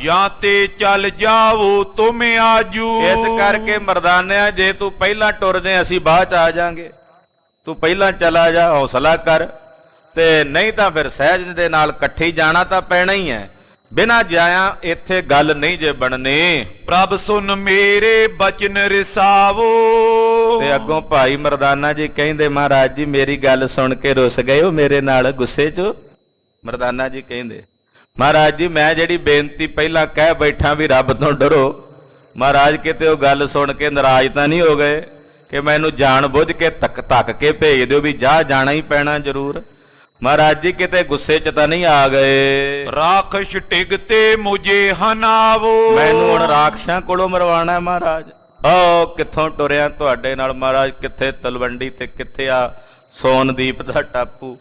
ਜਾਂ ਤੇ ਚੱਲ ਜਾਵੋ ਤੁਮ ਆਜੂ। ਇਸ ਕਰਕੇ ਮਰਦਾਨਿਆ ਜੇ ਤੂੰ ਪਹਿਲਾਂ ਟੁਰ ਜੇ ਅਸੀਂ ਬਾਅਦ 'ਚ ਆ ਜਾਾਂਗੇ। ਤੂੰ ਪਹਿਲਾਂ ਚਲਾ ਜਾ, ਹੌਸਲਾ ਕਰ, ਤੇ ਨਹੀਂ ਤਾਂ ਫਿਰ ਸਹਿਜ ਦੇ ਨਾਲ ਇਕੱਠੇ ਜਾਣਾ ਤਾਂ ਪੈਣਾ ਹੀ ਹੈ। ਬਿਨਾਂ ਜਾਇਆ ਇੱਥੇ ਗੱਲ ਨਹੀਂ ਜੇ ਬਣਨੀ। ਪ੍ਰਭ ਸੁਨ ਮੇਰੇ ਬਚਨ ਰਿਸਾਵੋ। ਤੇ ਅੱਗੋਂ ਭਾਈ ਮਰਦਾਨਾ ਜੀ ਕਹਿੰਦੇ ਮਹਾਰਾਜ ਜੀ ਮੇਰੀ ਗੱਲ ਸੁਣ ਕੇ ਰੁੱਸ ਗਏ ਹੋ ਮੇਰੇ ਨਾਲ ਗੁੱਸੇ 'ਚ। ਮਰਦਾਨਾ ਜੀ ਕਹਿੰਦੇ ਮਹਾਰਾਜ ਜੀ ਮੈਂ ਜਿਹੜੀ ਬੇਨਤੀ ਪਹਿਲਾਂ ਕਹਿ ਬੈਠਾ ਵੀ ਰੱਬ ਤੋਂ ਡਰੋ, ਮਹਾਰਾਜ ਕਿਤੇ ਉਹ ਗੱਲ ਸੁਣ ਕੇ ਨਾਰਾਜ਼ ਤਾਂ ਨਹੀਂ ਹੋ ਗਏ ਕਿ ਮੈਨੂੰ ਜਾਣ ਬੁੱਝ ਕੇ ਧੱਕ ਕੇ ਭੇਜ ਦਿਓ ਵੀ ਜਾਣਾ ਹੀ ਪੈਣਾ ਜ਼ਰੂਰ। ਮਹਾਰਾਜ ਜੀ ਕਿਤੇ ਗੁੱਸੇ 'ਚ ਤਾਂ ਨਹੀਂ ਆ ਗਏ। ਰਾਖਸ਼ ਟਿਗ ਤੇ ਮੁਝੇ ਹਨਾਵੋ। ਮੈਨੂੰ ਹੁਣ ਰਾਖਸ਼ਾਂ ਕੋਲੋਂ ਮਰਵਾਣਾ ਮਹਾਰਾਜ। ਓ ਕਿੱਥੋਂ ਟੁਰਿਆ ਤੁਹਾਡੇ ਨਾਲ ਮਹਾਰਾਜ, ਕਿੱਥੇ ਤਲਵੰਡੀ ਤੇ ਕਿੱਥੇ ਆ ਸੋਨਦੀਪ ਦਾ ਟਾਪੂ,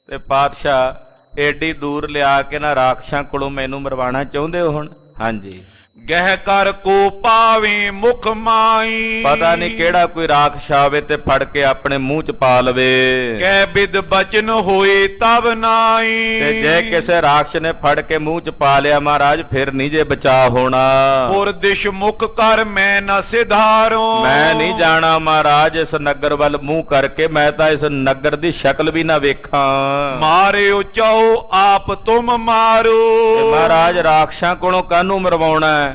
ਤੇ ਪਾਤਸ਼ਾਹ ਏਡੀ ਦੂਰ ਲਿਆ ਕੇ ਨਾ ਰਾਖਸ਼ਾਂ ਕੋਲੋਂ ਮੈਨੂੰ ਮਰਵਾਣਾ ਚਾਹੁੰਦੇ ਹੋ ਹੁਣ? ਹਾਂਜੀ। ਗਹਿ ਕਰ ਕੋ ਪਾਵੇ ਮੁਖ ਮਾਈ। ਪਤਾ ਨਹੀਂ ਕਿਹੜਾ ਕੋਈ ਰਾਖਸ਼ ਆਵੇ ਤੇ ਫੜ ਕੇ ਆਪਣੇ ਮੂੰਹ 'ਚ ਪਾ ਲਵੇ। ਕਹਿ ਬਿਦ ਬਚਨ ਹੋਏ ਤਬ ਨਾਈ। ਤੇ ਜੇ ਕਿਸੇ ਰਾਖਸ਼ ਨੇ ਫੜ ਕੇ ਮੂੰਹ 'ਚ ਪਾ ਲਿਆ ਮਹਾਰਾਜ ਫਿਰ ਨਹੀਂ ਜੇ ਬਚਾ ਹੋਣਾ। ਪੁਰ ਦਿਸ਼ ਮੁਖ ਕਰ ਮੈਂ ਨਾ ਸਿਧਾਰੋ। ਮੈਂ ਨਹੀਂ ਜਾਣਾ ਮਹਾਰਾਜ ਇਸ ਨਗਰ ਵੱਲ ਮੂੰਹ ਕਰਕੇ, ਮੈਂ ਤਾਂ ਇਸ ਨਗਰ ਦੀ ਸ਼ਕਲ ਵੀ ਨਾ ਵੇਖਾਂ। ਮਾਰਿਓ ਚਾਹੋ ਆਪ ਤੁਮ ਮਾਰੋ। ਤੇ ਮਹਾਰਾਜ ਰਾਖਸ਼ਾਂ ਕੋਲੋਂ ਕਾਹਨੂੰ ਮਰਵਾਉਣਾ?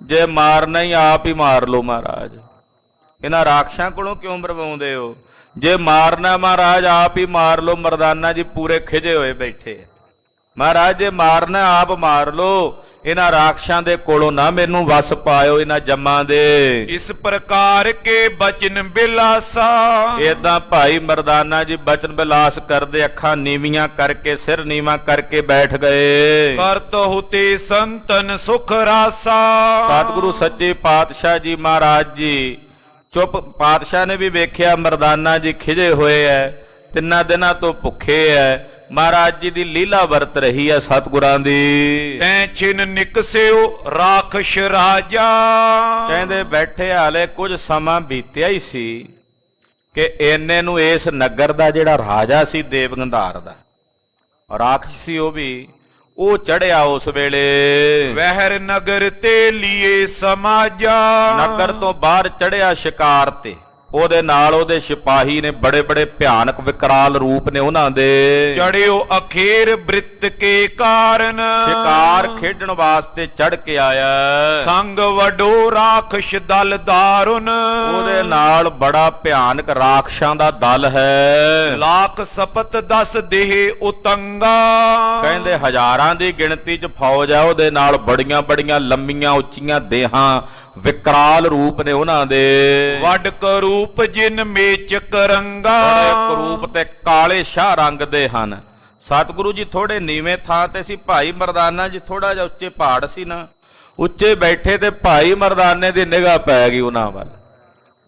ਜੇ ਮਾਰਨਾ ਹੀ ਆਪ ਹੀ ਮਾਰ ਲਓ ਮਹਾਰਾਜ। ਇਹਨਾਂ ਰਾਖਸ਼ਾਂ ਕੋਲੋਂ ਕਿਉਂ ਮਰਵਾਉਂਦੇ ਹੋ? ਜੇ ਮਾਰਨਾ ਮਹਾਰਾਜ ਆਪ ਹੀ ਮਾਰ ਲਓ। ਮਰਦਾਨਾ ਜੀ ਪੂਰੇ ਖਿਜੇ ਹੋਏ ਬੈਠੇ। ਮਹਾਰਾਜ ਜੇ ਮਾਰਨਾ ਆਪ ਮਾਰ ਲਓ, ਇਹਨਾਂ ਰਾਖਸ਼ਾਂ ਦੇ ਕੋਲੋਂ ਨਾ ਮੈਨੂੰ ਵਸ ਪਾਇਓ ਇਹਨਾਂ ਜੰਮਾਂ ਦੇ। ਇਸ ਪ੍ਰਕਾਰ ਕੇ ਬਚਨ ਬਿਲਾਸਾ। ਏਦਾਂ ਭਾਈ ਮਰਦਾਨਾ ਜੀ ਬਚਨ ਬਿਲਾਸ ਕਰਦੇ ਅੱਖਾਂ ਨੀਵੀਆਂ ਕਰਕੇ ਸਿਰ ਨੀਵਾਂ ਕਰਕੇ ਬੈਠ ਗਏ। ਕਰਤ ਹੁਤੇ ਸੰਤਨ ਸੁਖ ਰਾਸਾ। ਸਤਿਗੁਰੂ ਸੱਚੇ ਪਾਤਸ਼ਾਹ ਜੀ ਮਹਾਰਾਜ ਜੀ ਚੁੱਪ। ਪਾਤਸ਼ਾਹ ਨੇ ਵੀ ਵੇਖਿਆ ਮਰਦਾਨਾ ਜੀ ਖਿਜੇ ਹੋਏ ਐ, ਤਿੰਨਾਂ ਦਿਨਾਂ ਤੋਂ ਭੁੱਖੇ ਐ। ਮਹਾਰਾਜ ਜੀ ਦੀ ਲੀਲਾ ਵਰਤ ਰਹੀ ਹੈ ਸਤਿਗੁਰਾਂ ਦੀ। ਤੈਂ ਛਿਨ ਨਿਕਸਿਓ ਰਾਖਸ਼ ਰਾਜਾ। ਕਹਿੰਦੇ ਬੈਠੇ ਹਾਲੇ ਕੁਝ ਸਮਾਂ ਬੀਤਿਆ ਹੀ ਸੀ ਕਿ ਇੰਨੇ ਨੂੰ ਇਸ ਨਗਰ ਦਾ ਜਿਹੜਾ ਰਾਜਾ ਸੀ ਦੇਵਗੰਧਾਰ ਦਾ, ਰਾਖਸ਼ ਸੀ ਉਹ ਚੜਿਆ ਉਸ ਵੇਲੇ। ਵਹਿਰ ਨਗਰ ਤੇ ਲੀਏ ਸਮਾਜਾ। ਨਗਰ ਤੋਂ ਬਾਹਰ ਚੜਿਆ ਸ਼ਿਕਾਰ ਤੇ। ਉਹਦੇ ਨਾਲ ਉਹਦੇ ਸਿਪਾਹੀ ਨੇ, ਬੜੇ ਬੜੇ ਭਿਆਨਕ ਵਿਕਰਾਲ ਰੂਪ ਨੇ ਉਹਨਾਂ ਦੇ। ਚੜਿਓ ਅਖੇਰ ਬ੍ਰਿਤ ਕੇ ਕਾਰਨ। ਸ਼ਿਕਾਰ ਖੇਡਣ ਵਾਸਤੇ ਚੜ ਕੇ ਆਇਆ। ਸੰਗ ਵਡੋ ਰਾਖਸ਼ ਦਲ ਦਾਰੁਨ। ਉਹਦੇ ਨਾਲ ਬੜਾ ਭਿਆਨਕ ਰਾਖਸ਼ਾਂ ਦਾ ਦਲ ਹੈ। ਲਾਖ ਸਪਤ 10 ਦੇਹ ਉਤੰਗਾ। ਕਹਿੰਦੇ ਹਜ਼ਾਰਾਂ ਦੀ ਗਿਣਤੀ 'ਚ ਫੌਜ ਆ ਉਹਦੇ ਨਾਲ। ਬੜੀਆਂ ਬੜੀਆਂ ਲੰਮੀਆਂ ਉੱਚੀਆਂ ਦੇਹਾਂ, ਵਿਕਰਾਲ ਰੂਪ ਨੇ ਉਹਨਾਂ ਦੇ। ਵੱਡ ਕਰੂਪ ਜਿਨ ਮੇਚਕ ਰੰਗਾ। ਬੜੇ ਕਰੂਪ ਤੇ ਕਾਲੇ ਸ਼ਾਹ ਰੰਗ ਦੇ ਹਨ। ਸਤਿਗੁਰੂ ਜੀ ਥੋੜੇ ਨੀਵੇਂ ਥਾਂ ਤੇ ਸੀ, ਭਾਈ ਮਰਦਾਨਾ ਜੀ ਥੋੜਾ ਜਿਹਾ ਉੱਚੇ ਪਹਾੜ ਸੀ ਨਾ, ਉੱਚੇ ਬੈਠੇ ਤੇ ਭਾਈ ਮਰਦਾਨੇ ਦੀ ਨਿਗਾਹ ਪੈ ਗਈ ਉਹਨਾਂ ਵੱਲ।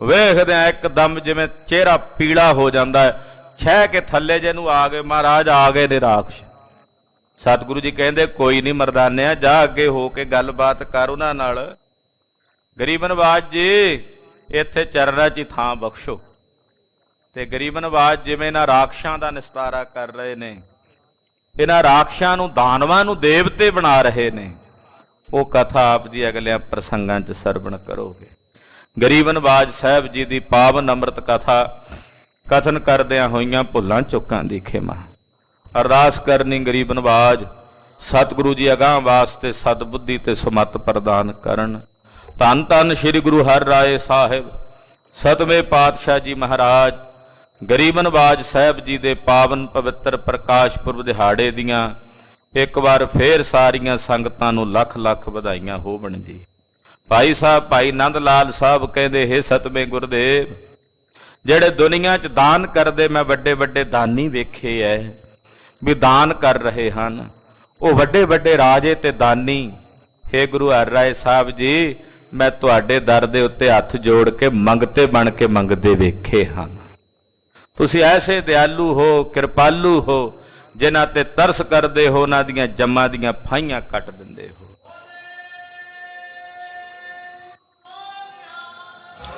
ਵੇਖਦਿਆਂ ਇੱਕਦਮ ਜਿਵੇਂ ਚਿਹਰਾ ਪੀਲਾ ਹੋ ਜਾਂਦਾ ਹੈ, ਛਹਿ ਕੇ ਥੱਲੇ ਜਿਹਨੂੰ ਆ ਗਏ। ਮਹਾਰਾਜ ਆ ਗਏ ਨੇ ਰਾਖਸ਼। ਸਤਿਗੁਰੂ ਜੀ ਕਹਿੰਦੇ ਕੋਈ ਨਹੀਂ ਮਰਦਾਨਿਆ, ਜਾ ਅੱਗੇ ਹੋ ਕੇ ਗੱਲਬਾਤ ਕਰ ਉਹਨਾਂ ਨਾਲ। ਗਰੀਬ ਨਵਾਜ ਜੀ ਇੱਥੇ ਚਰਨਾਂ 'ਚ ਥਾਂ ਬਖਸ਼ੋ। ਤੇ ਗਰੀਬ ਨਵਾਜ ਜਿਵੇਂ ਇਹਨਾਂ ਰਾਖਸ਼ਾਂ ਦਾ ਨਿਸਤਾਰਾ ਕਰ ਰਹੇ ਨੇ, ਇਹਨਾਂ ਰਾਖਸ਼ਾਂ ਨੂੰ ਦਾਨਵਾਂ ਨੂੰ ਦੇਵਤੇ ਬਣਾ ਰਹੇ ਨੇ, ਉਹ ਕਥਾ ਆਪ ਜੀ ਅਗਲਿਆਂ ਪ੍ਰਸੰਗਾਂ 'ਚ ਸਰਵਣ ਕਰੋਗੇ। ਗਰੀਬ ਨਵਾਜ ਸਾਹਿਬ ਜੀ ਦੀ ਪਾਵਨ ਅੰਮ੍ਰਿਤ ਕਥਾ ਕਥਨ ਕਰਦਿਆਂ ਹੋਈਆਂ ਭੁੱਲਾਂ ਚੁੱਕਾਂ ਦੀ ਖਿਮਾ ਅਰਦਾਸ ਕਰਨੀ। ਗਰੀਬ ਨਵਾਜ ਸਤਿਗੁਰੂ ਜੀ ਅਗਾਂਹ ਵਾਸਤੇ ਸਤਬੁੱਧੀ ਤੇ ਸੁਮਤ ਪ੍ਰਦਾਨ ਕਰਨ। ਧੰਨ ਧੰਨ ਸ੍ਰੀ ਗੁਰੂ ਹਰਿ ਰਾਏ ਸਾਹਿਬ ਸਤਵੇਂ ਪਾਤਸ਼ਾਹ ਜੀ ਮਹਾਰਾਜ ਗਰੀਬ ਨਵਾਜ ਸਾਹਿਬ ਜੀ ਦੇ ਪਾਵਨ ਪਵਿੱਤਰ ਪ੍ਰਕਾਸ਼ ਪੁਰਬ ਦਿਹਾੜੇ ਦੀਆਂ ਇੱਕ ਵਾਰ ਫੇਰ ਸਾਰੀਆਂ ਸੰਗਤਾਂ ਨੂੰ ਲੱਖ ਲੱਖ ਵਧਾਈਆਂ ਹੋਵਣ ਜੀ। ਭਾਈ ਸਾਹਿਬ ਭਾਈ ਨੰਦ ਲਾਲ ਸਾਹਿਬ ਕਹਿੰਦੇ, ਹੇ ਸਤਵੇਂ ਗੁਰਦੇਵ, ਜਿਹੜੇ ਦੁਨੀਆ 'ਚ ਦਾਨ ਕਰਦੇ ਮੈਂ ਵੱਡੇ ਵੱਡੇ ਦਾਨੀ ਵੇਖੇ ਐ ਵੀ ਦਾਨ ਕਰ ਰਹੇ ਹਨ, ਉਹ ਵੱਡੇ ਵੱਡੇ ਰਾਜੇ ਤੇ ਦਾਨੀ। ਹੇ ਗੁਰੂ ਹਰਿ ਰਾਏ ਸਾਹਿਬ ਜੀ, ਮੈਂ ਤੁਹਾਡੇ ਦਰ ਦੇ ਉੱਤੇ ਹੱਥ ਜੋੜ ਕੇ ਮੰਗਤੇ ਬਣ ਕੇ ਮੰਗਦੇ ਵੇਖੇ ਹਨ। ਤੁਸੀਂ ਐਸੇ ਦਿਆਲੂ ਹੋ, ਕਿਰਪਾਲੂ ਹੋ, ਜਿਨ੍ਹਾਂ ਤੇ ਤਰਸ ਕਰਦੇ ਹੋ, ਉਹਨਾਂ ਦੀਆਂ ਜੰਮਾਂ ਦੀਆਂ ਫਾਹੀਆਂ ਕੱਟ ਦਿੰਦੇ ਹੋ।